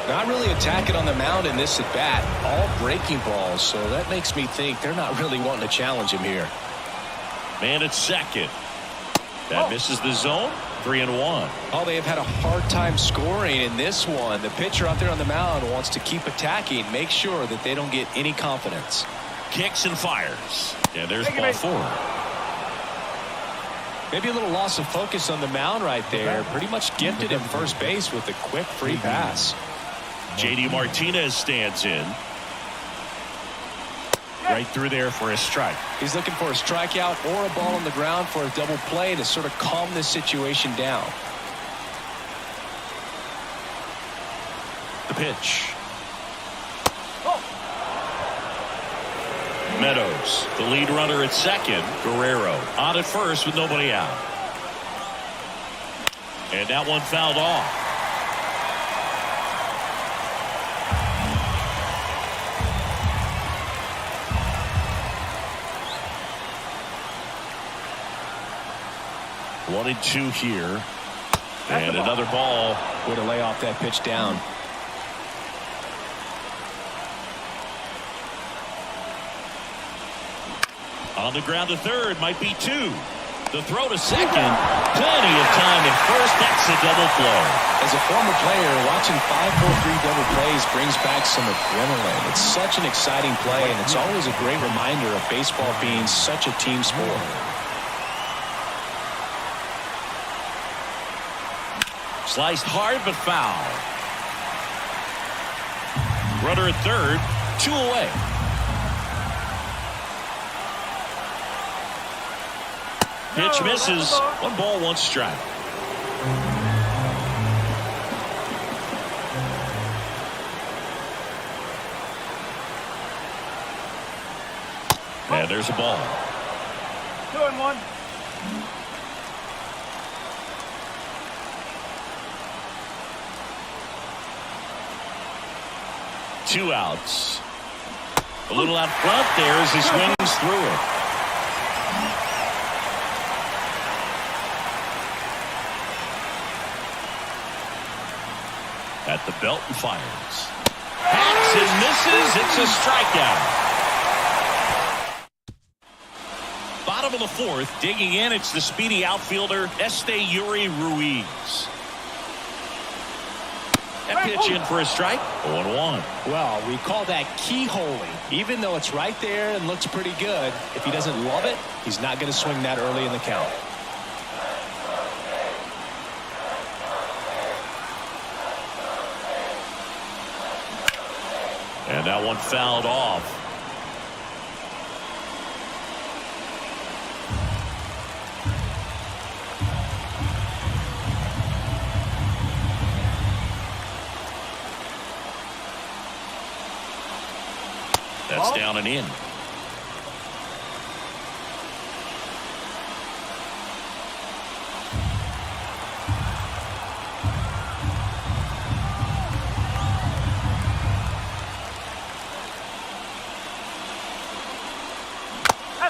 Not really attacking on the mound in this at bat. All breaking balls, so that makes me think they're not really wanting to challenge him here. Man at second. That misses the zone. 3-1. Oh, they have had a hard time scoring in this one. The pitcher out there on the mound wants to keep attacking, make sure that they don't get any confidence. Kicks and fires. And there's ball 4. Maybe a little loss of focus on the mound right there. Pretty much gifted him first base with a quick free pass. JD Martinez stands in. Right through there for a strike. He's looking for a strikeout or a ball on the ground for a double play to sort of calm this situation down. The pitch. Meadows, the lead runner at second. Guerrero on at first with nobody out. And that one fouled off. One and two here. And another ball. Way to lay off that pitch down. On the ground to third, might be 2. The throw to second. Plenty of time at first. That's a double play. As a former player, watching 5-4-3 double plays brings back some adrenaline. It's such an exciting play, and it's always a great reminder of baseball being such a team sport. Sliced hard but foul. Runner at third, 2 away. Pitch misses. 1 ball, 1 strike. And there's a ball. 2-1. Two outs. A little out front there as he swings through it. At the belt and fires. Hacks and misses. It's a strikeout. Bottom of the 4th, digging in, it's the speedy outfielder Esteury Ruiz. That pitch in for a strike. 0-1. Well, we call that keyholing. Even though it's right there and looks pretty good, if he doesn't love it, he's not going to swing that early in the count. And that one fouled off. That's down and in.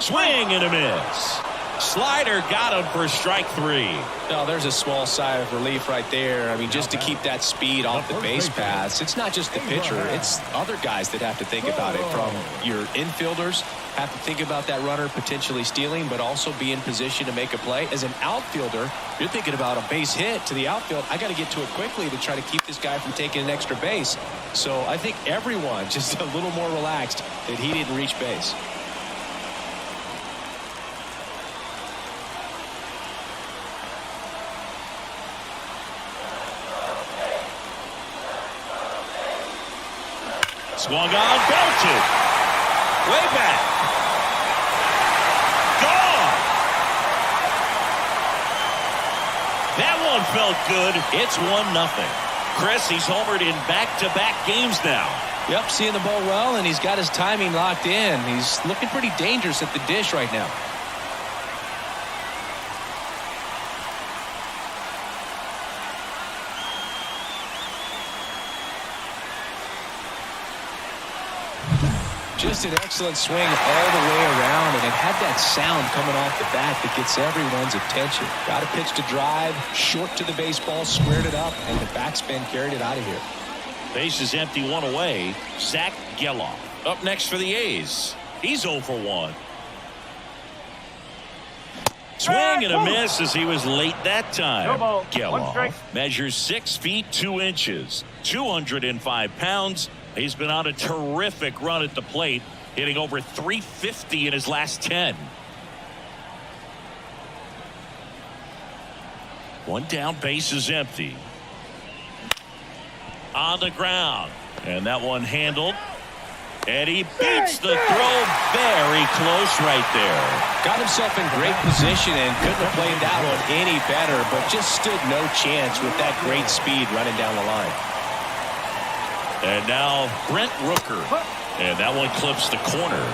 Swing and a miss. Slider got him for strike 3. No, there's a small sigh of relief right there. I mean, just to keep that speed off the base paths. It's not just the pitcher. It's other guys that have to think about it. From your infielders have to think about that runner potentially stealing, but also be in position to make a play. As an outfielder, you're thinking about a base hit to the outfield. I got to get to it quickly to try to keep this guy from taking an extra base. So I think everyone just a little more relaxed that he didn't reach base. Swung on, belted. Way back. Gone. That one felt good. It's 1-0. Chris, he's homered in back-to-back games now. Yep, seeing the ball well, and he's got his timing locked in. He's looking pretty dangerous at the dish right now. Just an excellent swing all the way around, and it had that sound coming off the bat that gets everyone's attention. Got a pitch to drive, short to the baseball, squared it up, and the backspin carried it out of here. Base is empty, one away. Zach Geloff up next for the A's. He's 0 for 1. Swing and a miss as he was late that time. Geloff measures 6 feet 2 inches, 205 pounds. He's been on a terrific run at the plate, hitting over 350 in his last 10. One down, base is empty. On the ground, and that one handled. And he beats the throw very close right there. Got himself in great position and couldn't have played that one any better, but just stood no chance with that great speed running down the line. And now Brent Rooker. And that one clips the corner.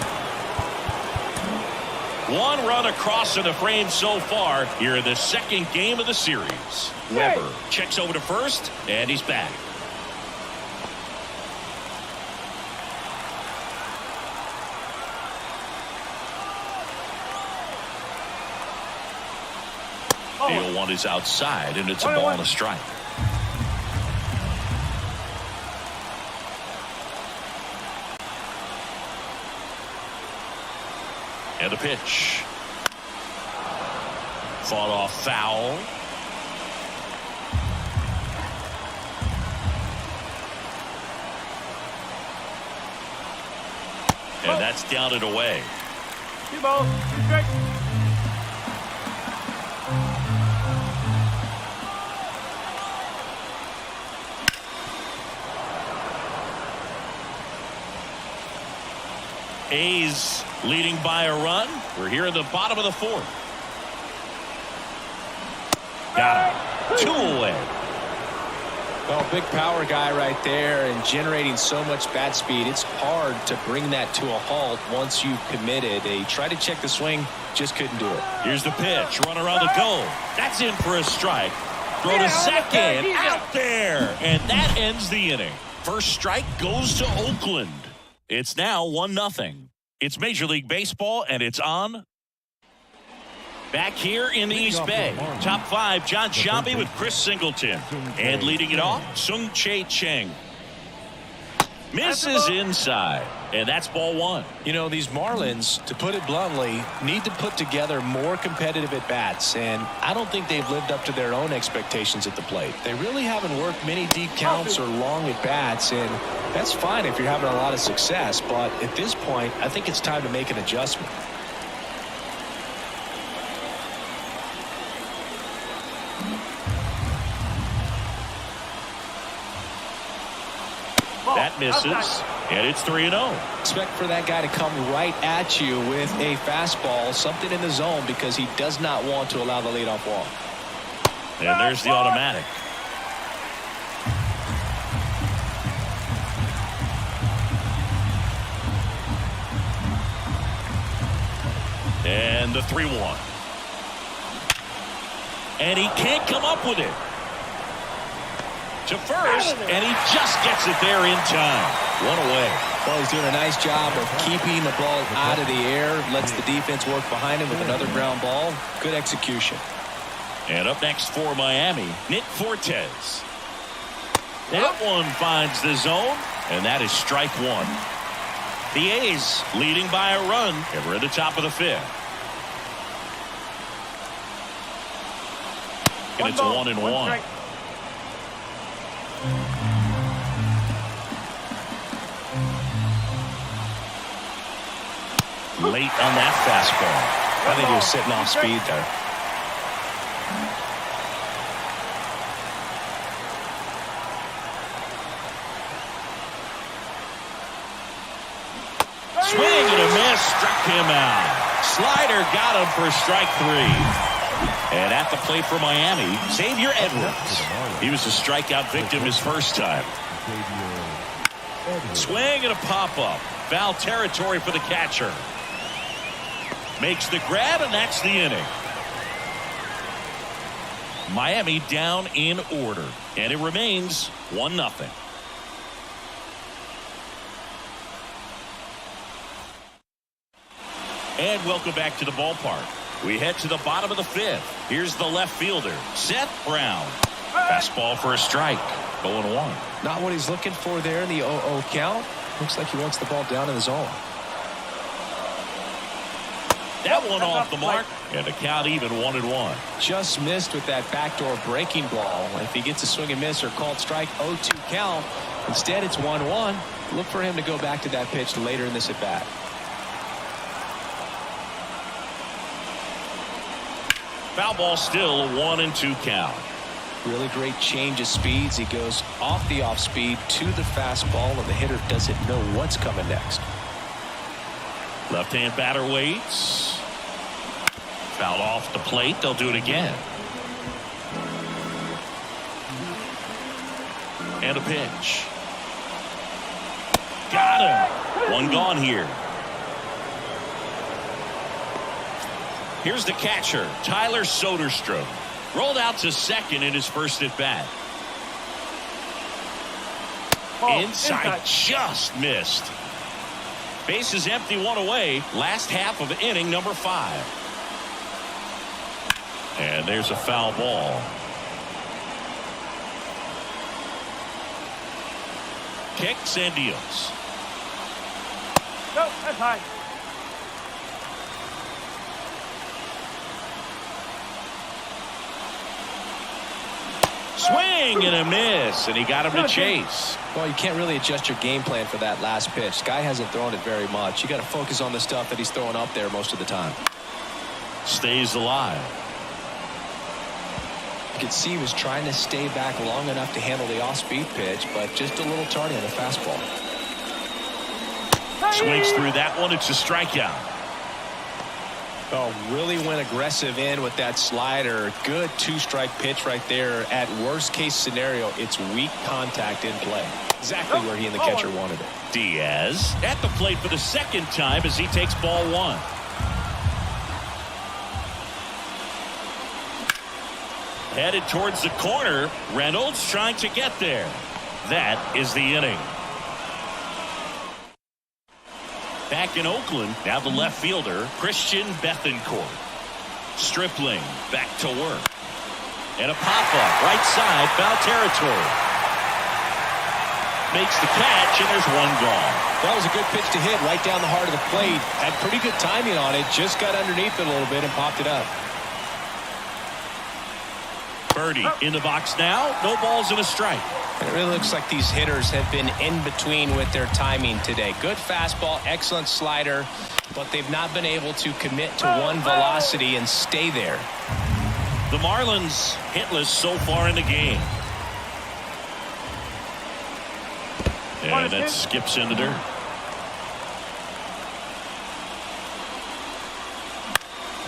One run across in the frame so far here in the second game of the series. Weber checks over to first, and he's back. The 0-1 is outside, and it's a ball and a strike. And the pitch. Fought off foul. And that's down and away. 2 balls, 2 strikes. A's leading by a run. We're here in the bottom of the 4th. Got him. 2 away. Well, big power guy right there and generating so much bat speed. It's hard to bring that to a halt once you've committed. They tried to check the swing, just couldn't do it. Here's the pitch. Run around the goal. That's in for a strike. Throw to second. Out there. And that ends the inning. First strike goes to Oakland. It's now 1-0. It's Major League Baseball, and it's on. Back here in the East Bay. Top 5, John Sciambi with Chris Singleton. And leading it off, Sung-Chae Cheng. Misses inside. And that's ball 1. You know, these Marlins, to put it bluntly, need to put together more competitive at-bats, and I don't think they've lived up to their own expectations at the plate. They really haven't worked many deep counts or long at-bats, and that's fine if you're having a lot of success, but at this point, I think it's time to make an adjustment. That misses, and it's 3-0. Expect for that guy to come right at you with a fastball, something in the zone, because he does not want to allow the leadoff walk. And there's the automatic. And the 3-1. And he can't come up with it. To first, and he just gets it there in time. 1 away. Well, he's doing a nice job of keeping the ball out of the air, lets the defense work behind him with another ground ball. Good execution. And up next for Miami, Nick Fortes. That one finds the zone, and that is strike 1. The A's leading by a run, and we're at the top of the 5th. And it's 1-1. Late on that fastball. I think he was sitting off speed there. Swing and a miss, struck him out. Slider got him for strike 3. And at the plate for Miami, Xavier Edwards. He was a strikeout victim his first time. Swing and a pop-up. Foul territory for the catcher. Makes the grab, and that's the inning. Miami down in order, and it remains 1-0. And welcome back to the ballpark. We head to the bottom of the 5th. Here's the left fielder, Seth Brown. Fastball for a strike. 0-1. Not what he's looking for there in the 0-0 count. Looks like he wants the ball down in the zone. That one off the mark, and the count even 1-1. Just missed with that backdoor breaking ball. If he gets a swing and miss or called strike, 0-2 count. Instead, it's 1-1. Look for him to go back to that pitch later in this at bat. Foul ball, still 1-2 count. Really great change of speeds. He goes off the off speed to the fastball, and the hitter doesn't know what's coming next. Left-hand batter waits. Fouled off the plate. They'll do it again. And a pitch. Got him. One gone here. Here's the catcher, Tyler Soderstrom. Rolled out to second in his first at bat. Inside, just missed. Base is empty, one away. Last half of inning number 5. And there's a foul ball. Kicks and deals. No, that's high. Swing and a miss, and he got him to chase. Well, you can't really adjust your game plan for that last pitch. Guy hasn't thrown it very much. You got to focus on the stuff that he's throwing up there most of the time. Stays alive. You could see he was trying to stay back long enough to handle the off-speed pitch, but just a little tardy on the fastball. Swings through that one. It's a strikeout. Oh, really went aggressive in with that slider. Good 2-strike pitch right there. At worst case scenario, it's weak contact in play. Exactly where he and the catcher wanted it. Diaz at the plate for the second time as he takes ball 1. Headed towards the corner. Reynolds trying to get there. That is the inning. Back in Oakland, now the left fielder, Christian Bethancourt. Stripling back to work. And a pop-up, right side, foul territory. Makes the catch, and there's one gone. That was a good pitch to hit right down the heart of the plate. Had pretty good timing on it. Just got underneath it a little bit and popped it up. Birdie in the box now. No balls and a strike. It really looks like these hitters have been in between with their timing today. Good fastball, excellent slider, but they've not been able to commit to one velocity and stay there. The Marlins hitless so far in the game. And that skips in the dirt.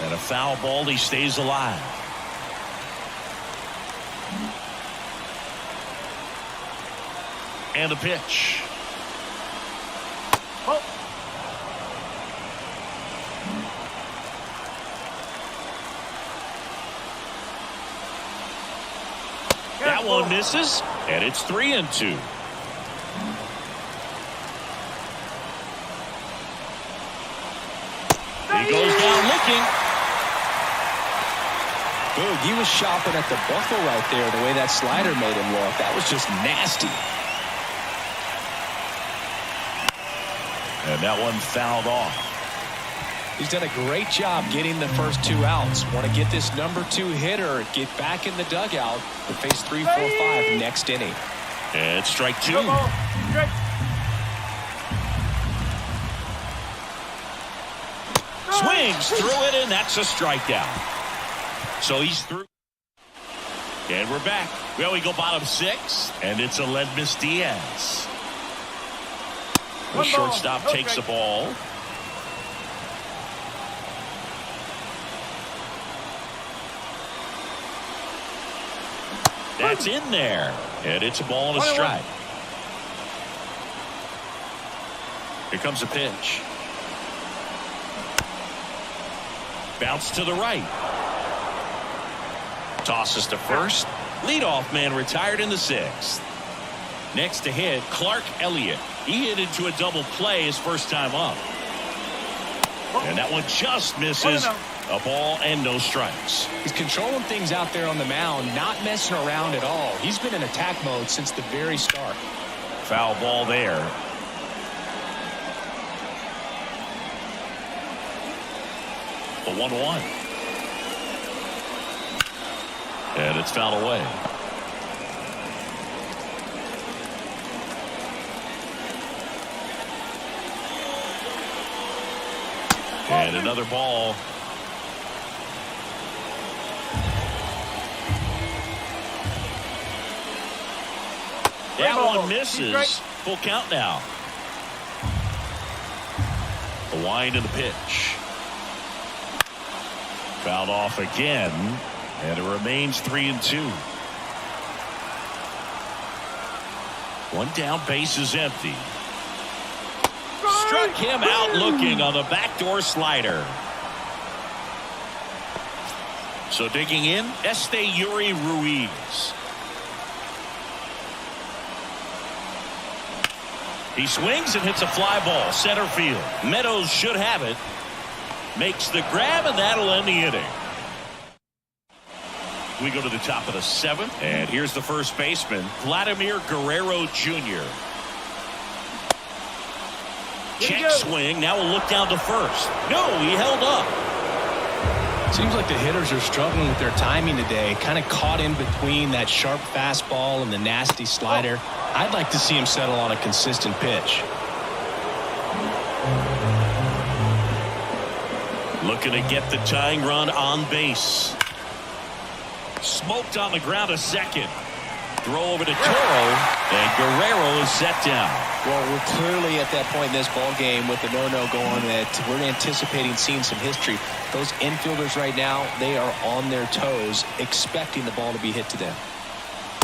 And a foul ball. He stays alive. And a pitch. That one misses, and it's 3-2. He goes down looking. Boog, he was shopping at the buckle right there, the way that slider made him look. That was just nasty. And that one fouled off. He's done a great job getting the first 2 outs. Want to get this number 2 hitter, get back in the dugout to face 3, 4, 5 next inning. And strike 2. Swings through it, and that's a strikeout. So he's through. And we're back. Well, we go bottom 6, and it's Aledmys Diaz. The shortstop takes the ball. That's in there. And it's a ball and a strike. Here comes a pitch. Bounce to the right. Tosses to first. Leadoff man retired in the 6th. Next to hit, Clark Elliott. He hit into a double play his first time up. And that one just misses. A ball and no strikes. He's controlling things out there on the mound, not messing around at all. He's been in attack mode since the very start. Foul ball there. The 1-1. And it's fouled away. And another ball. That one misses. Full count now. The wind of the pitch. Fouled off again. And it remains 3-2. One down, base is empty. Struck him out looking on the backdoor slider. So digging in, Esteury Ruiz. He swings and hits a fly ball center field. Meadows should have it. Makes the grab, and that'll end the inning. We go to the top of the 7th, and here's the first baseman, Vladimir Guerrero Jr. Check swing. Now we'll look down to first. No, he held up. Seems like the hitters are struggling with their timing today. Kind of caught in between that sharp fastball and the nasty slider. I'd like to see him settle on a consistent pitch. Looking to get the tying run on base. Smoked on the ground a second. Throw over to Toro, and Guerrero is set down. Well, we're clearly at that point in this ball game with the no-no going that we're anticipating seeing some history. Those infielders right now, they are on their toes, expecting the ball to be hit to them.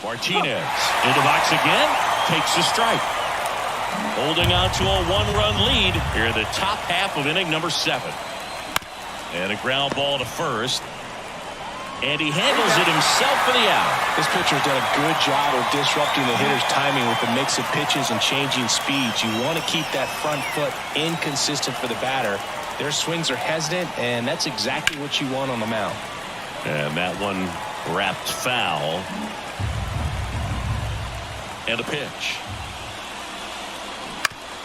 Martinez into box again, takes a strike. Holding on to a 1-run lead here in the top half of inning number 7. And a ground ball to first. And he handles it himself for the out. This pitcher's done a good job of disrupting the hitter's timing with the mix of pitches and changing speeds. You want to keep that front foot inconsistent for the batter. Their swings are hesitant, and that's exactly what you want on the mound. And that one wrapped foul. And a pitch.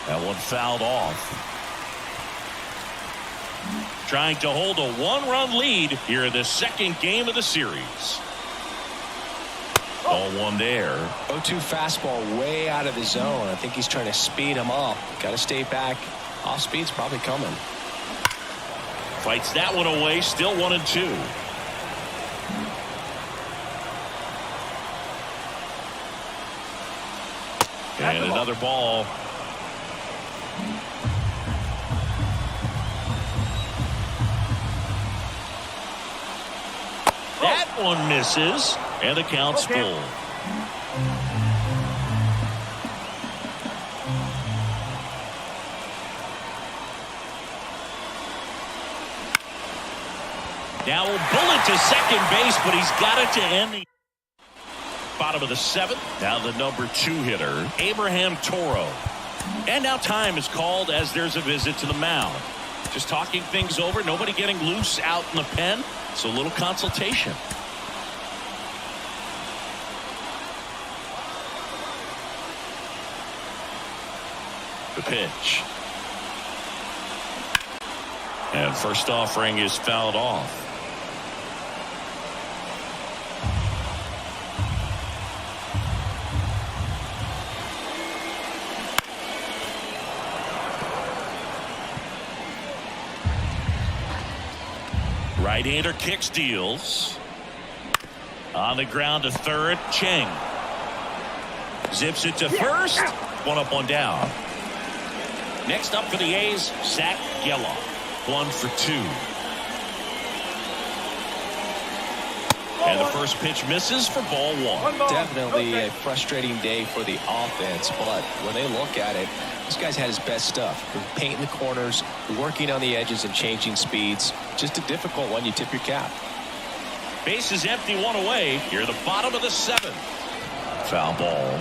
That one fouled off. Trying to hold a 1-run lead here in the second game of the series. 0-1 there. 0-2 fastball way out of the zone. I think he's trying to speed him up. Got to stay back. Off speed's probably coming. Fights that one away. Still 1-2. And another ball. That one misses, and the count's full. Now a bullet to second base, but he's got it to end the bottom of the 7th. Now the number 2 hitter, Abraham Toro. And now time is called as there's a visit to the mound. Just talking things over, nobody getting loose out in the pen. So a little consultation. The pitch. And first offering is fouled off. Right-hander kicks, deals. On the ground to third, Cheng. Zips it to first. One up, one down. Next up for the A's, Zach Gelof. 1 for 2. And the first pitch misses for ball 1. Definitely a frustrating day for the offense, but when they look at it, this guy's had his best stuff. Painting the corners, working on the edges and changing speeds. Just a difficult one. You tip your cap. Base is empty, 1 away. Here at the bottom of the 7th. Foul ball.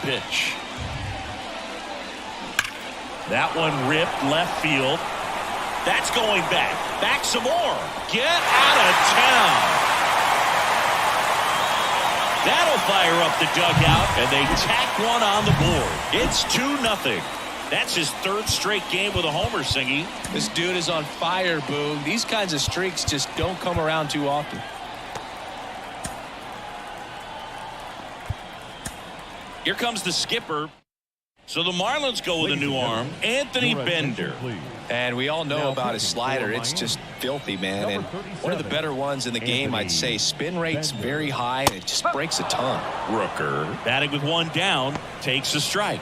pitch. That one ripped left field. That's going back. Back some more. Get out of town. That'll fire up the dugout, and they tack one on the board. It's 2-0. That's his third straight game with a homer, Singy. This dude is on fire, Boog. These kinds of streaks just don't come around too often. Here comes the skipper. So the Marlins go with a new arm, Anthony Bender. And we all know about his slider. It's just filthy, man. And one of the better ones in the game, I'd say. Spin rate's very high, and it just breaks a ton. Rooker, batting with one down, takes a strike.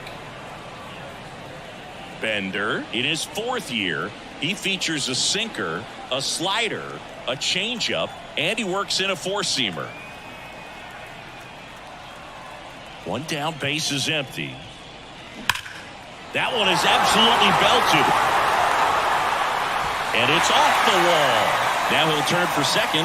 Bender, in his fourth year, he features a sinker, a slider, a changeup, and he works in a four-seamer. One down, base is empty. That one is absolutely belted. And it's off the wall. Now he'll turn for second.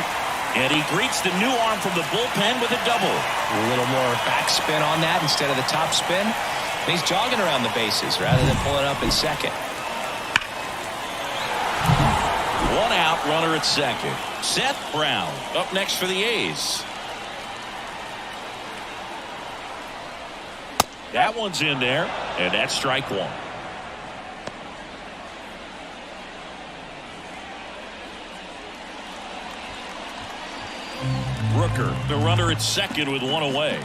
And he greets the new arm from the bullpen with a double. A little more backspin on that instead of the top spin. And he's jogging around the bases rather than pulling up in second. One out, runner at second. Seth Brown up next for the A's. That one's in there, and that's strike one. Rooker, the runner at second with one away.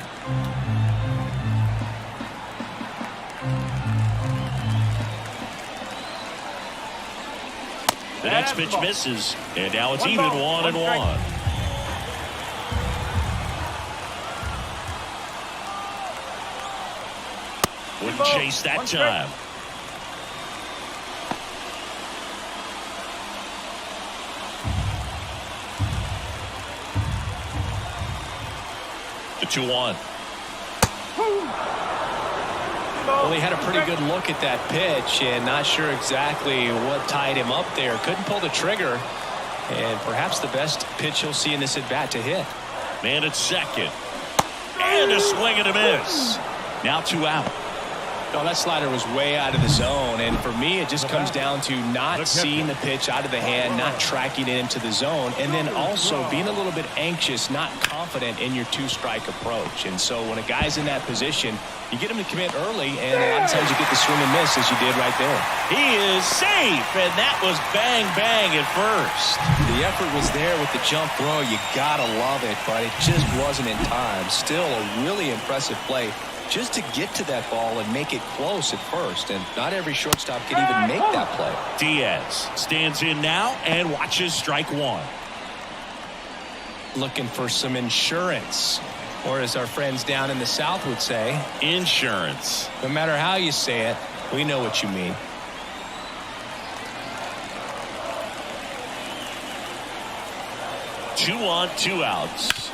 The next pitch misses, and now it's even 1-1. Wouldn't chase that time. The 2-1. Well, he had a pretty good look at that pitch and not sure exactly what tied him up there. Couldn't pull the trigger, and perhaps the best pitch he'll see in this at-bat to hit. Man at second. And a swing and a miss. Now 2 out. No, that slider was way out of the zone, and for me, it just comes down to not seeing the pitch out of the hand, not tracking it into the zone, and then also being a little bit anxious, not confident in your two-strike approach. And so when a guy's in that position, you get him to commit early, and a lot of times you get the swing and miss as you did right there. He is safe, and that was bang, bang at first. The effort was there with the jump throw. You gotta love it, but it just wasn't in time. Still a really impressive play just to get to that ball and make it close at first, and not every shortstop can even make that play. Diaz stands in now and watches strike one. Looking for some insurance, or as our friends down in the South would say, insurance. No matter how you say it, we know what you mean. Two on, 2 outs.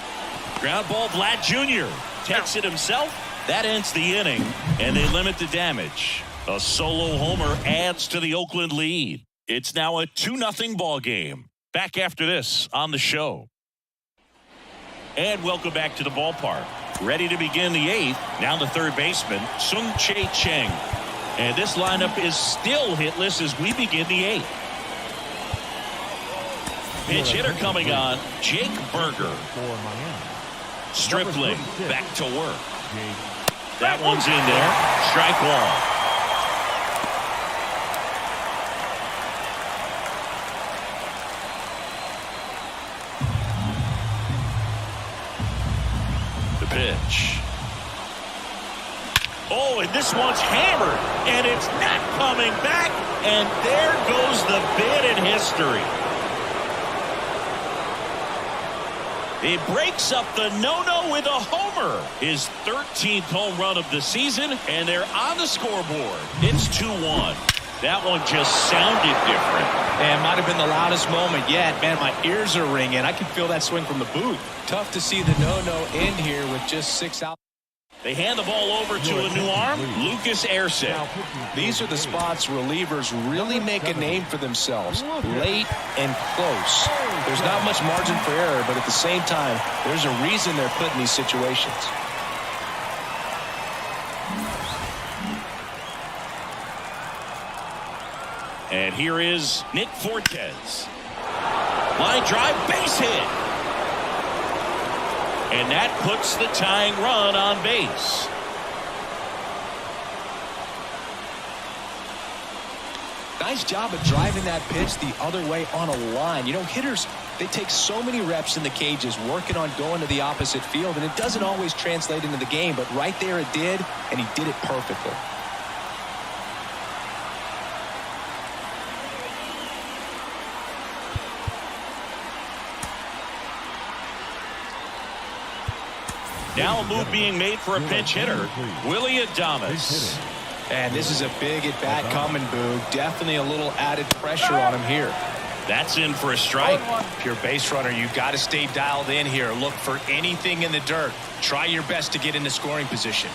Ground ball, Vlad Jr. takes it himself. That ends the inning, and they limit the damage. A solo homer adds to the Oakland lead. It's now a 2-0 ball game. Back after this on the show. And welcome back to the ballpark. Ready to begin the 8th. Now the third baseman, Sung-Chae Cheng. And this lineup is still hitless as we begin the 8th. Pitch hitter coming on, Jake Burger. Stripling back to work. That one's in there. Strike one. The pitch. Oh, and this one's hammered, and it's not coming back, and there goes the bid in history. He breaks up the no-no with a homer. His 13th home run of the season, and they're on the scoreboard. It's 2-1. That one just sounded different. And might have been the loudest moment yet. Man, my ears are ringing. I can feel that swing from the booth. Tough to see the no-no in here with just 6 outs. They hand the ball over to a new arm, Lucas Erceg. These are the spots relievers really make a name for themselves, late and close. There's not much margin for error, but at the same time, there's a reason they're put in these situations. here is Nick Fortes. Line drive, base hit. And that puts the tying run on base. Nice job of driving that pitch the other way on a line. You know, hitters, they take so many reps in the cages working on going to the opposite field, and it doesn't always translate into the game, but right there it did, and he did it perfectly. Now a move being made for a pinch hitter, Willy Adames. And this is a big at-bat coming, Boo. Definitely a little added pressure on him here. That's in for a strike. If you're a base runner, you've got to stay dialed in here. Look for anything in the dirt. Try your best to get into scoring position.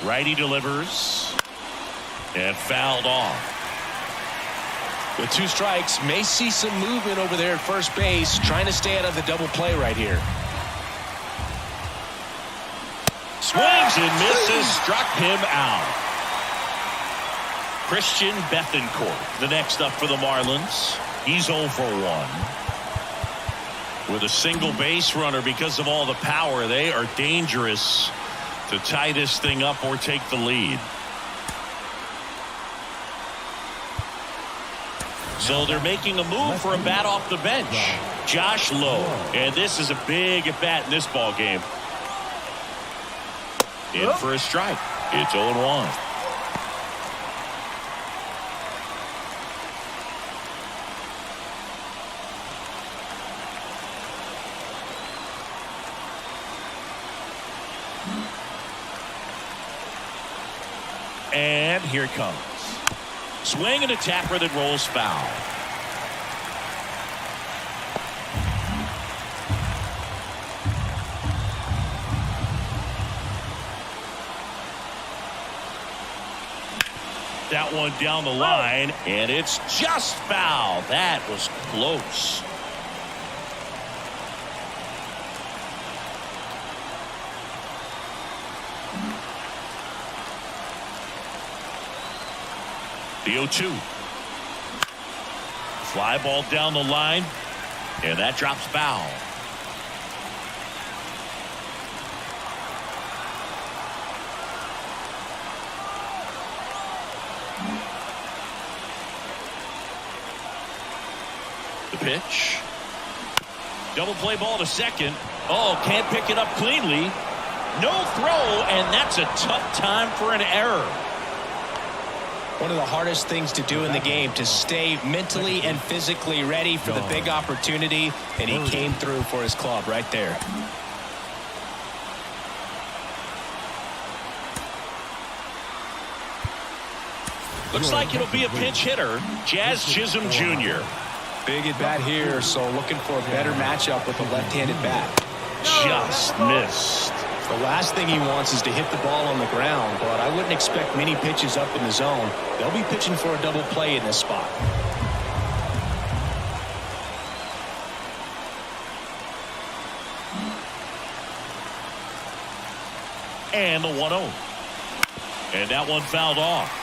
Righty delivers. And fouled off. With 2 strikes, may see some movement over there at first base, trying to stay out of the double play right here. Swings and misses, struck him out. Christian Bethancourt, the next up for the Marlins. He's 0 for 1. With a single base runner, because of all the power, they are dangerous to tie this thing up or take the lead. So they're making a move for a bat off the bench. Josh Lowe. And this is a big at bat in this ball game. In for a strike. It's 0-1. And here it comes. Swing and a tapper that rolls foul. That one down the line, and it's just foul. That was close. The 0-2. Fly ball down the line, and that drops foul. The pitch. Double play ball to second. Oh, can't pick it up cleanly. No throw, and that's a tough time for an error. One of the hardest things to do in the game, to stay mentally and physically ready for the big opportunity, and he came through for his club right there. Looks like it'll be a pinch hitter, Jazz Chisholm Jr. Big at bat here, so looking for a better matchup with a left-handed bat. Just missed. The last thing he wants is to hit the ball on the ground, but I wouldn't expect many pitches up in the zone. They'll be pitching for a double play in this spot. And the 1-0. And that one fouled off.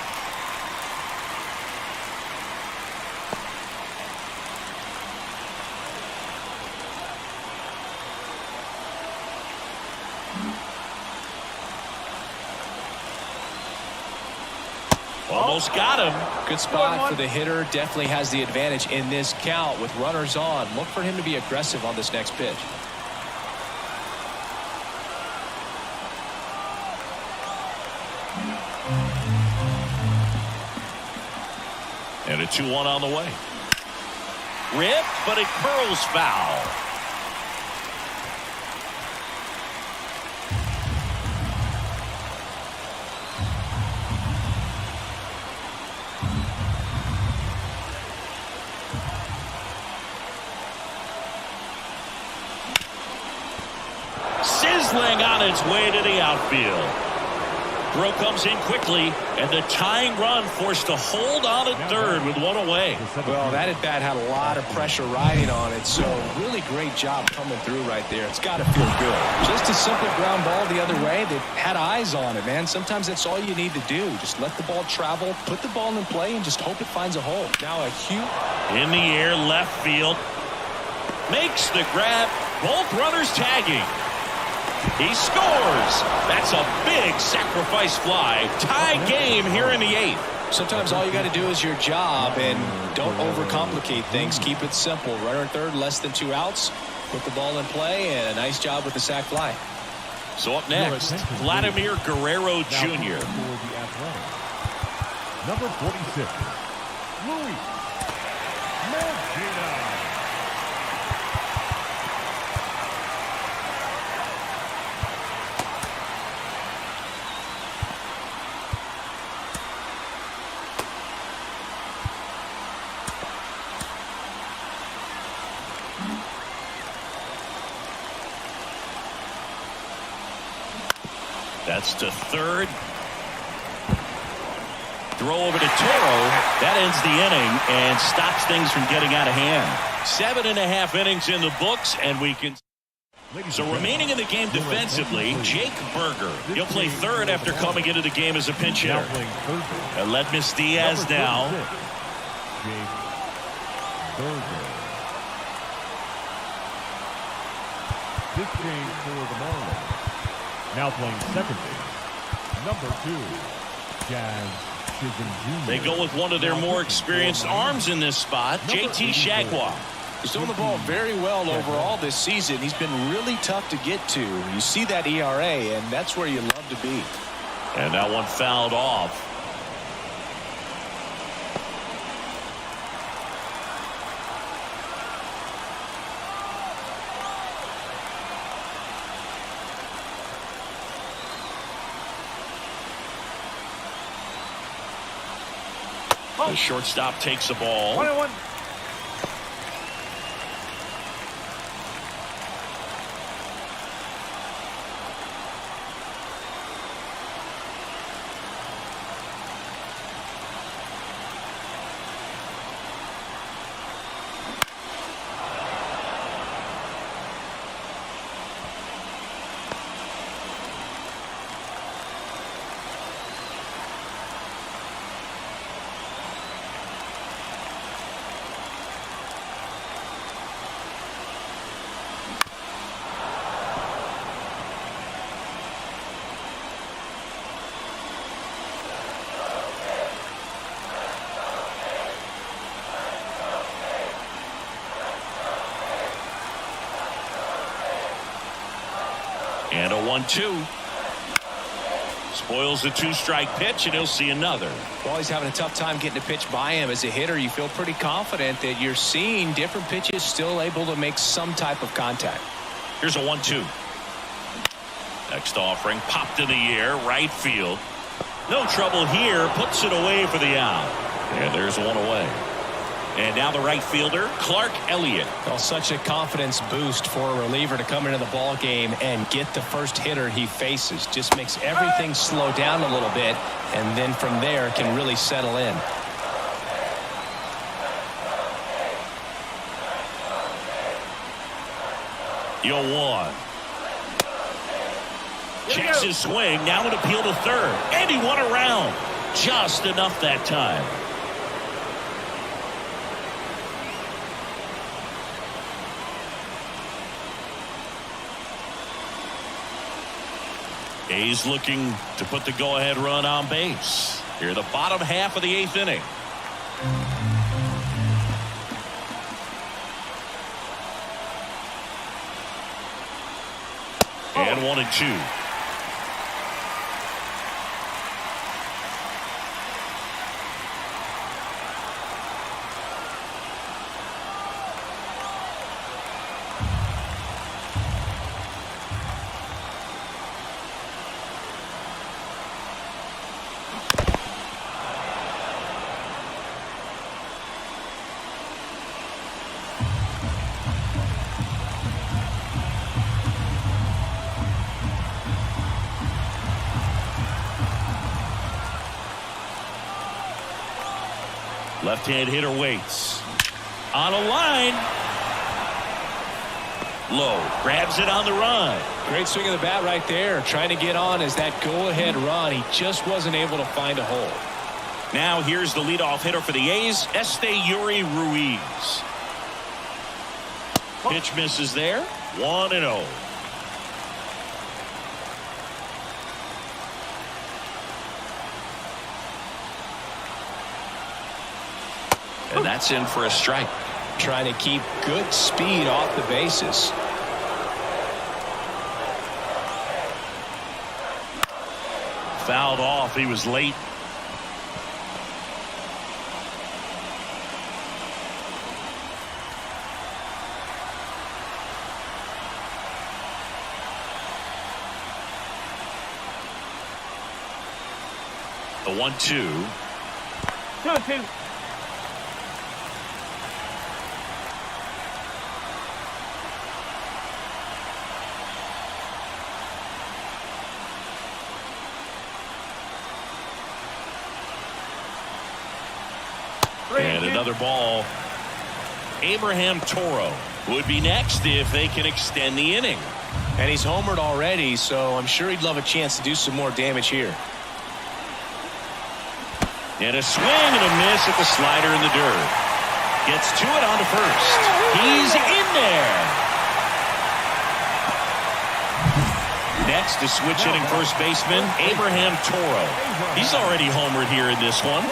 Almost got him. Good spot for the hitter. Definitely has the advantage in this count with runners on. Look for him to be aggressive on this next pitch. And a 2-1 on the way. Rip, but it curls foul. Sizzling on its way to the outfield. throw comes in quickly, and the tying run forced to hold on at third with one away. Well, that at bat had a lot of pressure riding on it, so really great job coming through right there. It's got to feel good. Just a simple ground ball the other way. They've had eyes on it, man. Sometimes that's all you need to do. Just let the ball travel, put the ball in play, and just hope it finds a hole. Now a huge... In the air, left field. Makes the grab. Both runners tagging. He scores. That's a big sacrifice fly. Tie game here in the 8th. Sometimes all you got to do is your job, and don't overcomplicate things. Keep it simple. Runner at third, less than 2 outs. Put the ball in play, and a nice job with the sac fly. So up next, Vladimir Guerrero Jr. Number 46, Luis Machina. That's to third. Throw over to Toro. That ends the inning and stops things from getting out of hand. 7.5 innings in the books, and we can... So remaining in the game defensively, Jake Burger. He'll play third after coming into the game as a pinch hitter. Aledmys Diaz now. Jake Burger. This change for the Marlins. Now playing second base, number 2, Jazz Chisholm Jr. They go with one of their more experienced arms in this spot, JT Chargois. He's doing the ball very well overall this season. He's been really tough to get to. You see that ERA, and that's where you love to be. And that one fouled off. The shortstop takes the ball. 21. And a 1-2. Spoils the 2-strike pitch, and he'll see another. Well, he's having a tough time getting a pitch by him. As a hitter, you feel pretty confident that you're seeing different pitches still able to make some type of contact. Here's a 1-2. Next offering, popped in the air, right field. No trouble here, puts it away for the out. And there's one away. And now the right fielder, Clark Elliott. Well, such a confidence boost for a reliever to come into the ball game and get the first hitter he faces. Just makes everything slow down a little bit, and then from there can really settle in. One. Checks his swing. Now an appeal to third. And he won around. Just enough that time. A's looking to put the go-ahead run on base. Here, the bottom half of the 8th inning. And 1-2. Left-hand hitter waits. On a line. Low. Grabs it on the run. Great swing of the bat right there. Trying to get on as that go-ahead run. He just wasn't able to find a hole. Now here's the leadoff hitter for the A's, Esteury Ruiz. Pitch misses there. 1-0. And that's in for a strike. Trying to keep good speed off the bases. Fouled off. He was late. The 1-2. 2-2. And another ball. Abraham Toro would be next if they can extend the inning. And he's homered already, so I'm sure he'd love a chance to do some more damage here. And a swing and a miss at the slider in the dirt. Gets to it on to first. He's in there. Next to switch hitting first baseman, Abraham Toro. He's already homered here in this one.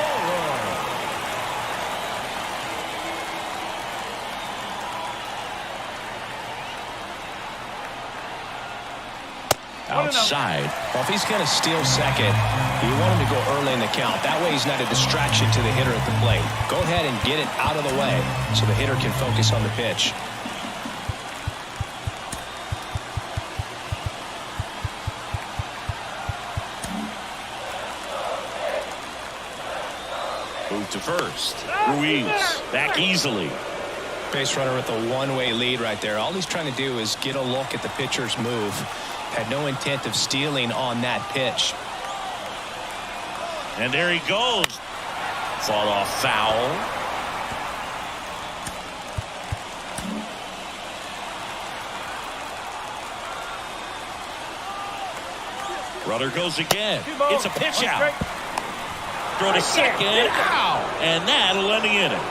Outside. Well, if he's going to steal second, you want him to go early in the count. That way he's not a distraction to the hitter at the plate. Go ahead and get it out of the way so the hitter can focus on the pitch. Move to first. Ruiz back easily. Base runner with a one-way lead right there. All he's trying to do is get a look at the pitcher's move. Had no intent of stealing on that pitch. And there he goes. Fought off foul. Runner goes again. It's a pitch out. Throw to second. Ow! And that'll end the inning.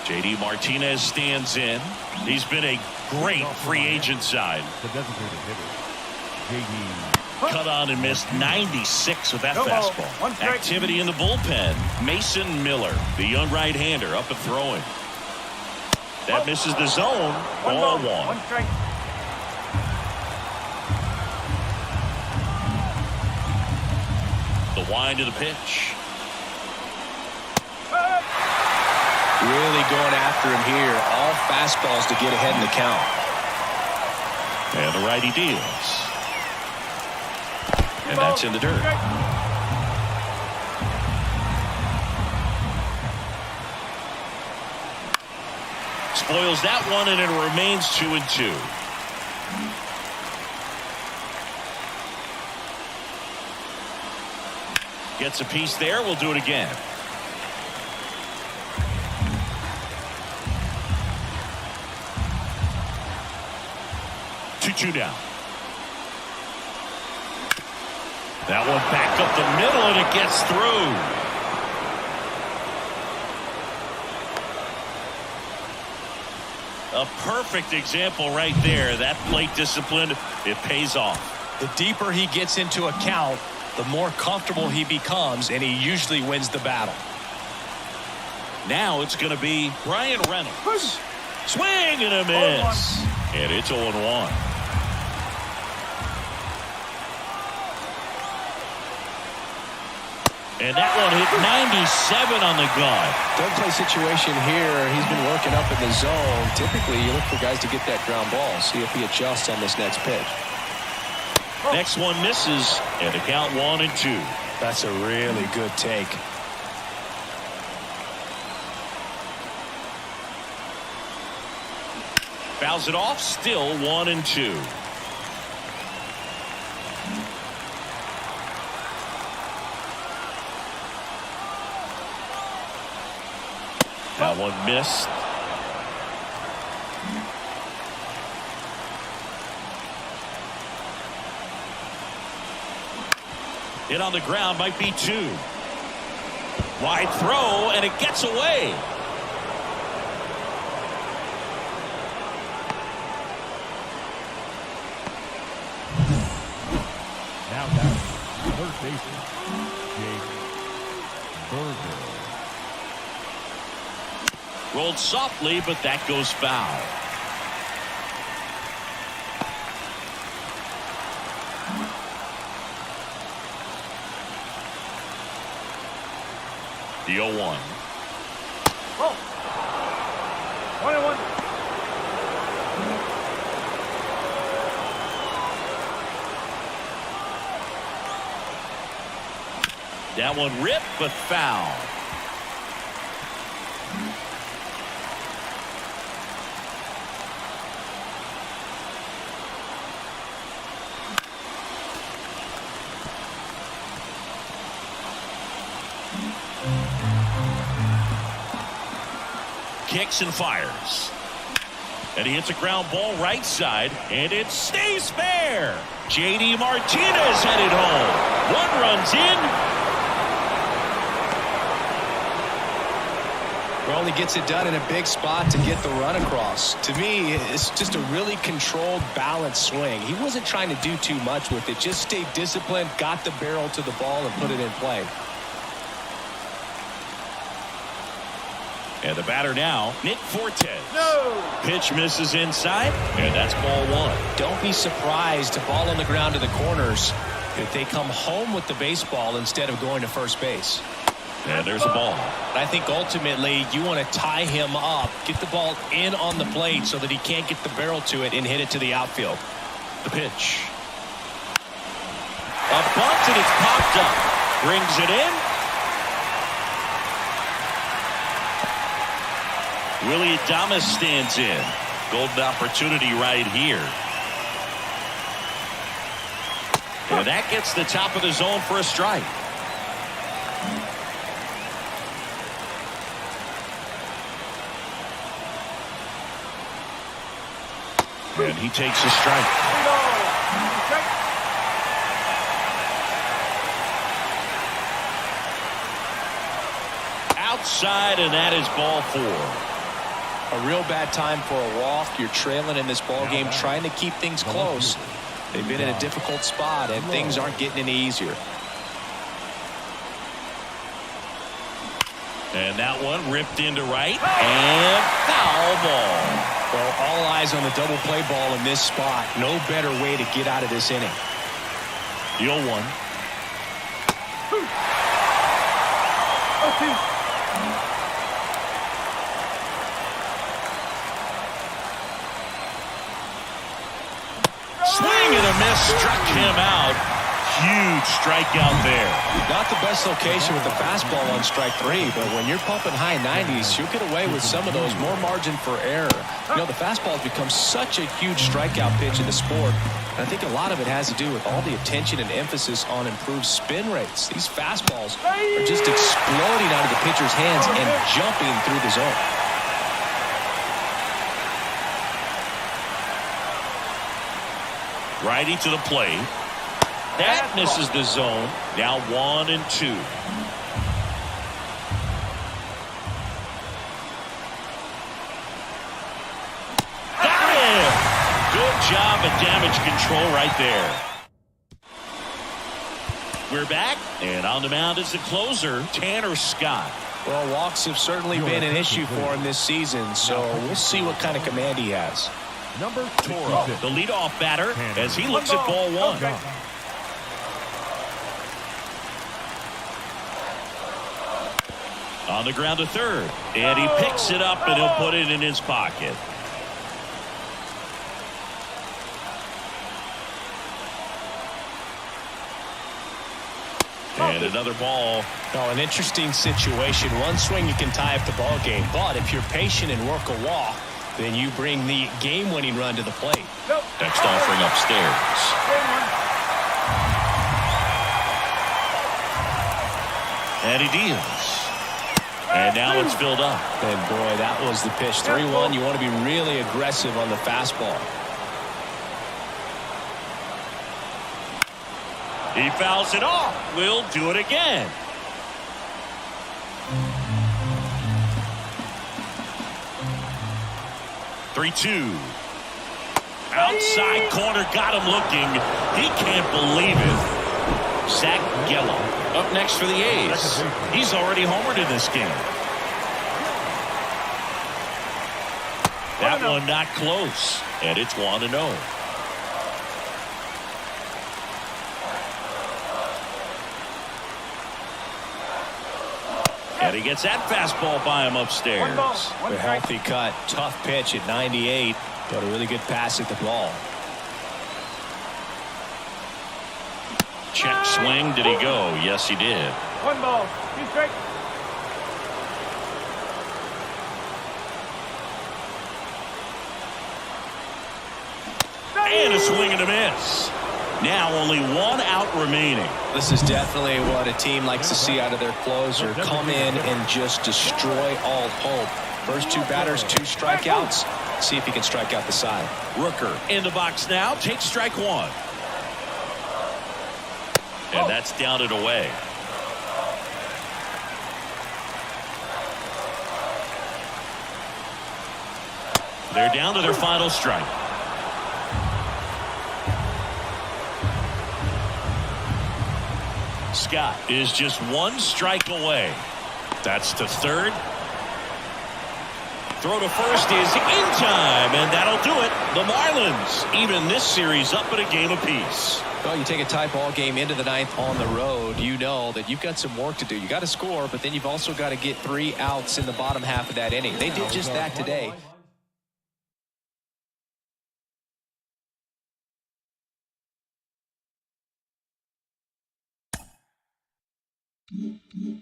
J.D. Martinez stands in. He's been a great free agent side. The designated hitter, J.D. Cut on and missed 96 with that fastball. Activity in the bullpen. Mason Miller, the young right-hander, up and throwing. That misses the zone. Ball one. One strike. The wind of the pitch. Really going after him here. All fastballs to get ahead in the count. And the righty deals. And that's in the dirt. Spoils that one, and it remains 2-2. Gets a piece there. We'll do it again. 2-2 down. That one back up the middle, and it gets through. A perfect example right there. That plate discipline, it pays off. The deeper he gets into a count, the more comfortable he becomes, and he usually wins the battle. Now it's going to be Brian Reynolds. Swing and a miss. And it's 0-1. And that one hit 97 on the gun. Double play situation here. He's been working up in the zone. Typically, you look for guys to get that ground ball. See if he adjusts on this next pitch. Next one misses, and the count 1-2. That's a really good take. Fouls it off, still 1-2. That one missed. Hit on the ground, might be 2. Wide throw, and it gets away. Now that's third baseman, Jake Burger. Rolled softly, but that goes foul. The 0-1. Oh. 1-1. That one ripped, but foul. Kicks and fires. And he hits a ground ball right side, and it stays fair. J.D. Martinez headed home. 1 run's in. Well, he gets it done in a big spot to get the run across. To me, it's just a really controlled, balanced swing. He wasn't trying to do too much with it. Just stayed disciplined, got the barrel to the ball, and put it in play. And the batter now, Nick Fortes. No. Pitch misses inside, and that's ball 1. Don't be surprised to ball on the ground to the corners if they come home with the baseball instead of going to first base. And there's a ball. I think ultimately you want to tie him up, get the ball in on the plate so that he can't get the barrel to it and hit it to the outfield. The pitch. A bunt, and it's popped up. Brings it in. Willy Adames stands in. Golden opportunity right here. And that gets the top of the zone for a strike. And he takes a strike. Outside, and that is ball 4. A real bad time for a walk. You're trailing in this ball game, trying to keep things close. They've been in a difficult spot, and things aren't getting any easier. And that one ripped into right, and foul ball. Well, all eyes on the double play ball in this spot. No better way to get out of this inning. The 0-1. Swing and a miss, struck him out. Huge strikeout there. Not the best location with the fastball on strike 3, but when you're pumping high 90s, you'll get away with some of those, more margin for error. You know, the fastball has become such a huge strikeout pitch in the sport, and I think a lot of it has to do with all the attention and emphasis on improved spin rates. These fastballs are just exploding out of the pitcher's hands and jumping through the zone. Righty to the plate. That misses the zone. Now 1 and 2. Got him! Good job at damage control right there. We're back, and on the mound is the closer, Tanner Scott. Well, walks have certainly been an issue for him this season, so we'll see what kind of command he has. Number Toro, the leadoff batter, as he looks at ball 1. On the ground to third, and he picks it up, and he'll put it in his pocket. And another ball. Oh, an interesting situation. One swing you can tie up the ball game, but if you're patient and work a walk, then you bring the game-winning run to the plate. Next offering upstairs. And he deals. And now it's filled up. And boy, that was the pitch. 3-1. You want to be really aggressive on the fastball. He fouls it off. We'll do it again. Three-two. Outside corner, got him looking. He can't believe it. Zach Gallo up next for the A's. He's already homered in this game. That one not close, and it's 1-0. And he gets that fastball by him upstairs. A healthy cut, tough pitch at 98, but a really good pass at the ball. Check swing. Did he go? Yes, he did. 1 ball. 2 strikes. And a swing and a miss. Now only 1 out remaining. This is definitely what a team likes to see out of their closer. Come in and just destroy all hope. First 2 batters, 2 strikeouts. See if he can strike out the side. Rooker in the box now. Takes strike 1. And that's down and away. They're down to their final strike. Scott is just 1 strike away. That's to third. Throw to first is in time, and that'll do it. The Marlins even this series up at a game apiece. Well, you take a tie ball game into the 9th on the road, you know that you've got some work to do. You got to score, but then you've also got to get 3 outs in the bottom half of that inning. They did just that today. Mm-hmm.